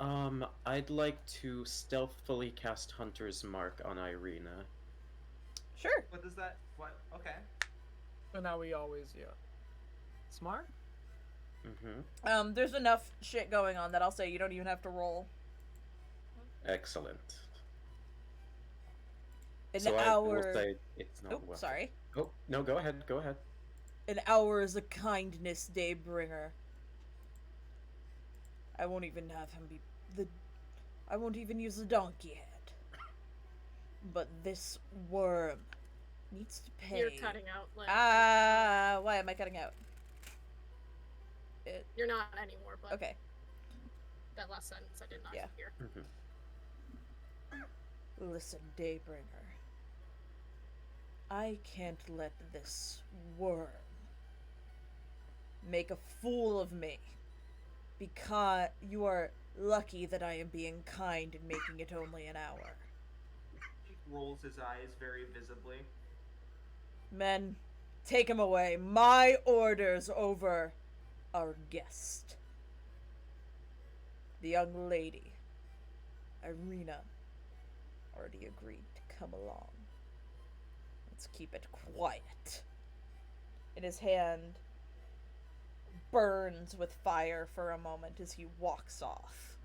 I'd like to stealthily cast Hunter's Mark on Irina. Sure. What does that... What? Okay. So now we always, yeah. Smart? Mm-hmm. There's enough shit going on that I'll say you don't even have to roll. Excellent. An So hour. I will say it's not Oh, well. sorry. Oh, no, go ahead, go ahead. An hour is a kindness, Daybringer. I won't even have him be I won't even use the donkey head. But this worm needs to pay. You're cutting out. Like, Why am I cutting out? You're not anymore, but Okay. that last sentence I did not Yeah. hear. Mm-hmm. Listen, Daybringer. I can't let this worm make a fool of me. Because you are lucky that I am being kind and making it only an hour. He rolls his eyes very visibly. Men, take him away. My orders over our guest. The young lady, Irina, already agreed to come along. Let's keep it quiet. And his hand burns with fire for a moment as he walks off.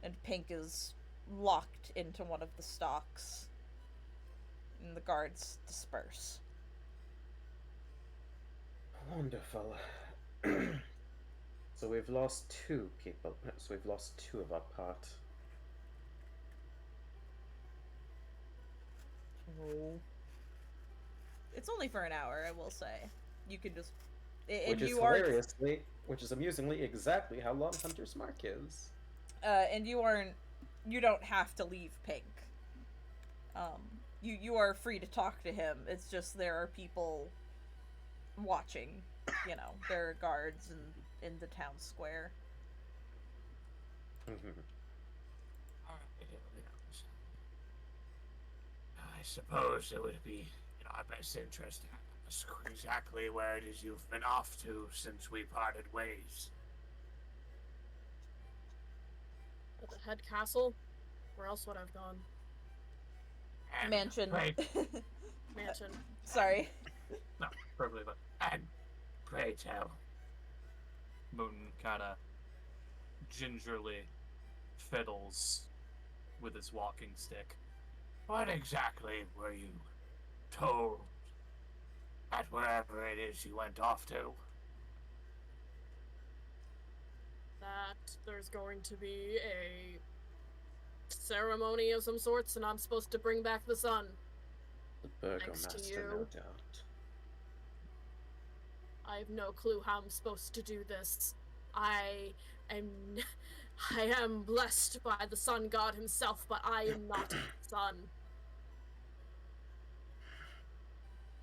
And Pink is locked into one of the stocks. And the guards disperse. Wonderful. So we've lost 2 people. So we've lost 2 of our part. Oh. It's only for an hour, I will say. You can just... Which is hilariously, which is amusingly exactly how long Hunter's Mark is. And you don't have to leave Pink. You are free to talk to him. It's just there are people watching. You know, there are guards in the town square. I suppose it would be in our best interest to ask exactly where it is you've been off to since we parted ways. At the head castle? Where else would I've gone? And Mansion. Mansion. Sorry. No, perfectly fine. And pray tell. Muten kind of gingerly fiddles with his walking stick. What exactly were you told at wherever it is you went off to? That there's going to be a ceremony of some sorts, and I'm supposed to bring back the sun. The Thanks to Burgomaster, you. no doubt. I have no clue how I'm supposed to do this. I am blessed by the sun god himself, but I am not his son.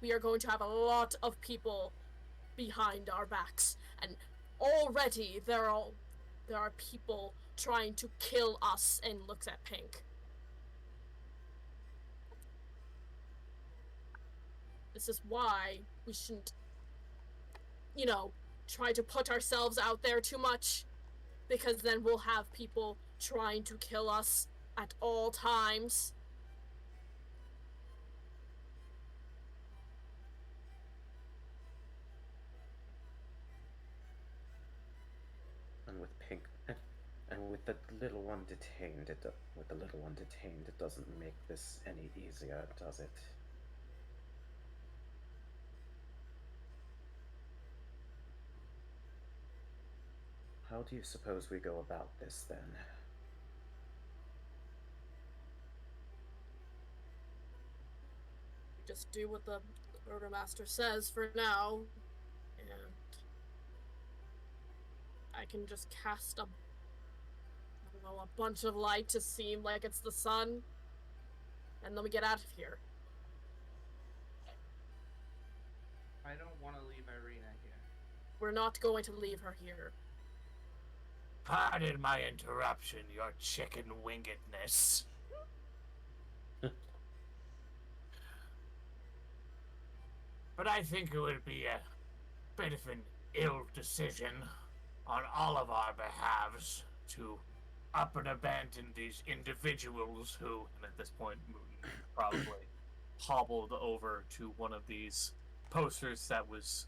We are going to have a lot of people behind our backs, and already there are people trying to kill us, and looks at Pink. This is why we shouldn't, try to put ourselves out there too much, because then we'll have people trying to kill us at all times. And with Pink, and with the little one detained, it doesn't make this any easier, does it? How do you suppose we go about this, then? Just do what the Burgomaster says for now, and I can just cast a bunch of light to seem like it's the sun, and then we get out of here. I don't want to leave Irina here. We're not going to leave her here. Pardon my interruption, your chicken wingedness. But I think it would be a bit of an ill decision on all of our behalves to up and abandon these individuals who, And at this point, Muten probably hobbled over to one of these posters that was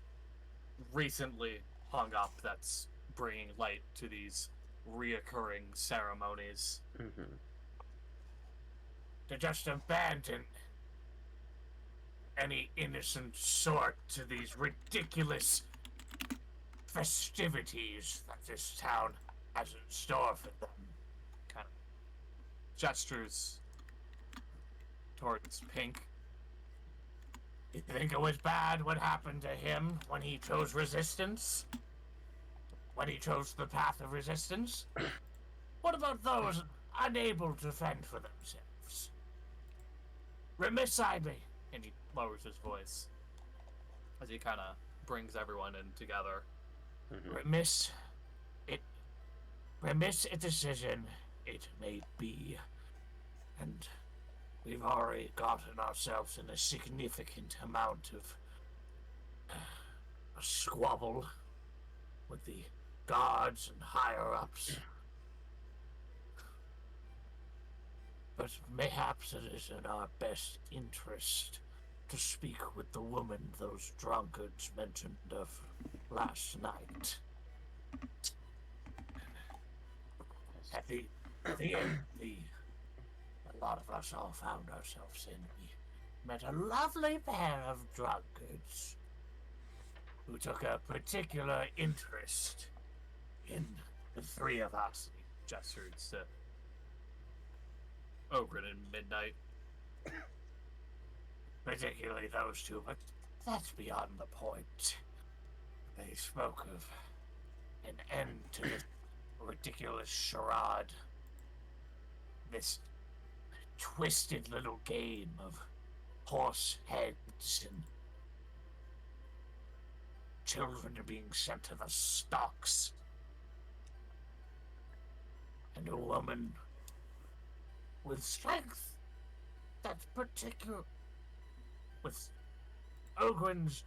recently hung up that's bringing light to these reoccurring ceremonies. to just abandon any innocent sort to these ridiculous festivities that this town has in store for them. Kind of gestures towards Pink. You think it was bad what happened to him when he chose resistance? When he chose the path of resistance? What about those unable to fend for themselves? Remiss I be. And he lowers his voice as he kind of brings everyone in together. Remiss a decision it may be, and we've already gotten ourselves in a significant amount of a squabble with the guards and higher-ups. But mayhaps it is in our best interest to speak with the woman those drunkards mentioned of last night. At the end, a lot of us all found ourselves in. We met a lovely pair of drunkards who took a particular interest in the three of us. He gestures to Ogren and Midnight. Particularly those two, but that's beyond the point. They spoke of an end to this ridiculous charade. This twisted little game of horse heads and children are being sent to the stocks. And a woman with strength that's particular, with Ogren's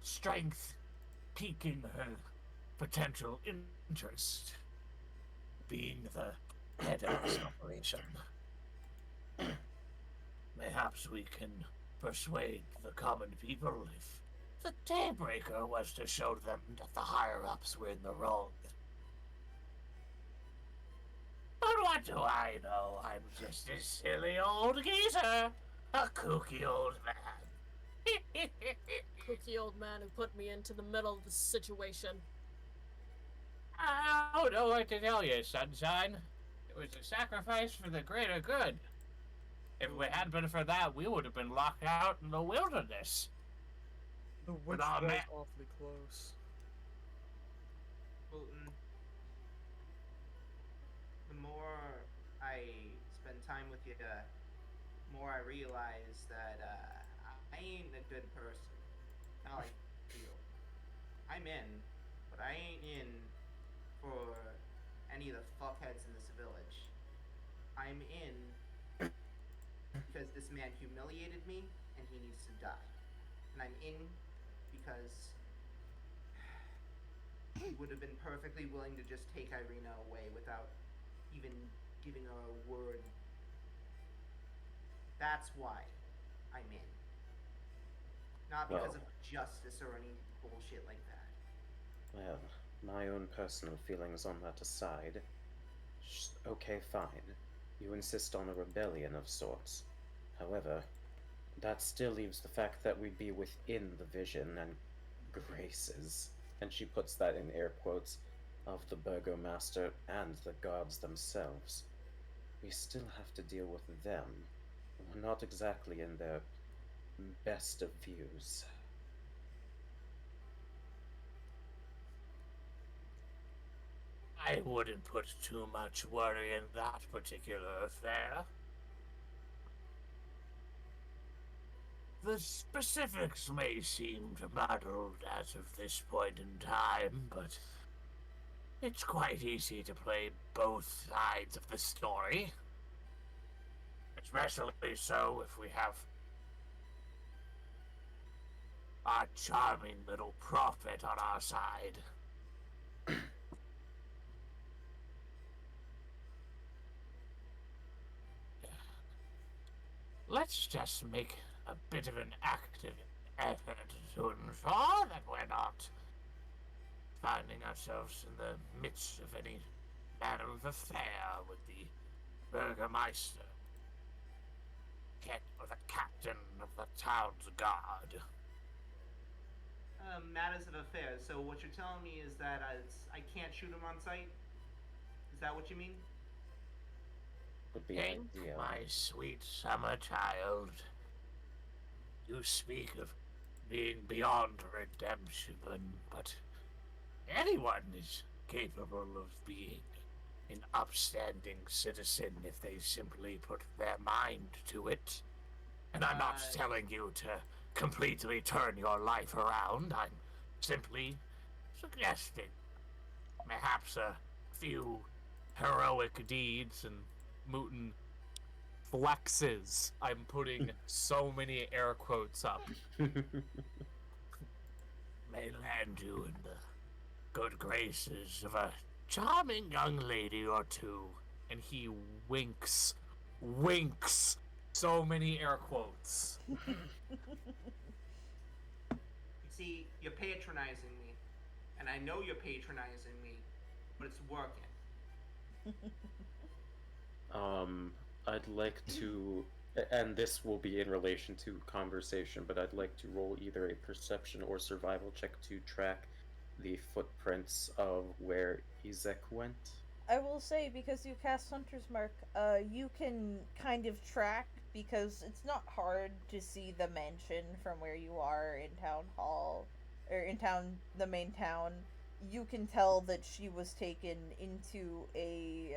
strength piquing her potential interest, being the head of this operation. Mayhaps we can persuade the common people if the Daybreaker was to show them that the higher-ups were in the wrong. But what do I know? I'm just a silly old geezer. A kooky old man. Kooky old man who put me into the middle of the situation. I don't know what to tell you, Sunshine. It was a sacrifice for the greater good. If it hadn't been for that, we would have been locked out in the wilderness. The witch Aw, was man. awfully close. Muten, the more I spend time with you, the more I realize that I ain't a good person. Not like you. I'm in, but I ain't in for any of the fuckheads in this village. I'm in because this man humiliated me and he needs to die. And I'm in because he would have been perfectly willing to just take Irina away without even giving her a word. That's why I'm in. Not because of justice or any bullshit like that. Well, my own personal feelings on that aside. Okay, fine. You insist on a rebellion of sorts. However, that still leaves the fact that we'd be within the vision and graces, and she puts that in air quotes, of the Burgomaster and the gods themselves. We still have to deal with them. We're not exactly in their best of views. I wouldn't put too much worry in that particular affair. The specifics may seem muddled as of this point in time, but it's quite easy to play both sides of the story. Especially so if we have our charming little prophet on our side. Let's just make a bit of an active effort to ensure that we're not finding ourselves in the midst of any manner of affair with the Burgermeister, or the captain of the town's guard. Matters of affairs. So what you're telling me is that I can't shoot him on sight? Is that what you mean? Would be Hank, ideal. my sweet summer child, you speak of being beyond redemption, but anyone is capable of being an upstanding citizen if they simply put their mind to it. And I'm not telling you to completely turn your life around. I'm simply suggesting perhaps a few heroic deeds, and Muten flexes. I'm putting so many air quotes up. May land you in the good graces of a charming young lady or two. And he winks. Winks! So many air quotes. You see, you're patronizing me. And I know you're patronizing me, but it's working. I'd like to, and this will be in relation to conversation, but I'd like to roll either a perception or survival check to track the footprints of where Izek went. I will say, because you cast Hunter's Mark, you can kind of track, because it's not hard to see the mansion from where you are in Town Hall, or in town, the main town. You can tell that she was taken into a,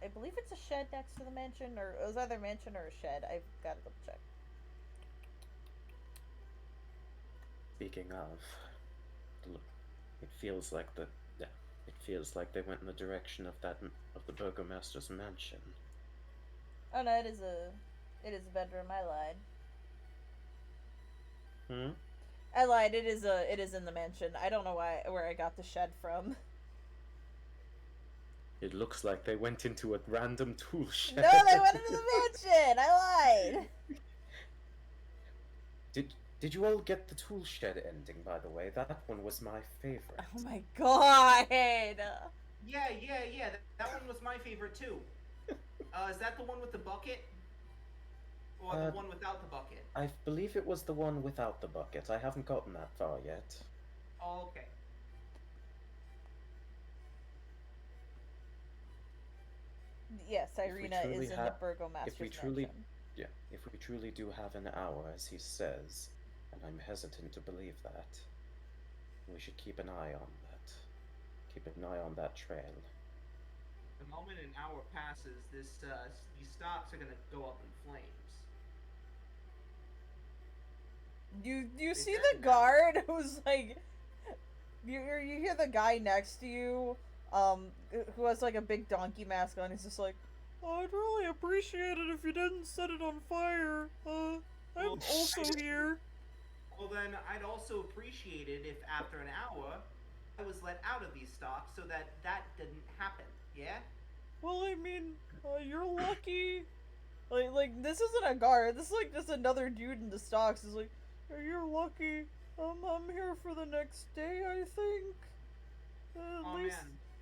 I believe it's a shed next to the mansion, or it was either a mansion or a shed. I've got to double check. Speaking of, it feels like they went in the direction of the burgomaster's mansion. Oh no, it is a bedroom. I lied. I lied. It is in the mansion. I don't know where I got the shed from. It looks like they went into a random tool shed. No, they went into the mansion. I lied. Did you all get the tool shed ending, by the way? That one was my favorite. Oh my god. Yeah. That one was my favorite too. Is that the one with the bucket? Or the one without the bucket? I believe it was the one without the bucket. I haven't gotten that far yet. Oh, okay. Yes, Irina is in the burgomaster's mansion. If we truly do have an hour, as he says, and I'm hesitant to believe that, we should keep an eye on that. Keep an eye on that trail. The moment an hour passes, these stocks are gonna go up in flames. You see the guard who's like, you hear the guy next to you, who has like a big donkey mask on. He's just like, I'd really appreciate it if you didn't set it on fire. I'm also here. Well then, I'd also appreciate it if after an hour, I was let out of these stocks so that didn't happen. Yeah? Well, I mean, you're lucky. Like this isn't a guard. This is like just another dude in the stocks. Is like, you're lucky. I'm here for the next day, I think.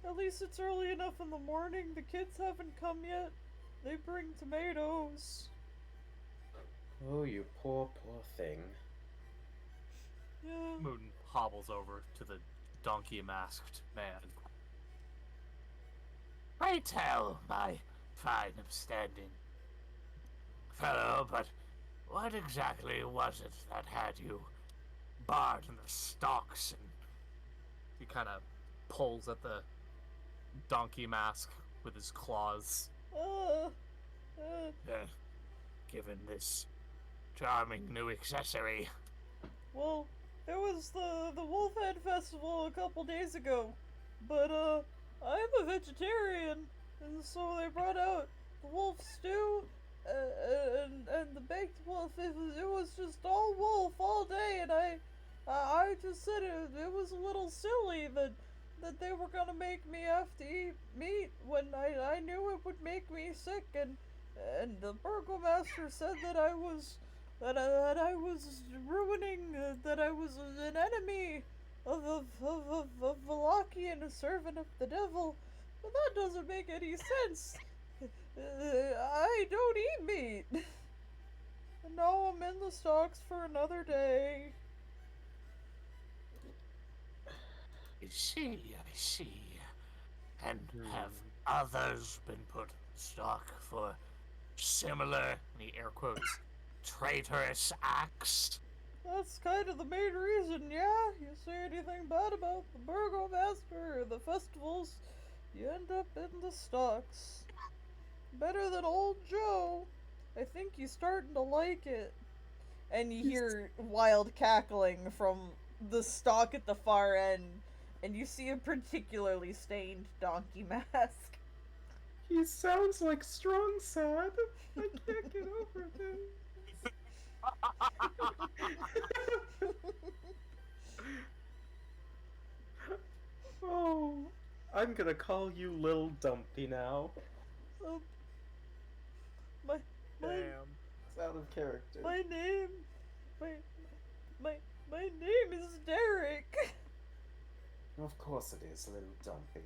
At least it's early enough in the morning. The kids haven't come yet. They bring tomatoes. Oh, you poor thing. Yeah. Muten hobbles over to the donkey-masked man. Pray tell, my fine upstanding fellow, but what exactly was it that had you barred in the stocks? And he kind of pulls at the donkey mask with his claws. Given this charming new accessory. Well, there was the Wolfhead Festival a couple days ago, but I'm a vegetarian, and so they brought out the wolf stew, and the baked wolf. It was just all wolf all day, and I just said it was a little silly that they were gonna make me have to eat meat when I knew it would make me sick, and the burgomaster said that I was ruining, that I was an enemy of Valaki and a servant of the devil. But that doesn't make any sense. I don't eat meat. And now I'm in the stocks for another day. I see. And have others been put in stock for similar, and he air quotes, traitorous acts? That's kind of the main reason, yeah? You say anything bad about the burgomaster or the festivals, you end up in the stocks. Better than old Joe. I think he's starting to like it. and you hear wild cackling from the stalk at the far end, and you see a particularly stained donkey mask. He sounds like strong sad. I can't get over this. Oh, I'm gonna call you Lil Dumpy now. Oh, my Damn. It's out of character. my name, my my my name is Derek. Of course it is, Lil Dumpy.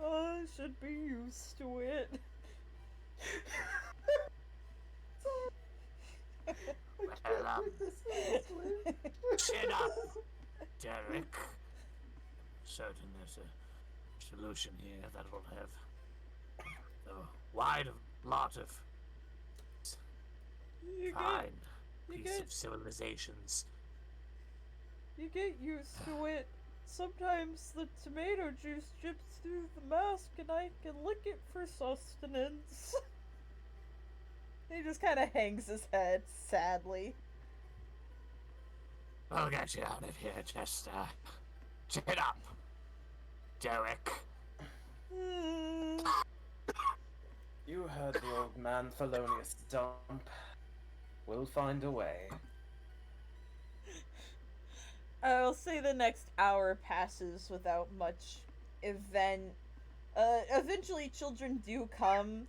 I should be used to it. Well, chin up, Derek. Certain there's a solution here that will have a wide lot of You fine you piece get- of civilizations. You get used to it. Sometimes the tomato juice drips through the mask and I can lick it for sustenance. He just kind of hangs his head sadly. We'll get you out of here. Just chin up, Derek. You heard the old man, Felonious Dump. We'll find a way. I'll say the next hour passes without much event. Eventually children do come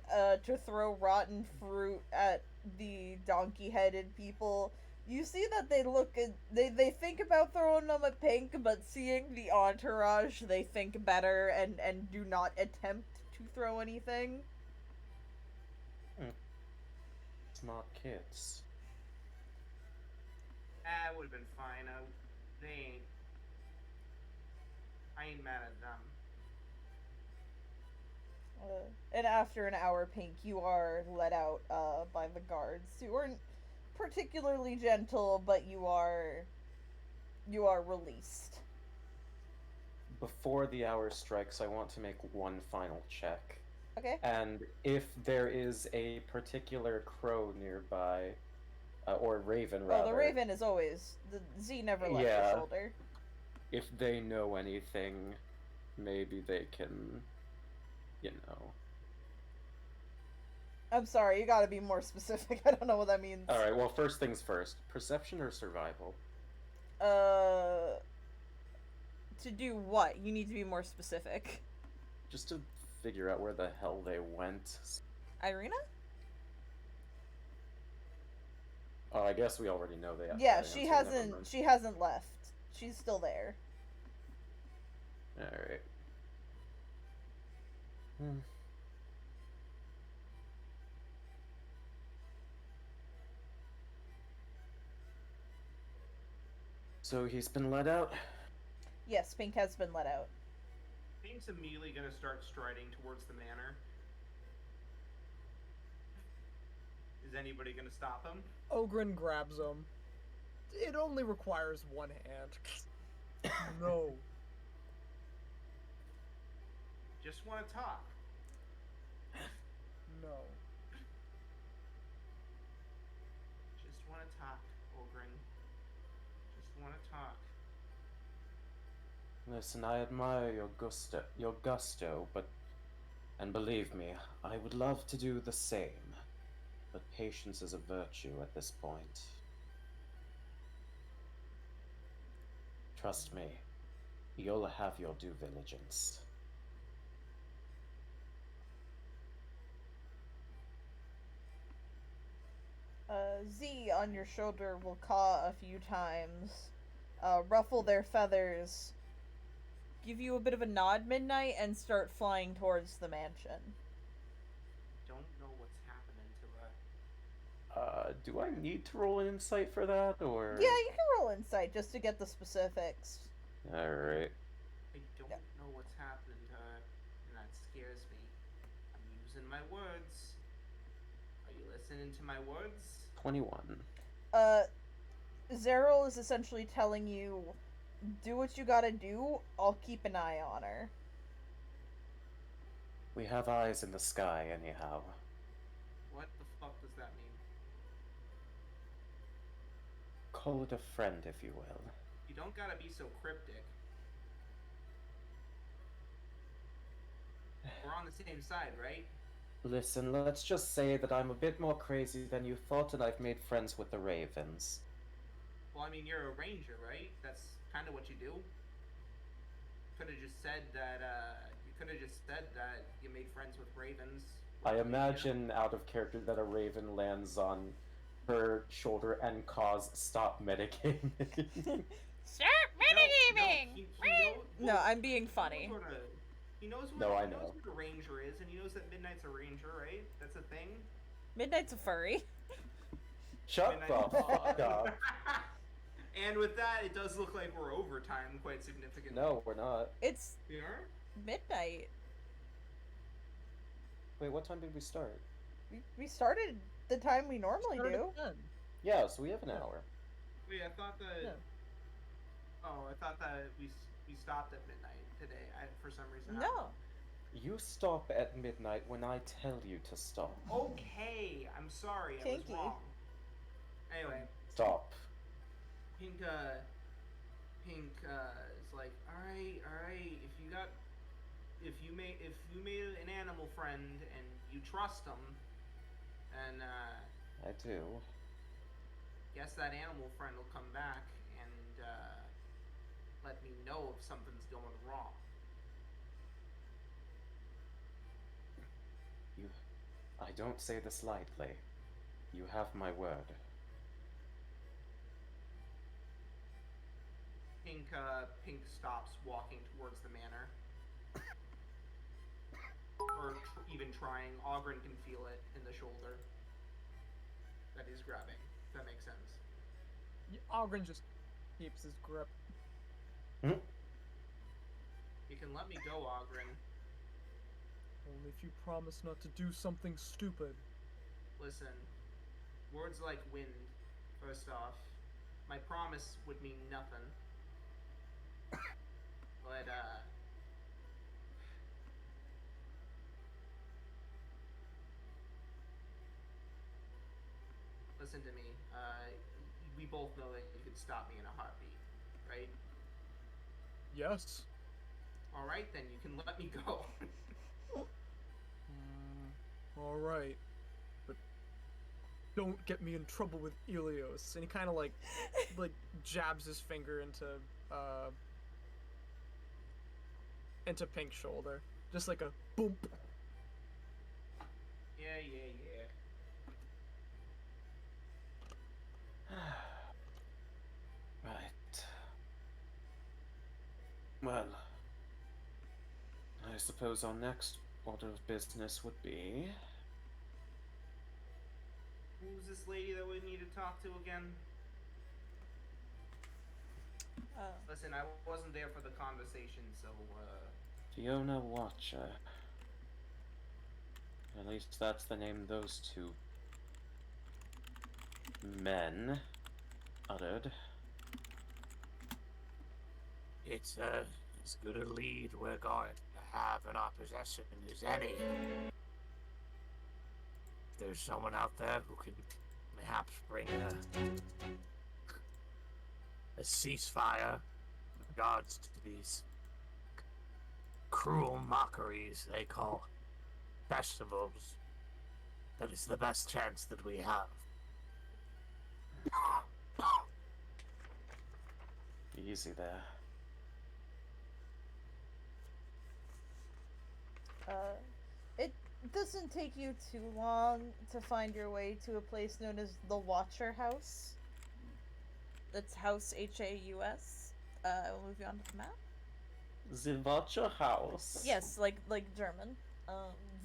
to throw rotten fruit at the donkey-headed people. You see that they look at, they think about throwing them at Pink, but seeing the entourage, they think better and do not attempt to throw anything. Smart kids. That would have been fine. I ain't mad at them. And after an hour, Pink, you are let out by the guards, who aren't particularly gentle, but you are released. Before the hour strikes, I want to make one final check. Okay. And if there is a particular crow nearby, or raven rather. Oh, the raven is always the Z never left your Yeah. shoulder. If they know anything, maybe they can, you know. I'm sorry, you gotta be more specific. I don't know what that means. Alright, well, first things first. Perception or survival? To do what? You need to be more specific. Just to figure out where the hell they went. Irina? Oh, I guess we already know they. Yeah, that she answer, never hasn't. mind. She hasn't left. She's still there. Alright. So he's been let out? Yes, Pink has been let out. Pink's immediately gonna start striding towards the manor. Is anybody gonna stop him? Ogren grabs him. It only requires one hand. No. Just want to talk. No. Just want to talk, Ogren. Just want to talk. Listen, I admire your gusto, but, and believe me, I would love to do the same, but patience is a virtue at this point. Trust me, you'll have your due diligence. Z on your shoulder will caw a few times, ruffle their feathers, give you a bit of a nod, Midnight, and start flying towards the mansion. Don't know what's happening to her. Do I need to roll an insight for that, or? Yeah, you can roll insight just to get the specifics. Alright. I don't know what's happening to her, and that scares me. I'm using my words. Are you listening to my words? 21. Zeril is essentially telling you, do what you gotta do, I'll keep an eye on her. We have eyes in the sky, anyhow. What the fuck does that mean? Call it a friend, if you will. You don't gotta be so cryptic. We're on the same side, right? Listen, let's just say that I'm a bit more crazy than you thought, and I've made friends with the Ravens. Well, I mean, you're a ranger, right? That's kind of what you do. Could have just said that. You could have just said that you made friends with ravens. I imagine out of character that a raven lands on her shoulder and CoS stop metagaming. Stop No, metagaming! No, I'm being funny. He knows what No, I he knows know. what a ranger is, and he knows that Midnight's a ranger, right? That's a thing. Midnight's a furry. Shut the fuck up. And with that, it does look like we're overtime quite significantly. No, we're not. It's We are? midnight. Wait, what time did we start? We started the time we normally do. Yeah, so we have an hour. Wait, I thought that. Yeah. Oh, I thought that we stopped at midnight today. For some reason. No. You stop at midnight when I tell you to stop. Okay, I'm sorry. Kinky. I was wrong. Anyway, Stop. Pink is like, all right. If you made an animal friend and you trust them, and I do. guess that animal friend will come back and let me know if something's going wrong. I don't say this lightly. You have my word. Pink stops walking towards the manor. Or even trying. Ogren can feel it in the shoulder that he's grabbing. If that makes sense. Ogren just keeps his grip. Hmm? You can let me go, Ogren. Only if you promise not to do something stupid. Listen, words like wind, first off. My promise would mean nothing. But, listen to me. We both know that you could stop me in a heartbeat, right? Yes. Alright, then you can let me go. Alright. But don't get me in trouble with Ilios. And he kind of like jabs his finger into Pink's shoulder. Just like a boom. Yeah. Right. Well, I suppose our next order of business would be... Who's this lady that we need to talk to again? Listen, I wasn't there for the conversation, so, Fiona Watcher. At least that's the name those two men uttered. It's as good a lead we're going to have in our possession as any. If there's someone out there who can perhaps bring a ceasefire in regards to these cruel mockeries they call festivals, that is the best chance that we have. Easy there. It doesn't take you too long to find your way to a place known as the Watcher House. That's House Haus. We'll move you on to the map. The Watcher House. Yes, like German.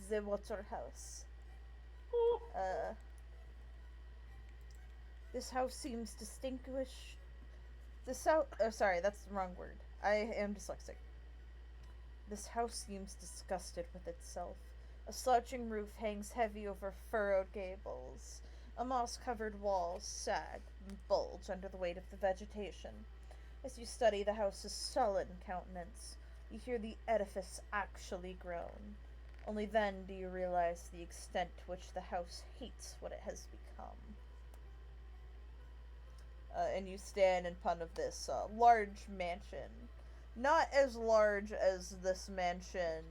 The Watcher House. This house seems distinguished. Sorry, that's the wrong word. I am dyslexic. This house seems disgusted with itself. A slouching roof hangs heavy over furrowed gables. A moss-covered walls sag and bulge under the weight of the vegetation. As you study the house's sullen countenance, you hear the edifice actually groan. Only then do you realize the extent to which the house hates what it has become. And you stand in front of this large mansion. Not as large as this mansion,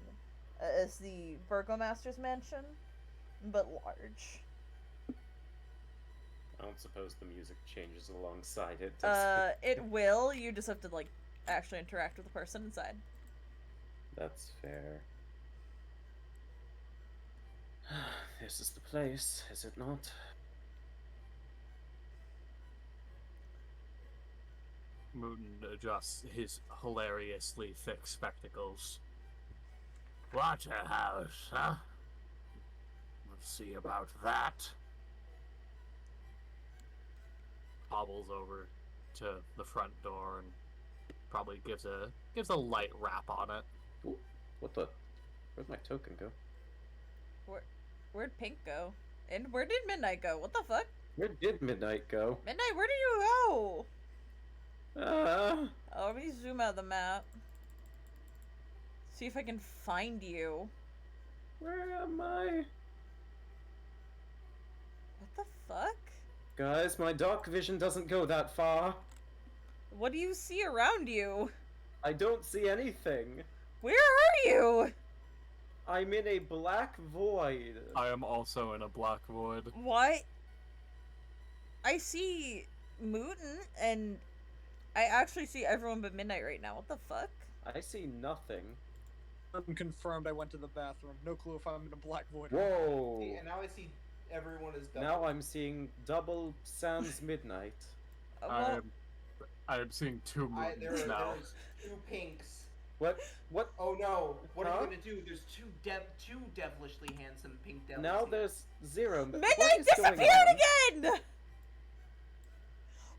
as the Burgomaster's mansion, but large. I don't suppose the music changes alongside it, does It will. You just have to, like, actually interact with the person inside. That's fair. This is the place, is it not? Muten adjusts his hilariously thick spectacles. Waterhouse, huh? We'll see about that. Hobbles over to the front door and probably gives a light rap on it. Ooh, what the? Where'd my token go? Where'd Pink go? And where did Midnight go? What the fuck? Where did Midnight go? Midnight, where did you go? Oh, let me zoom out the map. See if I can find you. Where am I? What the fuck? Guys, my dark vision doesn't go that far. What do you see around you? I don't see anything. Where are you? I'm in a black void. I am also in a black void. What? I see Muten, and I actually see everyone but Midnight right now. What the fuck? I see nothing. Unconfirmed, I went to the bathroom. No clue if I'm in a black void. Whoa! See, and now I see everyone is double. Now I'm seeing double Sam's Midnight. Well, I am seeing two Mutens There's now. two pinks. What? Oh no! What are Huh? you gonna do? There's two devilishly handsome pink devils. Now here. there's zero. Midnight disappeared again!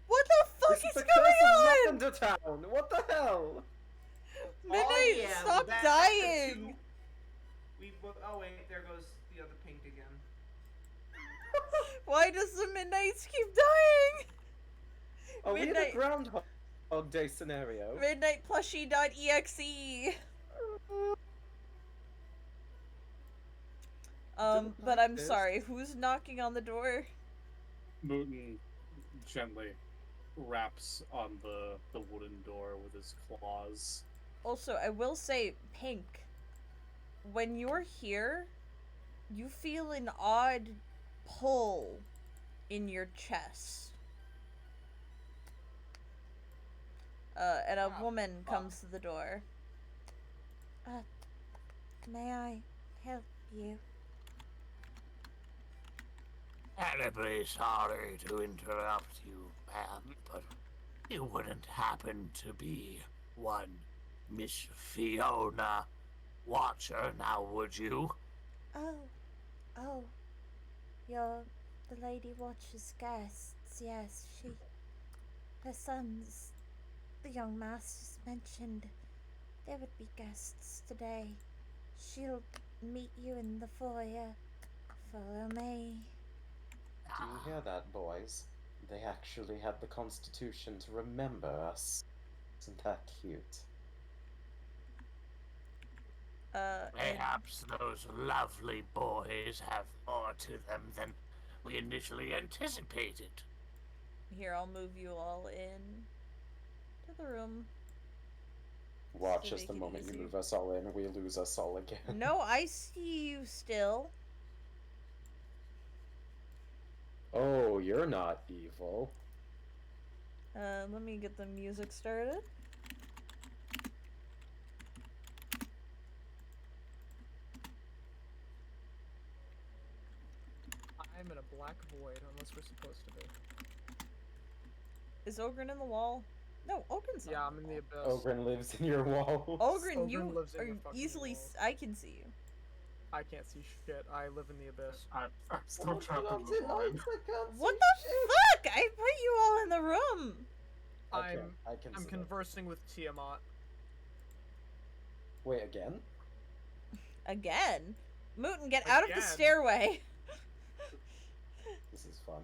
What the fuck is going on? This is the Curse of Strahd town. What the hell? Midnight, stop that's dying! Oh wait, there goes the other pink again. Why does the Midnights keep dying? Are we in Midnight- a Groundhog Day scenario? Midnight plushie.exe. But I'm sorry, who's knocking on the door? Muten gently raps on the wooden door with his claws. Also, I will say, Pink, when you're here, you feel an odd pull in your chest. And a woman comes to the door. May I help you? Terribly sorry to interrupt you, ma'am, but you wouldn't happen to be one Miss Fiona Watcher, now would you? Oh, you're the Lady Watcher's guests, yes, her sons, the young masters mentioned there would be guests today. She'll meet you in the foyer. Follow me. Do you hear that, boys? They actually had the Constitution to remember us. Isn't that cute? Perhaps those lovely boys have more to them than we initially anticipated. Here, I'll move you all in to the room. Watch To as make the it moment you easier. move us all in, we lose us all again. No, I see you still. Oh, you're not evil. Let me get the music started. I'm in a black void, unless we're supposed to be. Is Ogren in the wall? No, Ogren's not. Yeah, I'm in the abyss. Ogren lives in your wall. Ogren, Ogren you lives in are the fucking easily. walls. I can see you. I can't see shit. I live in the abyss. I'm still trapped in the void. What the fuck? I put you all in the room. Okay, I can I'm see that. conversing with Tiamat. Wait, again? Again? Muten, get out of the Again? stairway. This is fun.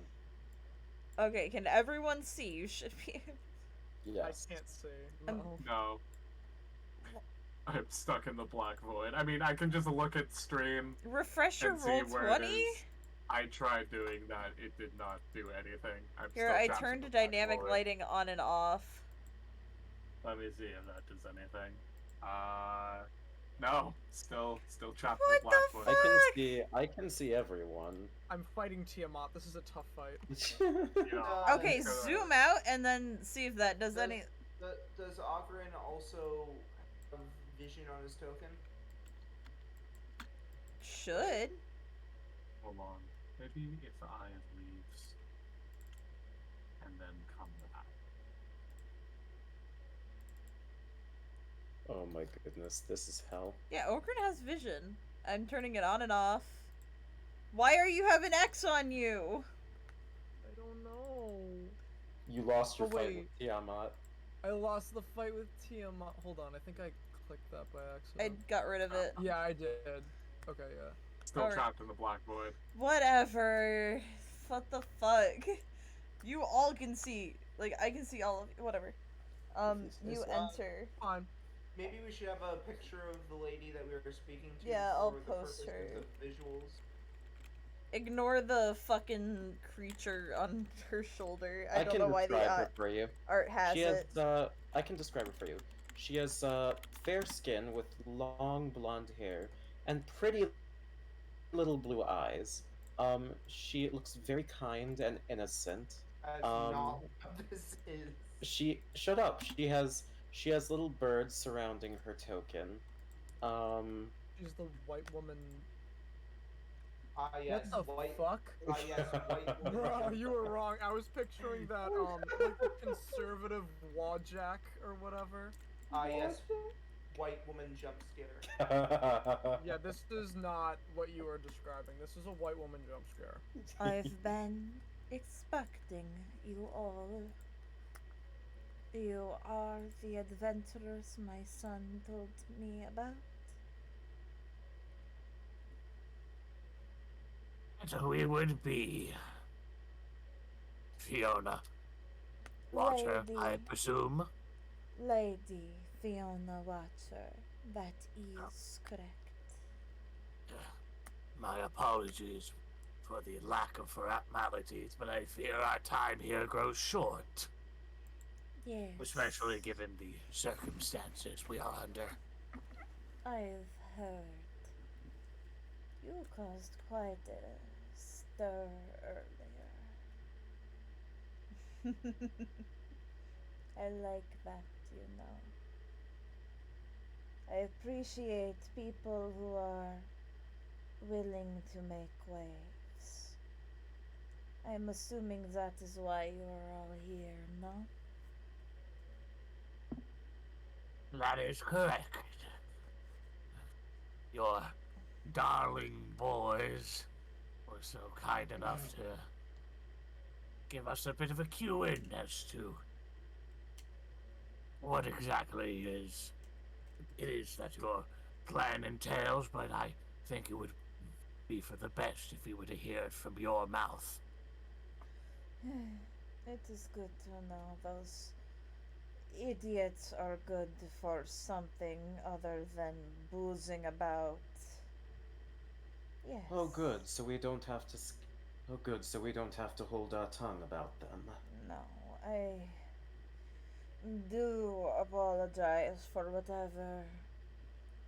Okay, can everyone see? You should be. I Yes. can't see. Um, No. No. I'm stuck in the black void. I mean, I can just look at stream Refresh your and see roll where 20? it is. I tried doing that. It did not do anything. I'm Here, still I trapped in turned the black dynamic void. lighting on and off. Let me see if that does anything. No, still trapped What in the black the void. I can see everyone. I'm fighting Tiamat. This is a tough fight. Okay, zoom out and then see if that does any. Does Ogren also have vision on his token? Should. Hold on. Maybe if I leaves and then come back. Oh my goodness, this is hell. Yeah, Ogren has vision. I'm turning it on and off. Why are you having X on you? I don't know. You lost your Oh, fight wait. with Tiamat. I lost the fight with Tiamat. Hold on, I think I clicked that by I accident. got rid of it. Yeah, I did. Okay, yeah. Still Alright. trapped in the black void. Whatever. What the fuck? You all can see. Like, I can see all of you. Whatever. You enter. Fine. Maybe we should have a picture of the lady that we were speaking to Yeah, I'll for the post purposes her. of visuals. Ignore the fucking creature on her shoulder. I don't can know why the describe her for you. art has She has, it. I can describe her for you. She has fair skin with long blonde hair and pretty little blue eyes. She looks very kind and innocent. That's not what this is. Shut up. She has little birds surrounding her token. She's the white woman. Yes, what the white. fuck? Yes, white woman. Bro, you were wrong. I was picturing that, like the conservative Wajak or whatever. Yes, white woman jump scare. Yeah, this is not what you are describing. This is a white woman jump scare. I've been expecting you all. You are the adventurers my son told me about. So we would be Fiona Watcher, I Lady. presume. Lady Fiona Watcher, that is correct. My apologies for the lack of formalities, but I fear our time here grows short. Yes. Especially given the circumstances we are under. I've heard. You caused quite a stir earlier. I like that, you know. I appreciate people who are willing to make waves. I'm assuming that is why you are all here, no? That is correct. Your darling boys were so kind enough to give us a bit of a cue in as to what exactly it is that your plan entails, but I think it would be for the best if we were to hear it from your mouth. It is good to know those idiots are good for something other than boozing about. Yes. Oh, good. So we don't have to. Oh, good. So we don't have to hold our tongue about them. No, I do apologize for whatever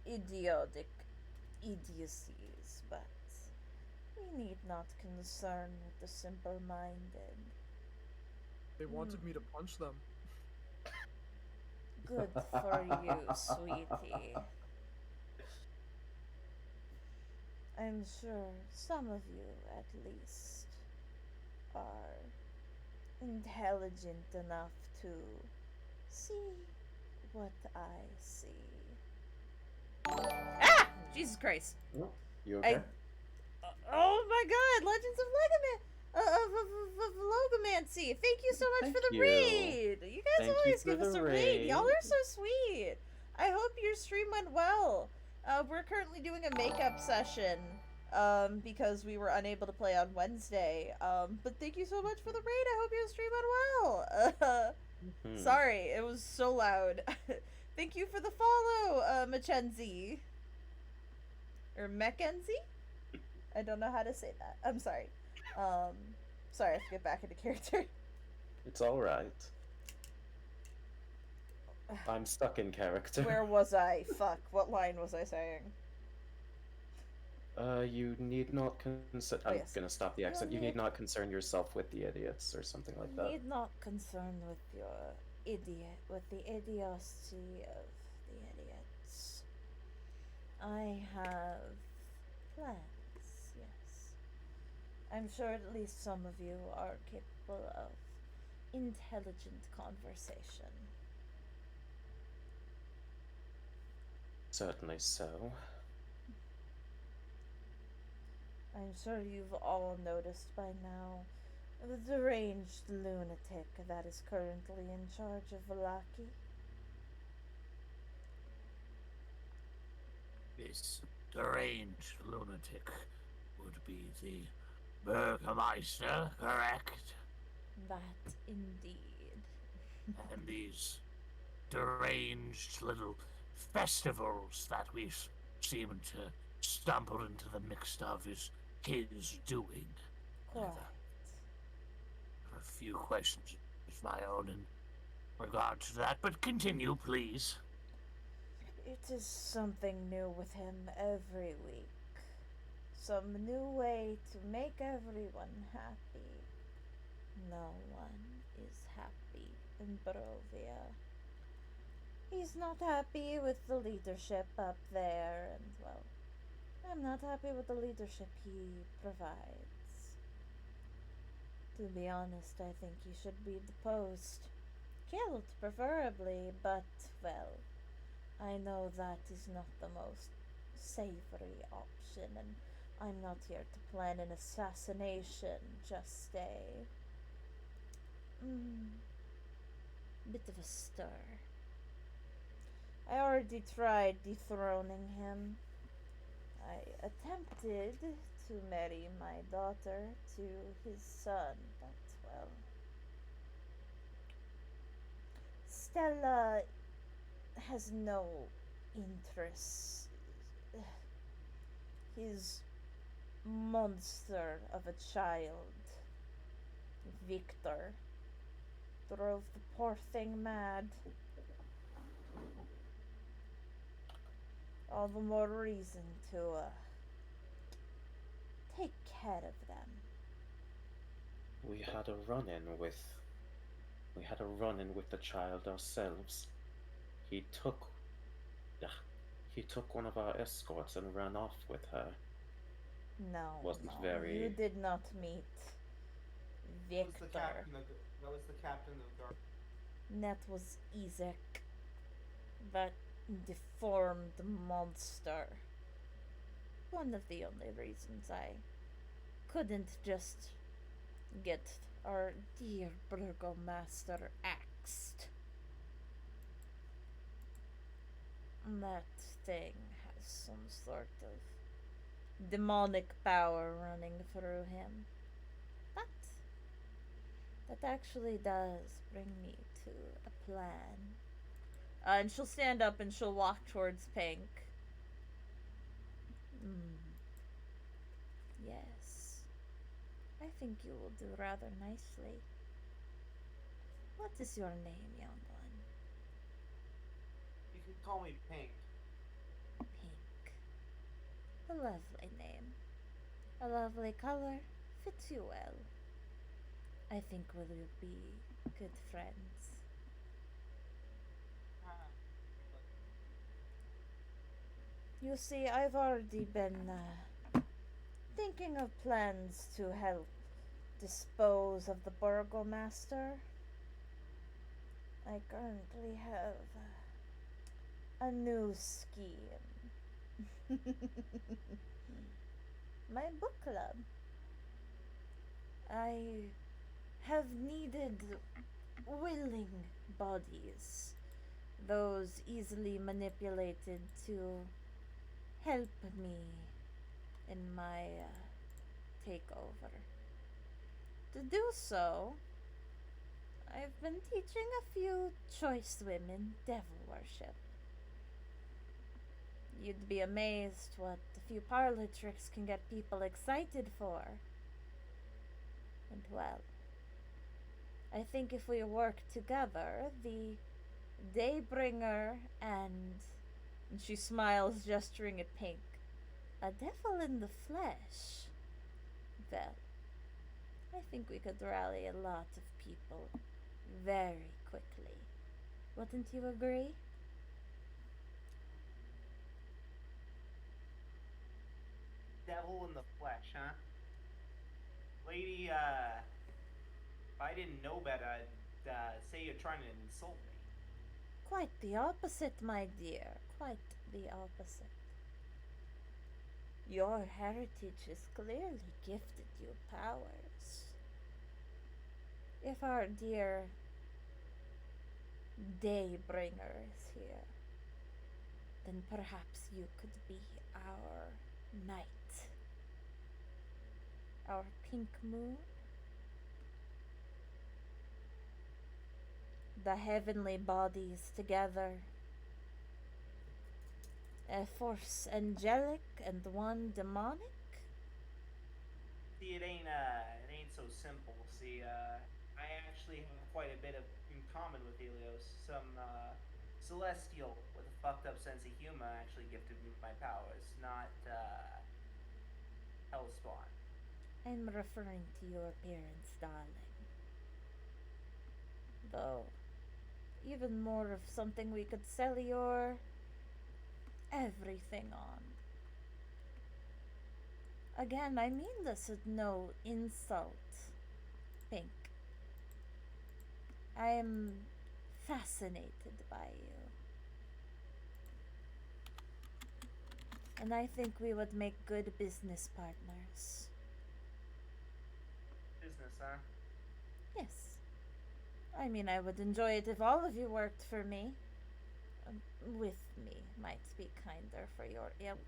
idiotic idiocies, but we need not concern with the simple-minded. They wanted me to punch them. Good for you, sweetie. I'm sure some of you, at least, are intelligent enough to see what I see. Ah! Jesus Christ. You okay? Oh my god! Legends of Logomancy! Thank you so much Thank for the you. raid! You guys Thank you always for give us the a raid. Y'all raid. are so sweet. I hope your stream went well. We're currently doing a makeup session because we were unable to play on Wednesday. But thank you so much for the raid. I hope your stream went well. Sorry, it was so loud. Thank you for the follow, Mackenzie. Or Mackenzie? I don't know how to say that. I'm sorry. Sorry, I have to get back into character. It's alright. I'm stuck in character. Where was I? Fuck. What line was I saying? You need not concern. Oh, I'm yes. gonna stop the accent. You need not concern yourself with the idiots or something like that. Need not concern with your with the idiocy of the idiots. I have plans, yes. I'm sure at least some of you are capable of intelligent conversation. Certainly so. I'm sure you've all noticed by now the deranged lunatic that is currently in charge of Valaki. This deranged lunatic would be the Burgermeister, correct? That indeed. And these deranged little festivals that we seem to stumble into the mix of is his doing. Quite. A few questions of my own in regard to that, but continue, please. It is something new with him every week. Some new way to make everyone happy. No one is happy in Barovia. He's not happy with the leadership up there, and well, I'm not happy with the leadership he provides. To be honest, I think he should be deposed. Killed, preferably, but, well, I know that is not the most savory option, and I'm not here to plan an assassination, just a bit of a stir. I already tried dethroning him. I attempted to marry my daughter to his son, but, well, Stella has no interest. His monster of a child, Victor, drove the poor thing mad. All the more reason to take care of them. We had a run-in with the child ourselves. He took one of our escorts and ran off with her. No, very... you did not meet Victor. That was the captain of the guard. That was Isaac. That deformed monster. One of the only reasons I couldn't just get our dear burgomaster axed. That thing has some sort of demonic power running through him. But that actually does bring me to a plan. And she'll stand up and she'll walk towards Pink. Yes. I think you will do rather nicely. What is your name, young one? You can call me Pink. Pink. A lovely name. A lovely color. Fits you well. I think we will be good friends. You see, I've already been thinking of plans to help dispose of the burgomaster. I currently have a new scheme. My book club. I have needed willing bodies, those easily manipulated to help me in my takeover. To do so, I've been teaching a few choice women devil worship. You'd be amazed what a few parlor tricks can get people excited for. And well, I think if we work together, the Daybringer and she smiles, gesturing at Pink, a devil in the flesh. Well, I think we could rally a lot of people very quickly. Wouldn't you agree? Devil in the flesh, huh? Lady, if I didn't know better, I'd say you're trying to insult me. Quite the opposite, my dear. Quite the opposite. Your heritage has clearly gifted you powers. If our dear Daybringer is here, then perhaps you could be our knight. Our pink moon? The heavenly bodies together. A force angelic and one demonic? See, it ain't so simple. See, I actually have quite a bit of in common with Helios. Some celestial with a fucked up sense of humor actually gifted me my powers, not Hellspawn. I'm referring to your appearance, darling. Though, even more of something we could sell your everything on. Again, I mean this with no insult, Pink. I am fascinated by you. And I think we would make good business partners. Business, huh? Yes. I mean, I would enjoy it if all of you worked for me. With me might be kinder for your ilk.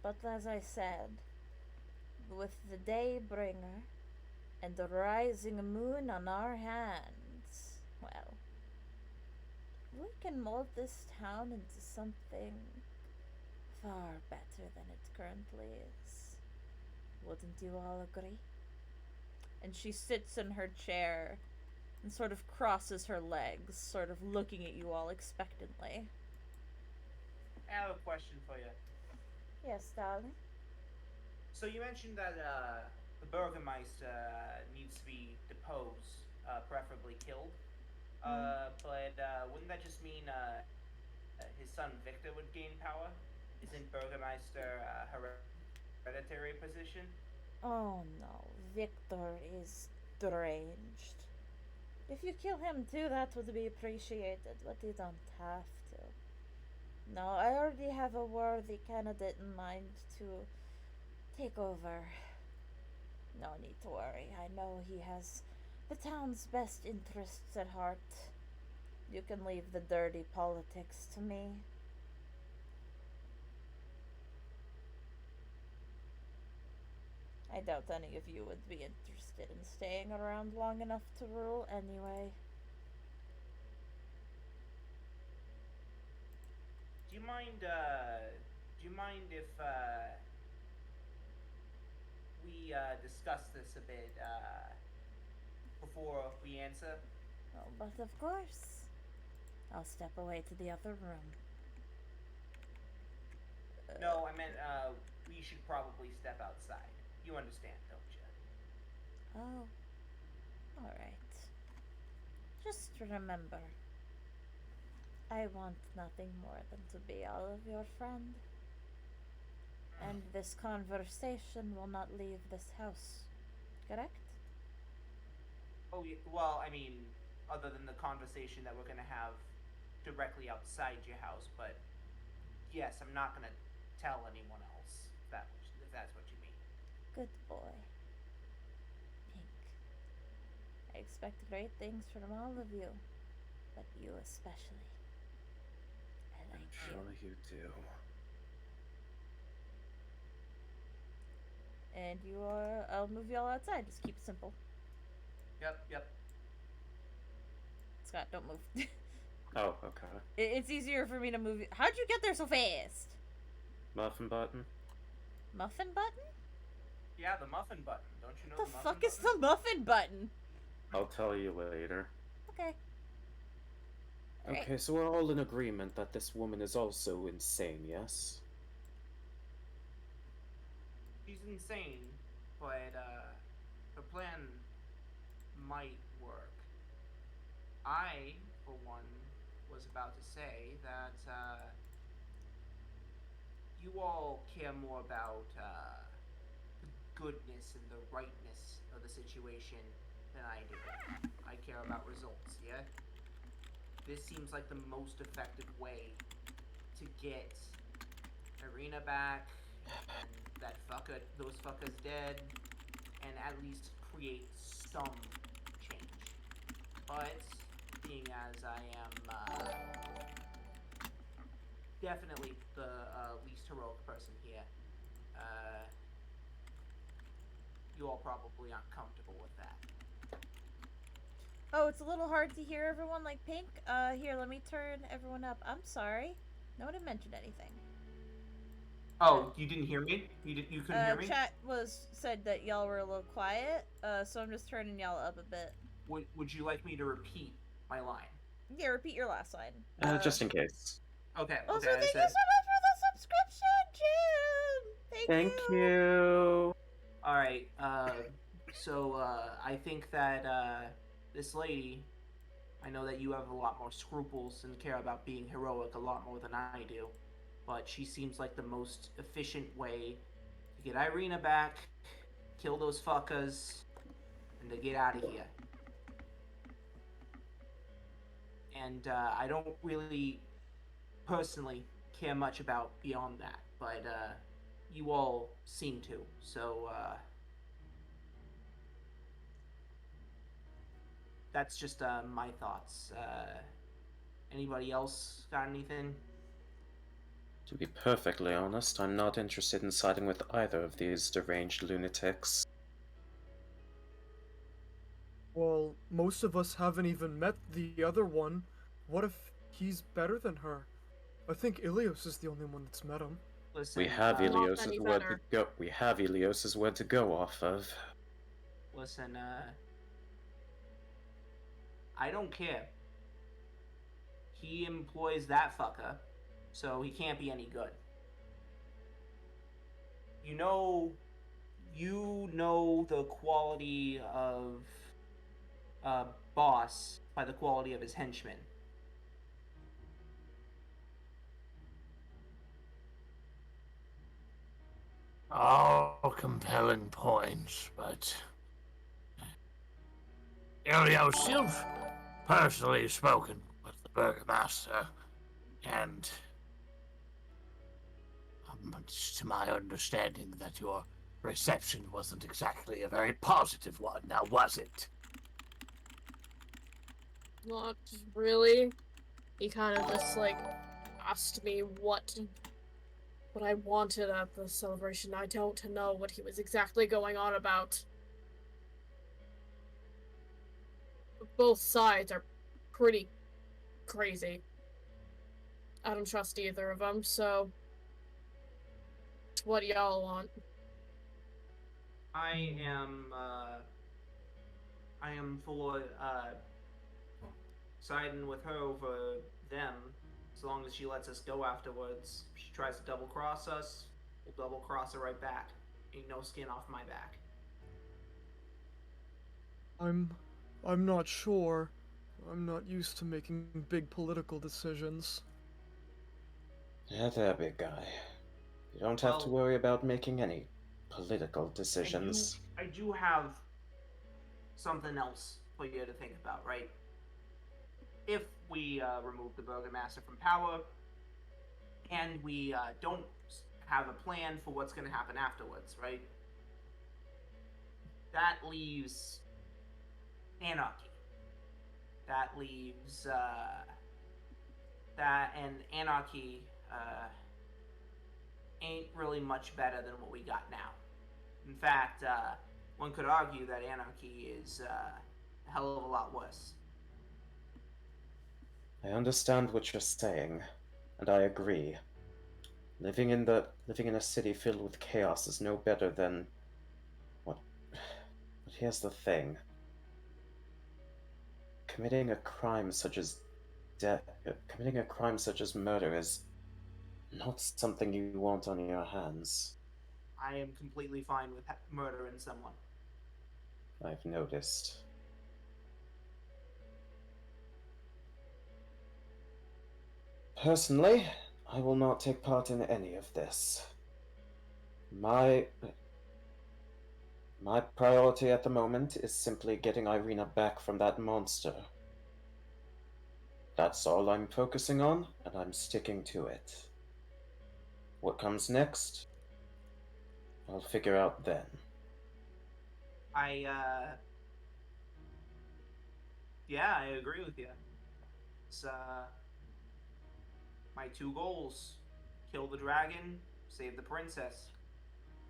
But as I said, with the Daybringer and the rising moon on our hands, well, we can mold this town into something far better than it currently is. Wouldn't you all agree? And she sits in her chair and sort of crosses her legs, sort of looking at you all expectantly. I have a question for you. Yes, darling. So you mentioned that the Burgermeister needs to be deposed, preferably killed. But wouldn't that just mean his son Victor would gain power? Isn't Burgermeister a hereditary position? Oh no, Victor is deranged. If you kill him too, that would be appreciated, but you don't have to. No, I already have a worthy candidate in mind to take over. No need to worry. I know he has the town's best interests at heart. You can leave the dirty politics to me. I doubt any of you would be interested in staying around long enough to rule anyway. Do you mind? Do you mind if we discuss this a bit before we answer? Oh, but of course. I'll step away to the other room. No, I meant we should probably step outside. You understand, don't you? Oh, alright. Just remember, I want nothing more than to be all of your friend. And this conversation will not leave this house. Correct? Oh, yeah, well, I mean, other than the conversation that we're gonna have directly outside your house, but yes, I'm not gonna tell anyone else if that's what you mean. Good boy. Pink. I expect great things from all of you, but you especially. I like you. Sure you do. And you are. I'll move you all outside. Just keep it simple. Yep. Scott, don't move. Oh, okay. It's easier for me to move. How'd you get there so fast? Muffin button? Muffin button? Yeah, the muffin button. Don't you know What the the muffin fuck is button? the muffin button? I'll tell you later. Okay. Alright. Okay, so we're all in agreement that this woman is also insane, yes? She's insane, but her plan might work. I, for one, was about to say that you all care more about the goodness and the rightness of the situation than I do. I care about results, yeah? This seems like the most effective way to get Irina back, and that fucker, those fuckers dead, and at least create some change. But, being as I am definitely the least heroic person here, you all probably aren't comfortable with that. Oh, it's a little hard to hear everyone like Pink. Here, let me turn everyone up. I'm sorry. No one had mentioned anything. Oh, you didn't hear me? You couldn't hear me? Chat said that y'all were a little quiet, so I'm just turning y'all up a bit. Would you like me to repeat my line? Yeah, repeat your last line. Just in case. Okay, Also, okay, I thank said... you so much for the subscription, Jim! Thank you! Alright, so, I think that, this lady, I know that you have a lot more scruples and care about being heroic a lot more than I do, but she seems like the most efficient way to get Irina back, kill those fuckers, and to get out of here. And, I don't really, personally, care much about beyond that, but, you all seem to, so, that's just my thoughts. Anybody else got anything? To be perfectly honest, I'm not interested in siding with either of these deranged lunatics. Well, most of us haven't even met the other one. What if he's better than her? I think Ilios is the only one that's met him. Listen, We have Not Ilios's any word to better. go. We have Ilios's word to go off of. listen, I don't care. He employs that fucker, so he can't be any good. You know the quality of a boss by the quality of his henchmen. All compelling points, but Ilios, you've personally spoken with the Burgomaster, and much to my understanding that your reception wasn't exactly a very positive one, now was it? Not really. He kind of just like asked me what I wanted at the celebration. I don't know what he was exactly going on about. Both sides are pretty crazy. I don't trust either of them, so what do y'all want? I am for siding with her over them, as long as she lets us go afterwards. If she tries to double cross us, we'll double cross her right back. Ain't no skin off my back. I'm not sure. I'm not used to making big political decisions. Yeah, there, big guy. You don't have to Well, worry about making any political decisions. I do have something else for you to think about, right? If we remove the Burgomaster from power, and we don't have a plan for what's going to happen afterwards, right? That leaves anarchy. That leaves that, and anarchy ain't really much better than what we got now. In fact, one could argue that anarchy is a hell of a lot worse. I understand what you're saying, and I agree. Living in a city filled with chaos is no better than what. But here's the thing: committing a crime such as committing a crime such as murder is not something you want on your hands. I am completely fine with murdering someone. I've noticed. Personally, I will not take part in any of this. My priority at the moment is simply getting Irina back from that monster. That's all I'm focusing on, and I'm sticking to it. What comes next? I'll figure out then. Yeah, I agree with you. It's, my two goals: kill the dragon, save the princess.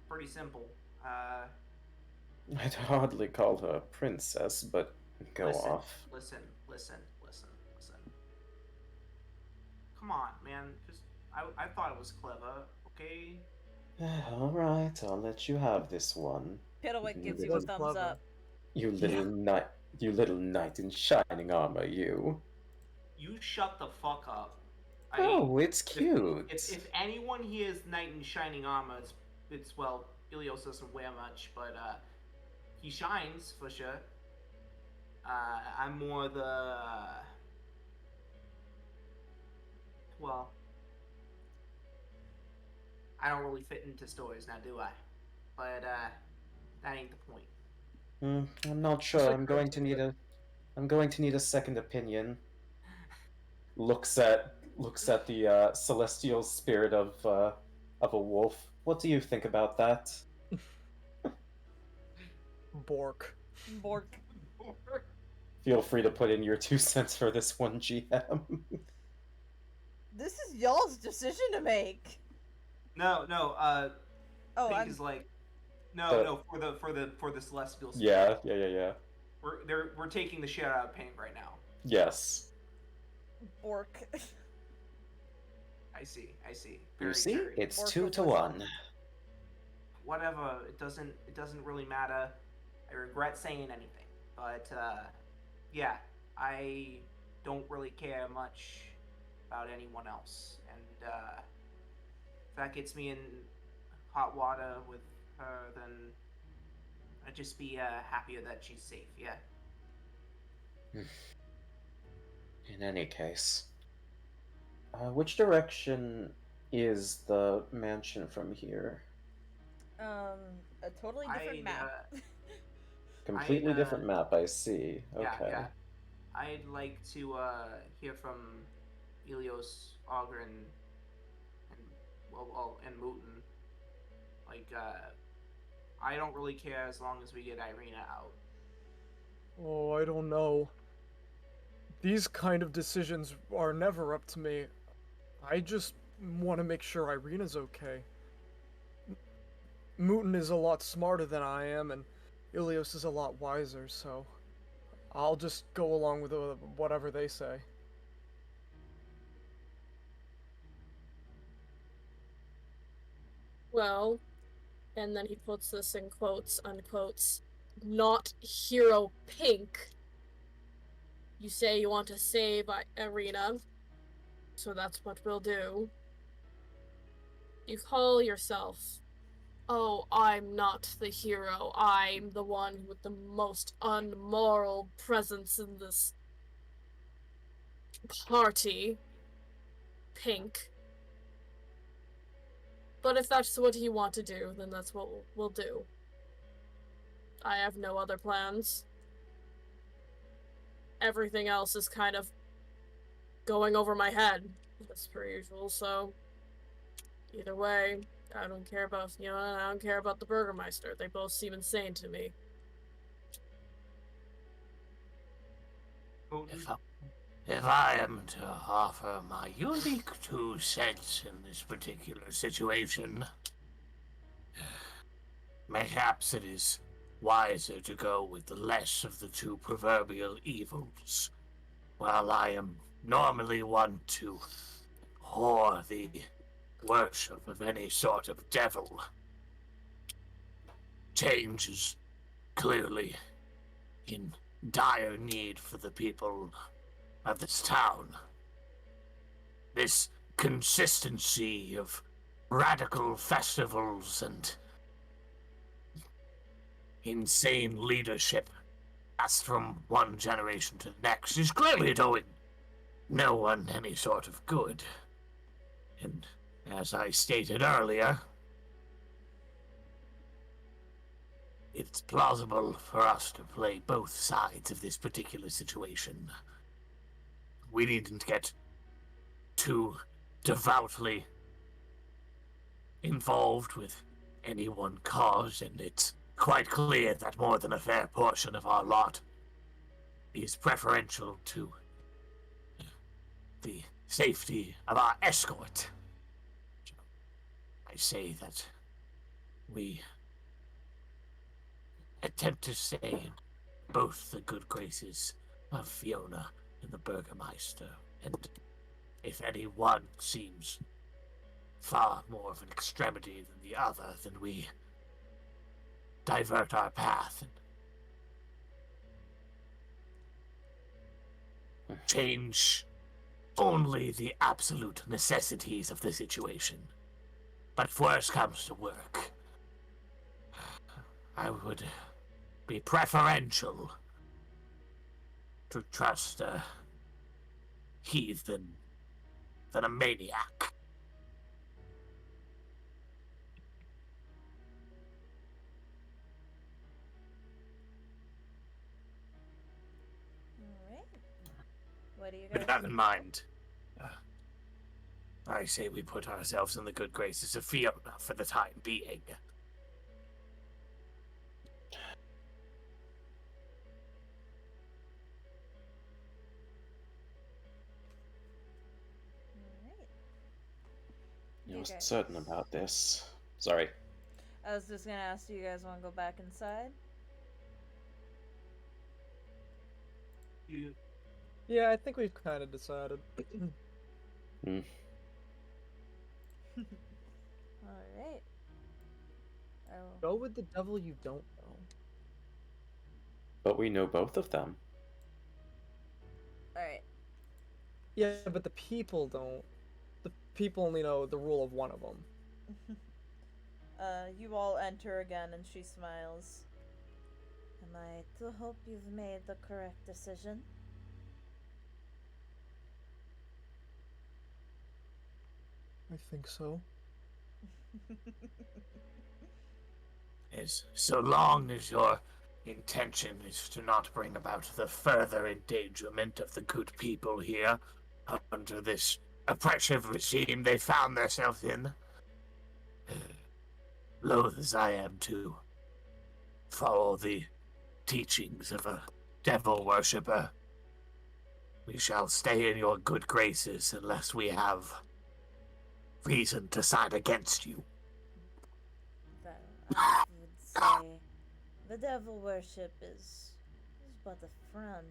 Pretty simple. I'd hardly call her a princess, but go off. Listen. Come on, man. I thought it was clever, okay? Alright, I'll let you have this one. Piddlewick gives It you a was thumbs clever. up. You little knight in shining armor, you. You shut the fuck up. Oh, it's cute. If anyone here is knight in shining armor, it's well, Ilios doesn't wear much, but he shines for sure. I'm more the well, I don't really fit into stories now, do I? But that ain't the point. I'm not sure. I'm going to need a second opinion. Looks at the celestial spirit of a wolf. What do you think about that? Bork. Bork. Feel free to put in your 2 cents for this one, GM. This is y'all's decision to make. No. Oh, Pink I'm is like no for the celestial spirit. Yeah. We're taking the shit out of Pink right now. Yes. Bork. I see. You see, Very it's Bork 2 was to listening. 1. Whatever. It doesn't really matter. I regret saying anything, but yeah, I don't really care much about anyone else, and if that gets me in hot water with her, then I'd just be happier that she's safe. Yeah. In any case, which direction is the mansion from here? A totally different map. Completely different map, I see. Okay. Yeah. I'd like to hear from Ilios, Ogren, and Muten. Like, I don't really care as long as we get Irina out. Oh, I don't know. These kind of decisions are never up to me. I just want to make sure Irina's okay. Muten is a lot smarter than I am, and Ilios is a lot wiser, so I'll just go along with whatever they say. Well, and then he puts this in quotes, unquotes, not hero Pink. You say you want to save Irina, so that's what we'll do. You call yourself, oh, I'm not the hero. I'm the one with the most unmoral presence in this party. Pink. But if that's what you want to do, then that's what we'll do. I have no other plans. Everything else is kind of going over my head, as per usual, so either way, I don't care about, I don't care about the Burgermeister. They both seem insane to me. If I am to offer my unique 2 cents in this particular situation, perhaps it is wiser to go with the less of the 2 proverbial evils. While I am normally want to whore the worship of any sort of devil. Change is clearly in dire need for the people of this town. This consistency of radical festivals and insane leadership passed from one generation to the next is clearly doing no one any sort of good. And as I stated earlier, it's plausible for us to play both sides of this particular situation. We needn't get too devoutly involved with any one cause, and it's quite clear that more than a fair portion of our lot is preferential to the safety of our escort. I say that we attempt to stay in both the good graces of Fiona and the Burgermeister, and if any one seems far more of an extremity than the other, then we divert our path and change only the absolute necessities of the situation. But if worse comes to work, I would be preferential to trust a heathen than a maniac. Alright. What do you With guys that in mind, I say we put ourselves in the good graces of Fiona for the time being. Alright. You're Okay. certain about this. Sorry. I was just gonna ask, do you guys want to go back inside? Yeah, I think we've kind of decided. Alright. Oh. Go with the devil you don't know. But we know both of them. Alright. Yeah, but the people don't. The people only know the rule of one of them. You all enter again and she smiles. Am I to hope you've made the correct decision? I think so. As so long as your intention is to not bring about the further endangerment of the good people here under this oppressive regime they found themselves in. Loath as I am to follow the teachings of a devil worshipper, we shall stay in your good graces unless we have reason to side against you. Well, I would say the devil worship is but a front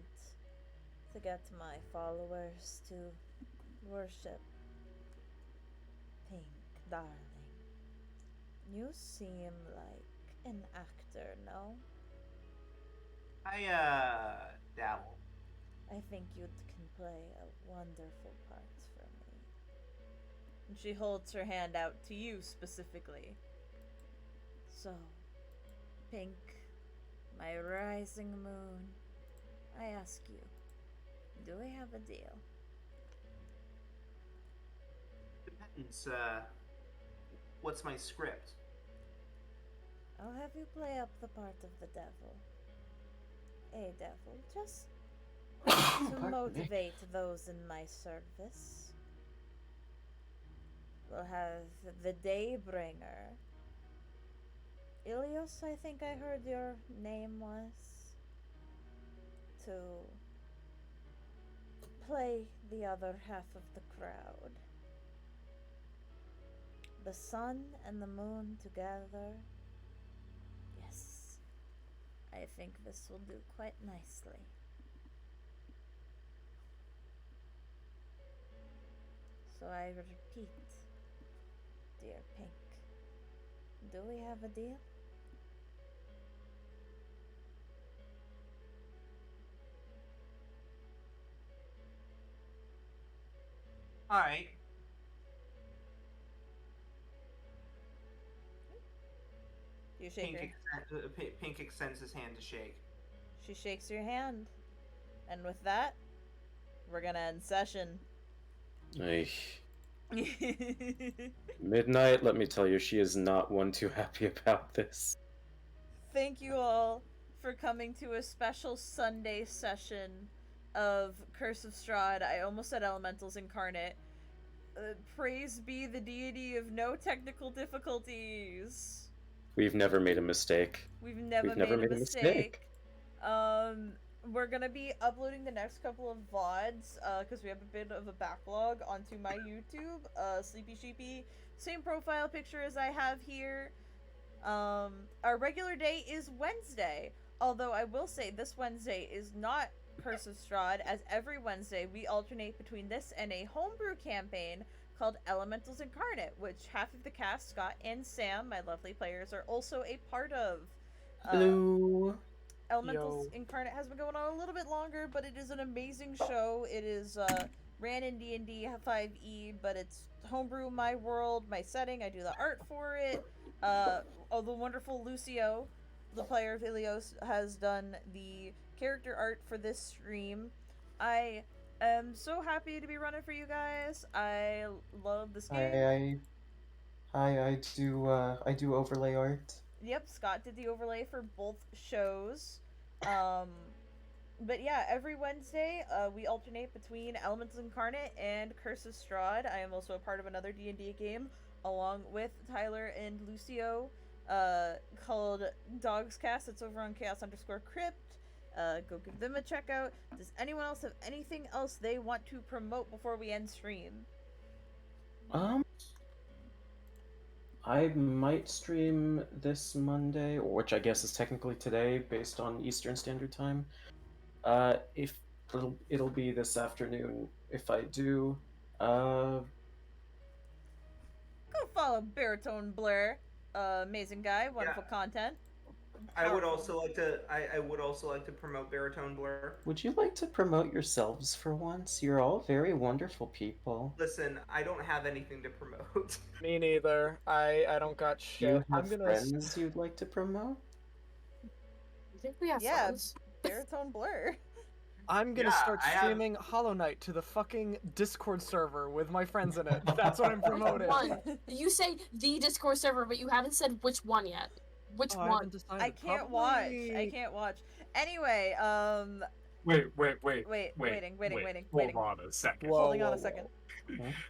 to get my followers to worship Pink, darling. You seem like an actor, no? I dabble. I think you can play a wonderful part for me. And she holds her hand out to you specifically. So, Pink, my rising moon, I ask you, do we have a deal? Depends. What's my script? I'll have you play up the part of the devil. A devil, just to motivate those in my service. We'll have the Daybringer. Ilios, I think I heard your name was. To play the other half of the crowd. The sun and the moon together. Yes, I think this will do quite nicely. So I repeat, dear Pink, do we have a deal? Alright. You shake her. Pink extends his hand to shake. She shakes your hand. And with that, we're gonna end session. Ay. Midnight, let me tell you, she is not one too happy about this. Thank you all for coming to a special Sunday session of Curse of Strahd. I almost said Elementals Incarnate. Praise be the deity of no technical difficulties. We've never made a mistake. We've never made a mistake. We're gonna be uploading the next couple of VODs, because we have a bit of a backlog onto my YouTube. Sleepy Sheepy, same profile picture as I have here. Our regular day is Wednesday, although I will say this Wednesday is not Curse of Strahd, as every Wednesday we alternate between this and a homebrew campaign called Elementals Incarnate, which half of the cast, Scott and Sam, my lovely players, are also a part of. Hello. Elementals Incarnate has been going on a little bit longer, but it is an amazing show. It is ran in D&D 5e, but it's homebrew, my world, my setting. I do the art for it. The wonderful Lucio, the player of Ilios, has done the character art for this stream. I am so happy to be running for you guys. I love this game. I do overlay art. Yep, Scott did the overlay for both shows. But yeah, every Wednesday, we alternate between Elements Incarnate and Curse of Strahd. I am also a part of another D&D game, along with Tyler and Lucio, called Dogs Cast. It's over on Chaos_Crypt. Go give them a check out. Does anyone else have anything else they want to promote before we end stream? I might stream this Monday, which I guess is technically today, based on Eastern Standard Time. If it'll be this afternoon if I do. Go follow Baritone Blair. Amazing guy, wonderful content. I would also like to promote Baritone Blur. Would you like to promote yourselves for once? You're all very wonderful people. Listen, I don't have anything to promote. Me neither. I don't got shit. Do you have friends you'd like to promote? I think we have friends. Baritone Blur. I'm gonna start streaming Hollow Knight to the fucking Discord server with my friends in it. That's what I'm promoting. You say the Discord server, but you haven't said which one yet. Which one? I can't watch. I can't watch. Anyway, Waiting. Hold on a second. Holding on a second.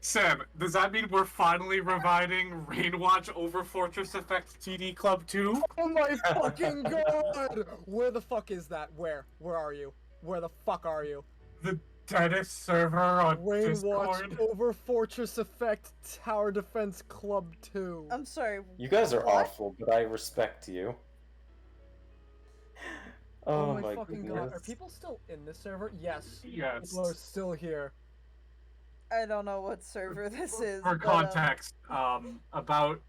Sam, does that mean we're finally reviving Rainwatch over Fortress Effect TD Club 2? Oh my fucking god! Where the fuck is that? Where? Where are you? Where the fuck are you? The deadest server on Discord. Rainwatch over Fortress Effect Tower Defense Club 2. I'm sorry. You guys are awful, but I respect you. Oh my fucking god. Are people still in this server? Yes. Yes. People are still here. I don't know what server this is. For context, about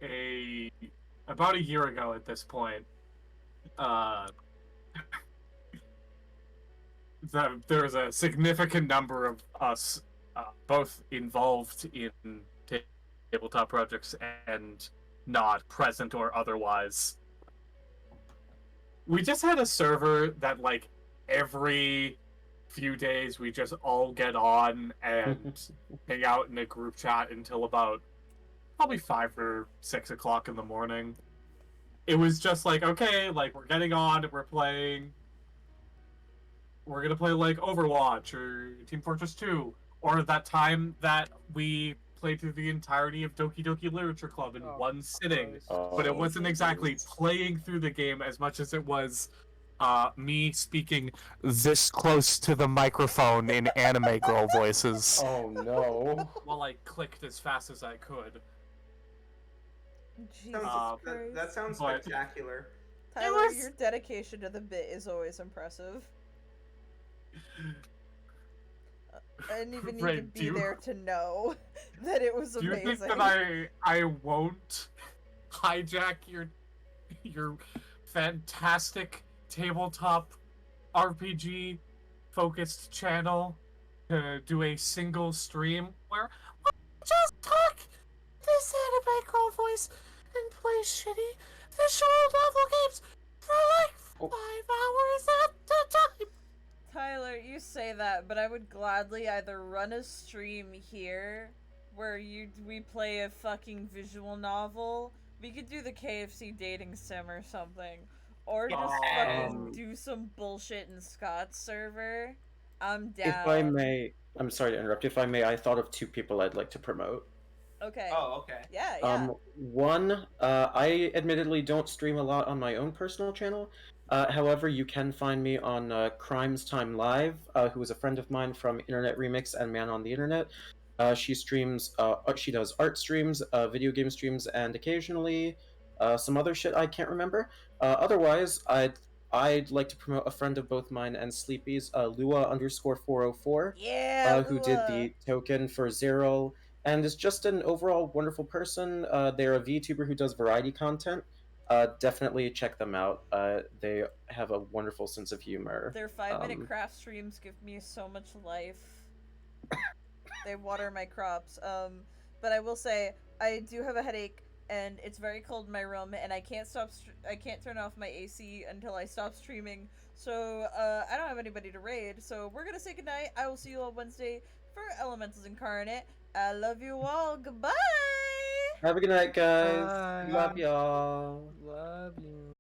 a year ago at this point, there's a significant number of us both involved in tabletop projects and not present or otherwise. We just had a server that, like, every few days we just all get on and hang out in a group chat until about probably 5 or 6 o'clock in the morning. It was just like, okay, like, we're getting on, we're gonna play, like, Overwatch or Team Fortress 2, or that time that we played through the entirety of Doki Doki Literature Club in one sitting. But it wasn't exactly playing through the game as much as it was me speaking this close to the microphone in anime girl voices. Oh no. While I clicked as fast as I could. Jesus that sounds spectacular. Tyler, your dedication to the bit is always impressive. I didn't even need to Right, be there to know that it was Do you amazing. think that I won't hijack your fantastic tabletop RPG focused channel to do a single stream where we just talk this anime girl voice and play shitty visual novel games for like 5 hours at a time? Tyler, you say that, but I would gladly either run a stream here where we play a fucking visual novel. We could do the KFC dating sim or something. Or just fucking do some bullshit in Scott's server. I'm down. If I may, I'm sorry to interrupt. If I may, I thought of 2 people I'd like to promote. Okay. Oh, okay. Yeah. One, I admittedly don't stream a lot on my own personal channel. However, you can find me on Crimes Time Live, who is a friend of mine from Internet Remix and Man on the Internet. She does art streams, video game streams, and occasionally some other shit I can't remember. Otherwise, I'd like to promote a friend of both mine and Sleepy's, Lua_404, Yeah, who did the token for Zero, and is just an overall wonderful person. They're a VTuber who does variety content. Definitely check them out. They have a wonderful sense of humor. Their 5-minute craft streams give me so much life. They water my crops. But I will say, I do have a headache, and it's very cold in my room, and I can't turn off my AC until I stop streaming. So I don't have anybody to raid. So we're gonna say goodnight. I will see you all Wednesday for Elementals Incarnate. I love you all. Goodbye. Have a good night, guys. Bye. Love y'all. Love you.